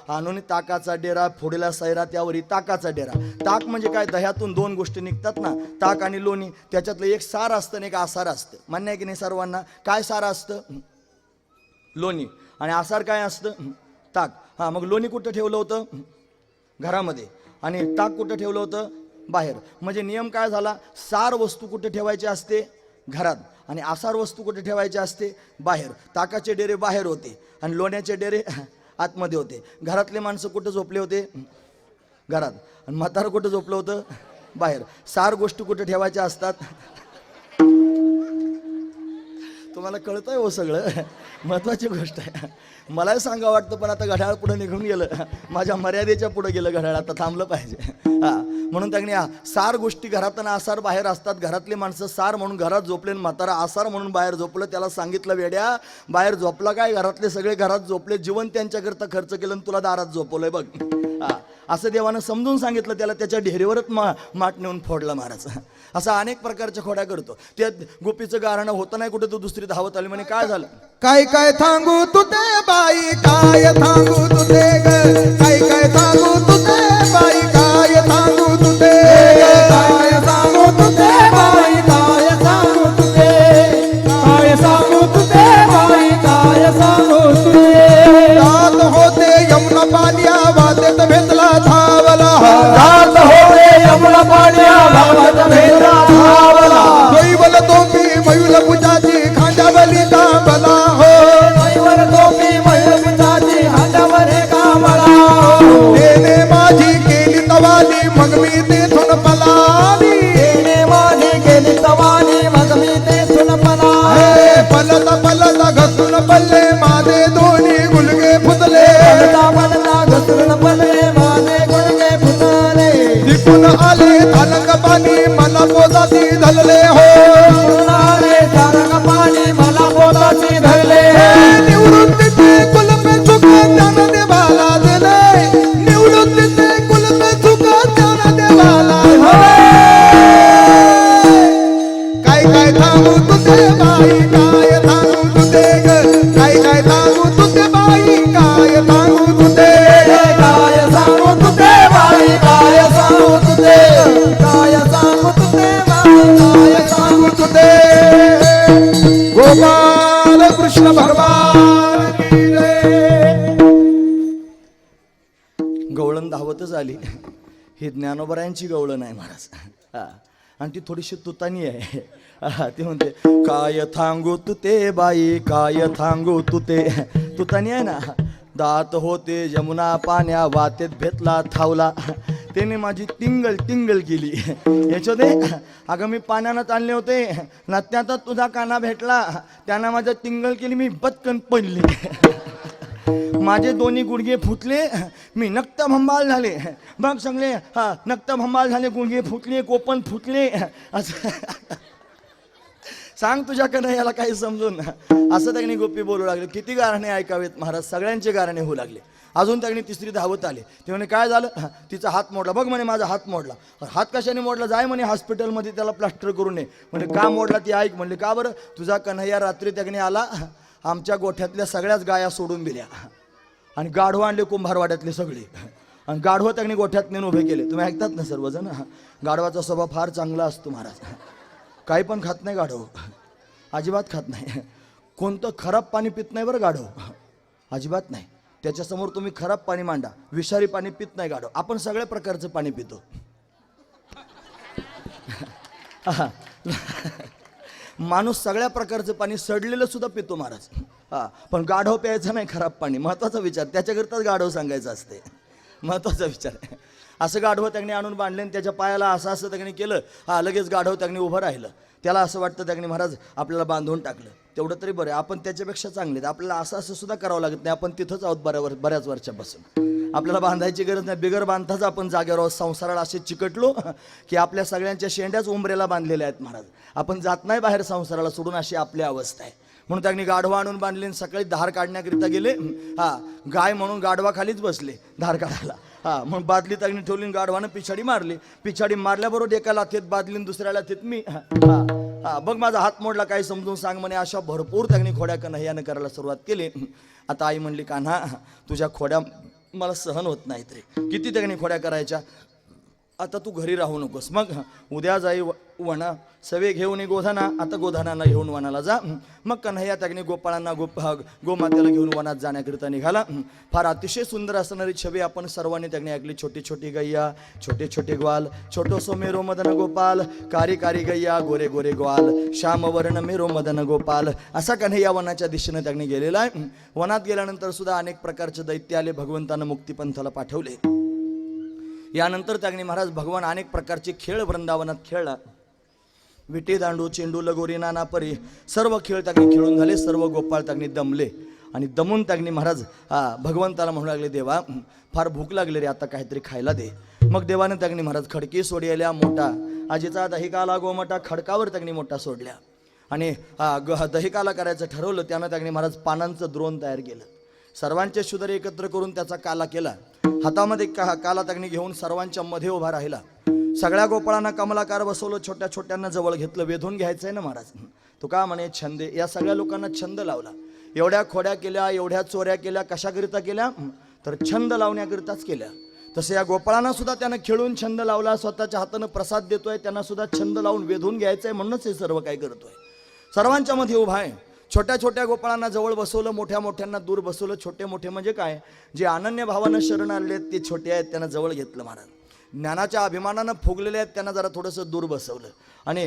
आणून ताकाचा डेरा, फोडेला सैरा त्यावरी ताकाचा डेरा. ताक म्हणजे काय, दह्यातून 2 गोष्टी निघतात ना, ताक आणि लोणी. त्याच्यातलं एक सार असतं आणि एक आसार असतं. मान्य आहे की नाही सर्वांना. काय सार असतं, लोणी, आणि आसार काय असतं, ताक. मग लोणी कुठं ठेवलं होतं, घरामध्ये, आणि ताक कुठं ठेवलं होतं, बाहेर. म्हणजे नियम काय झाला, सार वस्तू कुठे ठेवायची असते, घरात, आणि आसार वस्तू कुठे ठेवायचे असते, बाहेर. ताकाचे डेरे बाहेर होते आणि लोण्याचे डेरे आतमध्ये होते. घरातले माणसं कुठं झोपले होते, घरात, आणि म्हातारं कुठं झोपलं होतं, बाहेर. सार गोष्टी कुठे ठेवायच्या असतात. तुम्हाला कळतंय हो सगळं, महत्वाची गोष्ट आहे. मलाही सांगा वाटतं, पण आता घड्याळ पुढे निघून गेलं, माझ्या मर्यादेच्या पुढे गेलं घड्याळ, आता थांबलं पाहिजे. म्हणून त्यांनी सार गोष्टी घरात आणि आसार बाहेर असतात. घरातली माणसं सार म्हणून घरात झोपले, म्हातारा आसार म्हणून बाहेर झोपलं. त्याला सांगितलं, वेड्या बाहेर झोपला काय, घरातले सगळे घरात झोपले, जीवन त्यांच्याकरता खर्च केलं आणि तुला दारात झोपवलंय बघ. असं देवानं समजून सांगितलं त्याला. त्याच्या ढेरीवरच माठ नेऊन फोडला महाराज. असा अनेक प्रकारच्या खोड्या करतो. त्या गोपीचं गारणं होतं नाही कुठे, तो दुसरी धावत आली. म्हणे काय झालं, काय काय सांगू तुझे बाई, काय सांगू तुझे ग, काय काय सांगू तुझे बाई, काय सांगू तुझे, काय सांगू तुझे बाई, काय सांगू तुझे, काय सांगू तुझे बाई, काय सांगू तुझे. जात होते यमुना पाण्या वाटेत भेटला धावला, जात होते यमुना पाण्या वाटेत भेटला धावला. दैवल तोपी मयूल पूजाची खांद्यावली कांबला हो, दैवल तोपी मयूल पूजाची खांद्यावली कांबला हो. देने माझी केली तवाली मग मी तेथून पलाली, देने माझी केली तवाली मग मी तेथून पलाली. पलता पलता घसरून पल्ले माझे दोन्ही गुलगे फुटले, पलता पलता घसरून पल्ले माझे गुलगे फुटले. दिपून आले थानक पाणी मला पोजाती धरले हो, दिपून आले थानक पाणी मला पोजाती धरले. निवृत्तीचे कुलपे चुक ज्ञान देवाला दिले, निवृत्तीचे कुलपे चुक ज्ञान देवाला दिले. काय काय थांबू तुझे बाई, काय गवळण धावतच आली. ही ज्ञानोबरायांची गवळण आहे महाराज. हा, आणि ती थोडीशी तुतानी आहे. हा, ती म्हणते काय थांगू तू ते बाई, काय थांगू तू ते. तुतानी आहे ना. दात होते जमुना पाण्या वातेत भेटला थावला, त्याने माझी टिंगल टिंगल केली. याच्याते अगं मी पाण्यानं आणले होते ना, त्यात तुझा काना भेटला, त्यानं माझं टिंगल केली, मी बदकन पडली. माझे दोन्ही गुडघे फुटले, मी नक्तभंबाल झाले. बघ सगळे हा नक्तभंबाल झाले, गुडघे फुटले, कोपण फुटले. असं सांग तुझ्या कन्हैयाला काही समजून. असं त्यांनी गोपी बोलू लागले. किती गारणे ऐकावेत महाराज, सगळ्यांचे गारणे होऊ लागले. अजून त्यांनी तिसरी धावत आले. ते म्हणे काय झालं, तिचा हात मोडला. बघ म्हणे माझा हात मोडला. हात कशाने मोडला, जाय म्हणे हॉस्पिटलमध्ये त्याला प्लास्टर करून नये. म्हणजे का मोडला ती ऐक. म्हणले का बरं, तुझा कन्हैया रात्री त्याने आला, आमच्या गोठ्यातल्या सगळ्याच गाया सोडून दिल्या आणि गाढवं आणले कुंभारवाड्यातले सगळे, आणि गाढवं त्यांनी गोठ्यात नेऊन उभे केले. तुम्ही ऐकतात ना सर्वजण. गाढवाचा स्वभाव फार चांगला असतो महाराज. काही पण खात नाही गाढव, अजिबात खात नाही. कोणतं खराब पाणी पित नाही बरं गाढव, अजिबात नाही. त्याच्यासमोर तुम्ही खराब पाणी मांडा, विषारी पाणी पित नाही गाढव. आपण सगळ्या प्रकारचं पाणी पितो. माणूस सगळ्या प्रकारचं पाणी, सडलेलं सुद्धा पितो महाराज. हा, पण गाढव प्यायचं नाही खराब पाणी. महत्वाचा विचार, त्याच्याकरताच गाढव सांगायचं असते, महत्वाचा विचार. असं गाढवं त्यांनी आणून बांधले आणि त्याच्या पायाला असं असं त्यांनी केलं. हा, लगेच गाढव त्यांनी उभं राहिलं. त्याला असं वाटतं त्यांनी महाराज आपल्याला बांधून टाकलं. तेवढं तरी बरं, आपण त्याच्यापेक्षा चांगले. आपल्याला असं असं सुद्धा करावं लागत नाही. आपण तिथंच आहोत बऱ्याच वर्षापासून. आपल्याला बांधायची गरज नाही. बिगर बांधताच आपण जागेवर आहोत. संसाराला असे चिकटलो की आपल्या सगळ्यांच्या शेंड्याच उंबरेला बांधलेल्या आहेत महाराज. आपण जात नाही बाहेर संसाराला सोडून, अशी आपली अवस्था आहे. म्हणून त्यांनी गाढवा आणून बांधले आणि सकाळी धार काढण्याकरिता गेले. हा, गाय म्हणून गाढवा खालीच बसले धार काढायला. हा, मग बादली त्यांनी ठेवली, गाढवानं पिछाडी मारली. पिछाडी मारल्याबरोबर एका लाथेत बादली, दुसऱ्या लाथेत मी. हा, बघ माझा हात मोडला, काय समजून सांग म्हणे. अशा भरपूर त्यांनी खोड्या कन्हैयानं करायला सुरुवात केली. आता आई म्हणली कान्हा, तुझ्या खोड्या मला सहन होत नाहीत रे. किती त्यांनी खोड्या करायच्या, आता तू घरी राहू नकोस. मग उद्या जाई वना सवे घेऊन गोधाना. आता गोधानांना घेऊन वनाला जा. मग कन्हैया त्याने गोपाळांना गोमातेला घेऊन वनात जाण्याकरिता निघाला. फार अतिशय सुंदर असणारी छबी आपण सर्वांनी त्याने ऐकली. छोटी छोटी गैया, छोटे छोटे ग्वाल, छोटो सो मेरो मदन गोपाल, कारी कारी गैया, गोरे गोरे ग्वाल, श्याम वर्ण मेरो मदन गोपाल. असा कन्हैया वनाच्या दिशेने त्याने गेलेला आहे. वनात गेल्यानंतर सुद्धा अनेक प्रकारचे दैत्य आले. भगवंतानं मुक्तिपंथाला पाठवले. यानंतर त्यांनी महाराज भगवान अनेक प्रकारचे खेळ वृंदावनात खेळला. विटे दांडू, चेंडू, लगोरी, नाना परी सर्व खेळ त्यांनी खेळून झाले. सर्व गोपाळ त्यांनी दमले आणि दमून त्यांनी महाराज भगवंताला म्हणू लागले, देवा फार भूक लागली रे, आता काहीतरी खायला दे. मग देवाने त्यांनी महाराज खडकी सोडलेल्या मोठा. आजीचा दहिकाला गोमटा खडकावर त्यांनी मोठा सोडल्या आणि दहिकाला करायचं ठरवलं. त्यानं त्यांनी महाराज पानांचं द्रोण तयार केलं. सर्वांचे शुदर एकत्र करून त्याचा काला केला. हातामध्ये काला त्यांनी घेऊन सर्वांच्या मध्ये उभा राहिला. सगळ्या गोपाळांना कमलाकार बसवलं. छोट्या छोट्यांना जवळ घेतलं. वेधून घ्यायचंय ना महाराज. तो का म्हणे छंदे. या सगळ्या लोकांना छंद लावला. एवढ्या खोड्या केल्या, एवढ्या चोऱ्या केल्या, कशाकरिता केल्या तर छंद लावण्याकरिताच केल्या. तसं या गोपाळांना सुद्धा त्यानं खेळून छंद लावला. स्वतःच्या हातानं प्रसाद देतोय, त्यांना सुद्धा छंद लावून वेधून घ्यायचंय म्हणूनच हे सर्व काय करतोय. सर्वांच्या मध्ये उभा आहे. छोट्या छोट्या गोपाळांना जवळ बसवलं, मोठ्या मोठ्यांना दूर बसवलं. छोटे मोठे म्हणजे काय, जे अनन्य भावानं शरण आलेले ते छोटे आहेत त्यांना जवळ घेतलं महाराज. ज्ञानाच्या अभिमानानं फुगलेले आहेत त्यांना जरा थोडंसं दूर बसवलं आणि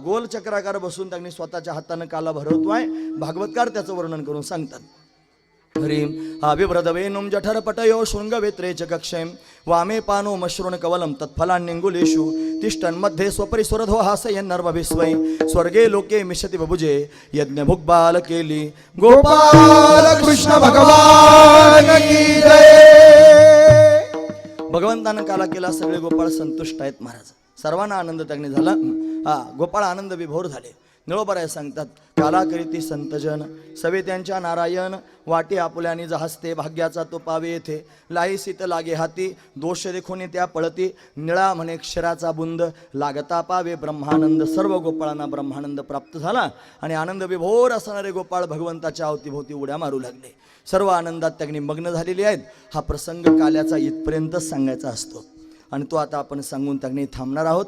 गोल चक्राकार बसून त्यांनी स्वतःच्या हातानं काला भरवतोय. भागवतकार त्याचं वर्णन करून सांगतात. ह्रीं अभिभ्रदवेनुं जठरपटयो शृंगवेत्रे च कक्षें वामे पानो मश्रुण कवलं तत्फलान्यंगुलेषु तिष्ठन् मध्ये स्वपरिस्वरधो हासयन्नर्वभिस्वै स्वर्गे लोके मिशति बभुजे यज्ञभुग्बाल केली. गोपाल कृष्ण भगवान की जय. भगवंतानं काला केला. सगळे गोपाळ संतुष्ट आहेत महाराज. सर्वांना आनंद त्यांनी झाला. गोपाळ आनंद विभोर झाले. निळोबराय सांगतात, काला करीती संतजन सवे त्यांच्या नारायण वाटे आपुल्यानी जहास्ते भाग्याचा तो पावे येथे लाई सीत लागे हाती दोष देखून त्या पळती निळा म्हणे क्षराचा बुंद लागता पावे ब्रह्मानंद. सर्व गोपाळांना ब्रह्मानंद प्राप्त झाला आणि आनंद विभोर असणारे गोपाळ भगवंताच्या अवतीभोवती उड्या मारू लागले. सर्व आनंदात त्यांनी मग्न झालेली आहेत. हा प्रसंग काल्याचा इथपर्यंत सांगायचा असतो. आणि तो आता आपण सांगून त्यांनी थांबणार आहोत.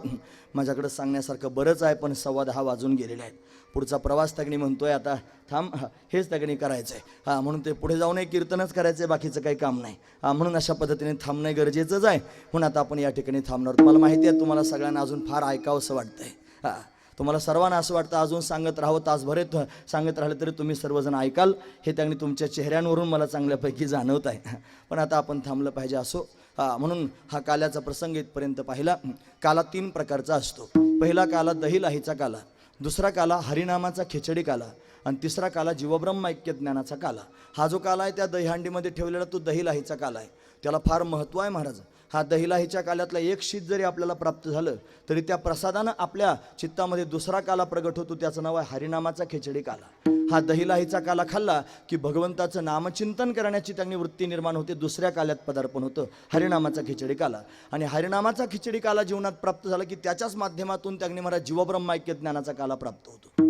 माझ्याकडे सांगण्यासारखं बरंच आहे, पण 10:15 वाजून गेलेले आहेत. पुढचा प्रवास त्यांनी म्हणतोय आता थांब, हेच त्यांनी करायचं आहे. म्हणून ते पुढे जाऊनही कीर्तनच करायचं आहे, बाकीचं काही काम नाही. म्हणून अशा पद्धतीने थांबणं गरजेचंच आहे. म्हणून आता आपण या ठिकाणी थांबणार. तुम्हाला माहिती आहे, तुम्हाला सगळ्यांना अजून फार ऐकावंसं वाटतंय. तुम्हाला सर्वांना असं वाटतं अजून सांगत राहावं, तासभर सांगत राहिलं तरी तुम्ही सर्वजण ऐकाल, हे त्यांनी तुमच्या चेहऱ्यांवरून मला चांगल्यापैकी जाणवत आहे. पण आता आपण थांबलं पाहिजे असो. म्हणून हा काल्याचा प्रसंग इथपर्यंत पाहिला. काला 3 प्रकारचा असतो. पहिला काला दही लाहीचा काला, दुसरा काला हरिनामाचा खिचडी काला, आणि तिसरा काला जीवब्रह्म ऐक्य ज्ञानाचा काला. हा जो काला आहे त्या दहीहंडीमध्ये ठेवलेला तो दही लाहीचा काला आहे. त्याला फार महत्त्व आहे महाराज. हा दहीलाहीच्या काल्यातला एक शीत जरी आपल्याला प्राप्त झालं तरी त्या प्रसादानं आपल्या चित्तामध्ये दुसरा काला प्रगट होतो. त्याचं नाव आहे हरिनामाचा खिचडी काला. हा दहीलाहीचा काला खाल्ला की भगवंताचं नामचिंतन करण्याची त्यांनी वृत्ती निर्माण होते. दुसऱ्या काल्यात पदार्पण होतं हरिनामाचा खिचडी काला. आणि हरिनामाचा खिचडी काला जीवनात प्राप्त झाला की त्याच्याच माध्यमातून त्यांनी मला जीवब्रह्म ऐक्य ज्ञानाचा काला प्राप्त होतो.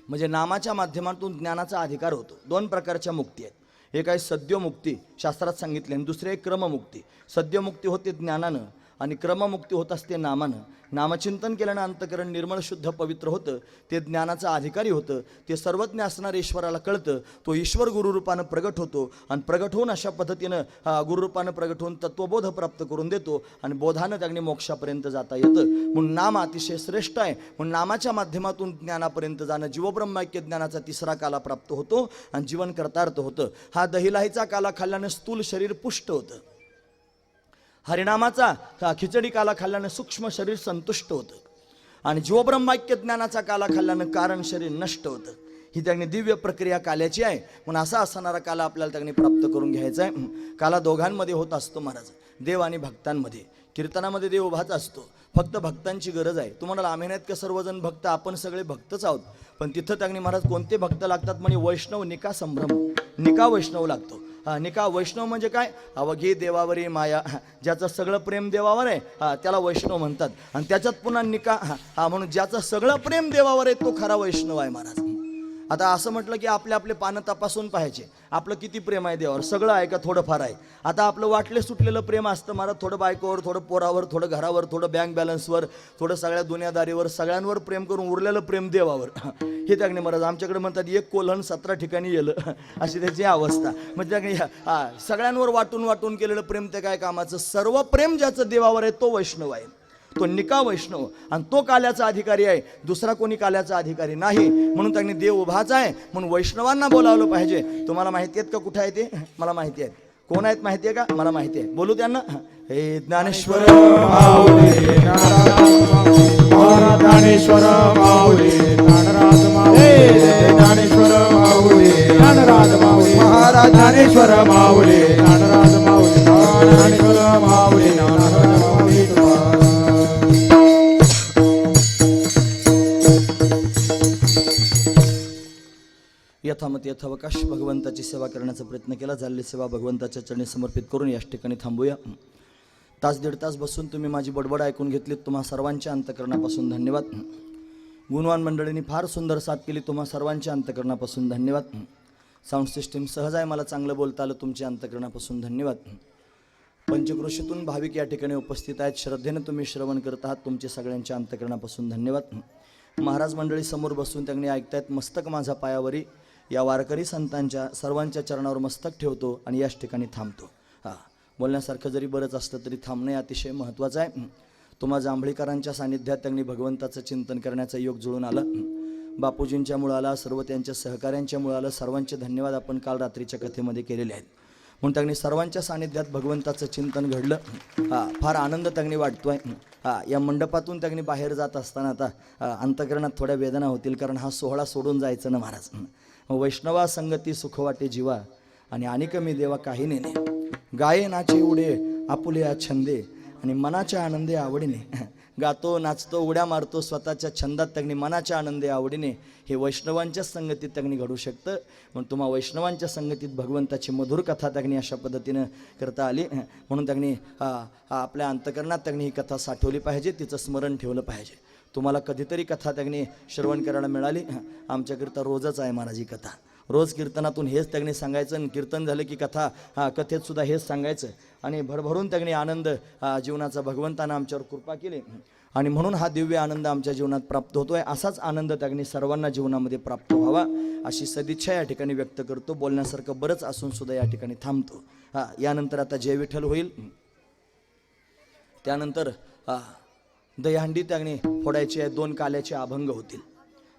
म्हणजे नामाच्या माध्यमातून ज्ञानाचा अधिकार होतो. 2 प्रकारच्या मुक्ती आहेत. एक आहे सद्योमुक्ती, शास्त्रात सांगितले, आणि दुसरी आहे क्रममुक्ती. सद्योमुक्ती होते ज्ञानानं आणि क्रममुक्ती होत असते नामानं. नामचिंतन केल्यानं अंतकरण निर्मळ शुद्ध पवित्र होतं. ते ज्ञानाचं अधिकारी होतं. ते सर्वज्ञ असणाऱ्या ईश्वराला कळतं. तो ईश्वर गुरुरूपानं प्रगट होतो आणि प्रगट होऊन अशा पद्धतीनं गुरुरूपानं प्रगट होऊन तत्वबोध प्राप्त करून देतो आणि बोधानं त्यांनी मोक्षापर्यंत जाता येतं. म्हणून नाम अतिशय श्रेष्ठ आहे. म्हणून नामाच्या माध्यमातून ज्ञानापर्यंत जाणं जीवब्रह्म ऐक्य ज्ञानाचा तिसरा काला प्राप्त होतो आणि जीवन कर्तार्थ होतं. हा दहीलाहीचा काला खाल्ल्यानं स्थूल शरीर पुष्ट होतं. हरिनामाचा खिचडी काला खाल्ल्यानं सूक्ष्म शरीर संतुष्ट होतं. आणि जीवब्रह्म ऐक्य ज्ञानाचा काला खाल्ल्यानं कारण शरीर नष्ट होतं. ही त्यांनी दिव्य प्रक्रिया काल्याची आहे. म्हणून असा असणारा काला आपल्याला त्यांनी प्राप्त करून घ्यायचा आहे. काला दोघांमध्ये होत असतो महाराज, देव आणि भक्तांमध्ये. कीर्तनामध्ये देव उभाच असतो, फक्त भक्तांची गरज आहे. तुम्हाला आम्ही नाहीत का सर्वजण भक्त, आपण सगळे भक्तच आहोत. पण तिथं त्यांनी महाराज कोणते भक्त लागतात म्हणजे वैष्णव निका संभ्रम, निका वैष्णव लागतो. निका वैष्णव म्हणजे काय? अवघी देवावरी माया, ज्याचं सगळं प्रेम देवावर आहे त्याला वैष्णव म्हणतात. आणि त्याच्यात पुन्हा निका म्हणून ज्याचं सगळं प्रेम देवावर आहे तो खरा वैष्णव आहे महाराज. आता असं म्हटलं की आपले आपले पानं तपासून पाहायचे, आपलं किती प्रेम आहे देवावर. सगळं आहे का थोडंफार आहे? आता आपलं वाटले सुटलेलं प्रेम असतं महाराज. थोडं बायकोवर, थोडं पोरावर, थोडं घरावर, थोडं बँक बॅलन्सवर, थोडं सगळ्या दुनियादारीवर, सगळ्यांवर प्रेम करून उरलेलं प्रेम देवावर. हे त्याने महाराज आमच्याकडे म्हणतात एक कोल्हण 17 ठिकाणी येलं, अशी त्याची अवस्था. म्हणजे सगळ्यांवर वाटून वाटून केलेलं प्रेम ते काय कामाचं? सर्व प्रेम ज्याचं देवावर आहे तो वैष्णव आहे, तो निका वैष्णव. आणि तो काल्याचा अधिकारी आहे, दुसरा कोणी काल्याचा अधिकारी नाही. म्हणून त्यांनी देव उभाच आहे. म्हणून वैष्णवांना बोलावलं पाहिजे. तुम्हाला माहिती आहेत का कुठे आहे ते? मला माहिती आहे. कोण आहेत माहिती आहे का? मला माहिती आहे. बोलू त्यांना. हे ज्ञानेश्वर माऊली ज्ञानेश्वर माऊली ज्ञानराज माऊली ज्ञानेश्वर माऊली ज्ञानराज माऊली महाराज ज्ञानेश्वर माऊली ज्ञानराज माऊली ज्ञानेश्वर माऊली ज्ञानराज माऊली. यथामत यथावकाश भगवंताची सेवा करण्याचा प्रयत्न केला. झालेली सेवा भगवंताच्या चरणी समर्पित करून याच ठिकाणी थांबूया. तास 1.5 तास बसून तुम्ही माझी बडबड ऐकून घेतलीत. तुम्हा सर्वांच्या अंतकरणापासून धन्यवाद. गुणवान मंडळींनी फार सुंदर साथ केली. तुम्हा सर्वांच्या अंतकरणापासून धन्यवाद. साऊंड सिस्टीम सहज आहे, मला चांगलं बोलता आलं. तुमच्या अंतकरणापासून धन्यवाद. पंचक्रोशीतून भाविक या ठिकाणी उपस्थित आहेत. श्रद्धेनं तुम्ही श्रवण करत आहात. तुमच्या सगळ्यांच्या अंतकरणापासून धन्यवाद. महाराज मंडळी समोर बसून त्यांनी ऐकतायत. मस्तक माझा पायावरी या वारकरी संतांच्या सर्वांच्या चरणावर मस्तक ठेवतो आणि याच ठिकाणी थांबतो. बोलण्यासारखं जरी बरंच असलं तरी थांबणे अतिशय महत्त्वाचं आहे. तुम्हा जांभळीकरांच्या सानिध्यात त्यांनी भगवंताचं चिंतन करण्याचा योग जुळून आला. बापूजींच्या मुळे आला, सर्व त्यांच्या सहकाऱ्यांच्या मुळे आलं. सर्वांचे धन्यवाद आपण काल रात्रीच्या कथेमध्ये केलेले आहेत. म्हणून त्यांनी सर्वांच्या सानिध्यात भगवंताचं चिंतन घडलं. फार आनंद त्यांनी वाटतोय. या मंडपातून त्यांनी बाहेर जात असताना आता अंतकरणात थोड्या वेदना होतील, कारण हा सोहळा सोडून जायचं ना महाराज. वैष्णवा संगती सुख वाटे जीवा आणि कमी देवा काही नेणे. गाये नाचे उडे आपुले छंदे आणि मनाच्या आनंदे आवडीने. गातो नाचतो उड्या मारतो स्वतःच्या छंदात त्यांनी मनाच्या आनंदे आवडीने. हे वैष्णवांच्या संगतीत त्यांनी घडू शकतं. म्हणून तुम्हा वैष्णवांच्या संगतीत भगवंताची मधुर कथा त्यांनी अशा पद्धतीनं करता आली. म्हणून त्यांनी आपल्या अंतकरणात त्यांनी ही कथा साठवली पाहिजे, तिचं स्मरण ठेवलं पाहिजे. तुम्हाला कधीतरी कथा त्यांनी श्रवण करायला मिळाली. आमच्याकरिता रोजच आहे महाराज ही कथा. रोज कीर्तनातून हेच त्याने सांगायचं आणि कीर्तन झालं की कथेत सुद्धा हेच सांगायचं आणि भरभरून त्याने आनंद जीवनाचा भगवंतानं आमच्यावर कृपा केली आणि म्हणून हा दिव्य आनंद आमच्या जीवनात प्राप्त होतोय. असाच आनंद त्याने सर्वांना जीवनामध्ये प्राप्त व्हावा अशी सदिच्छा या ठिकाणी व्यक्त करतो. बोलण्यासारखं बरंच असून सुद्धा या ठिकाणी थांबतो. यानंतर आता जय विठ्ठल होईल. त्यानंतर दहीहंडी त्याने फोडायची आहे. 2 काल्याचे अभंग होतील.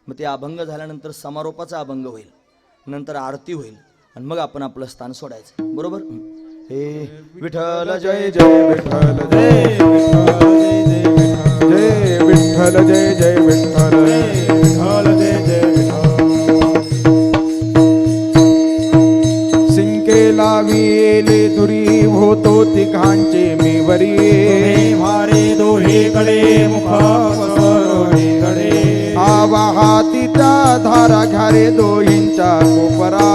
मग ते अभंग झाल्यानंतर समारोपाचा अभंग होईल. नंतर आरती होईल आणि मग आपण आपलं स्थान सोडायचं. बरोबर. हे विठ्ठल जय जय विठ्ठल जय जय विठ्ठल जय जय विठ्ठल विठ्ठल जय जय विठ्ठल. सिंके लाविले दुरी होतो तिघांचे मी वरी भारे दोहीकडे मुख पसरोहीकडे आवा हाती त्या धारा घ्या रे दोहींच्या कोपरा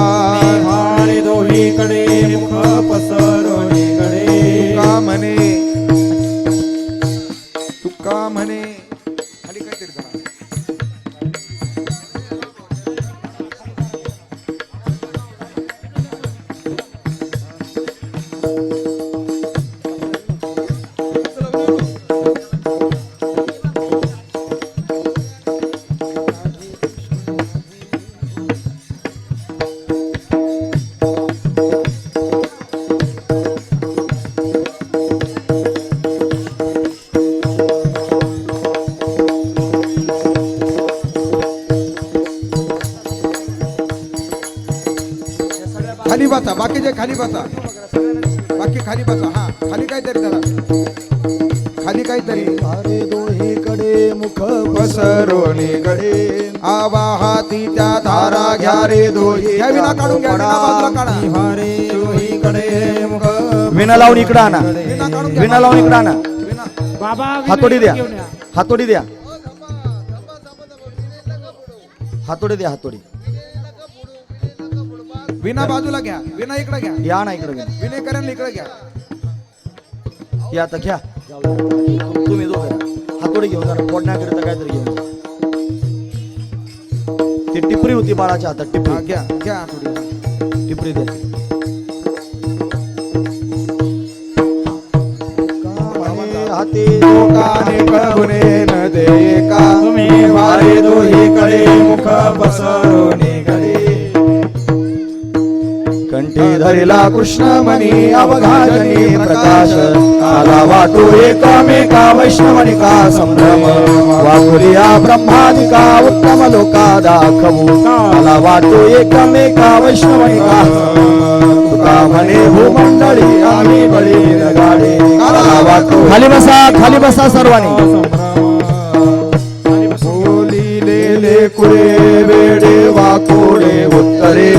भारे दोहीकडे मुख पसरोहीकडे तुका म्हणे खाली काहीतरी करा. खाली बसा. बाकीचे खाली बसा. बाकी खाली बसा. हा खाली काहीतरी जरा खाली काहीतरी. भारे दोहीकडे मुख पसरोनीकडे आवा हाती त्या धारा घ्या रे दोही. ह्या विना काढून घ्या. विना बाजूला काढा. भारे दोहीकडे मुख विना लावून इकडं आणा. विना काढून घ्या. विना लावून इकडं आणा. विना बाबा हातोडी द्या. हातोडी द्या. हातोडी द्या. हातोडी विना बाजूला घ्या. विना इकडे घ्या. या ना इकडं घ्या. विनेकरांना इकडे घ्या. या आता घ्या. तुम्ही दोघं हातोडी घेऊन जा. फोडण्याकरिता काहीतरी घेऊन जा. ती टिपरी होती बाळाच्या हातात. हा, टिपरी घ्या घ्या थोडी. टिपरी द्या. हाती लोकाने कळुने न दे का तुम्ही भारे दोहीकडे मुख पसरोहीकडे कंठी धरिला कृष्ण मनी अवघाजनी प्रकाश आला वाटू एकामेका वैष्णवनिका संभ्रम वाकुरिया ब्रह्मादिका उत्तम लोका दाखवू आला वाटू एकामेका वैष्णवनिका तुका म्हणे भूमंडळी आम्ही बळी गाडे आला वाटू. खाली बसा सर्वांनी. बोलिलेले कुळे वेडे वाकोडे उत्तरे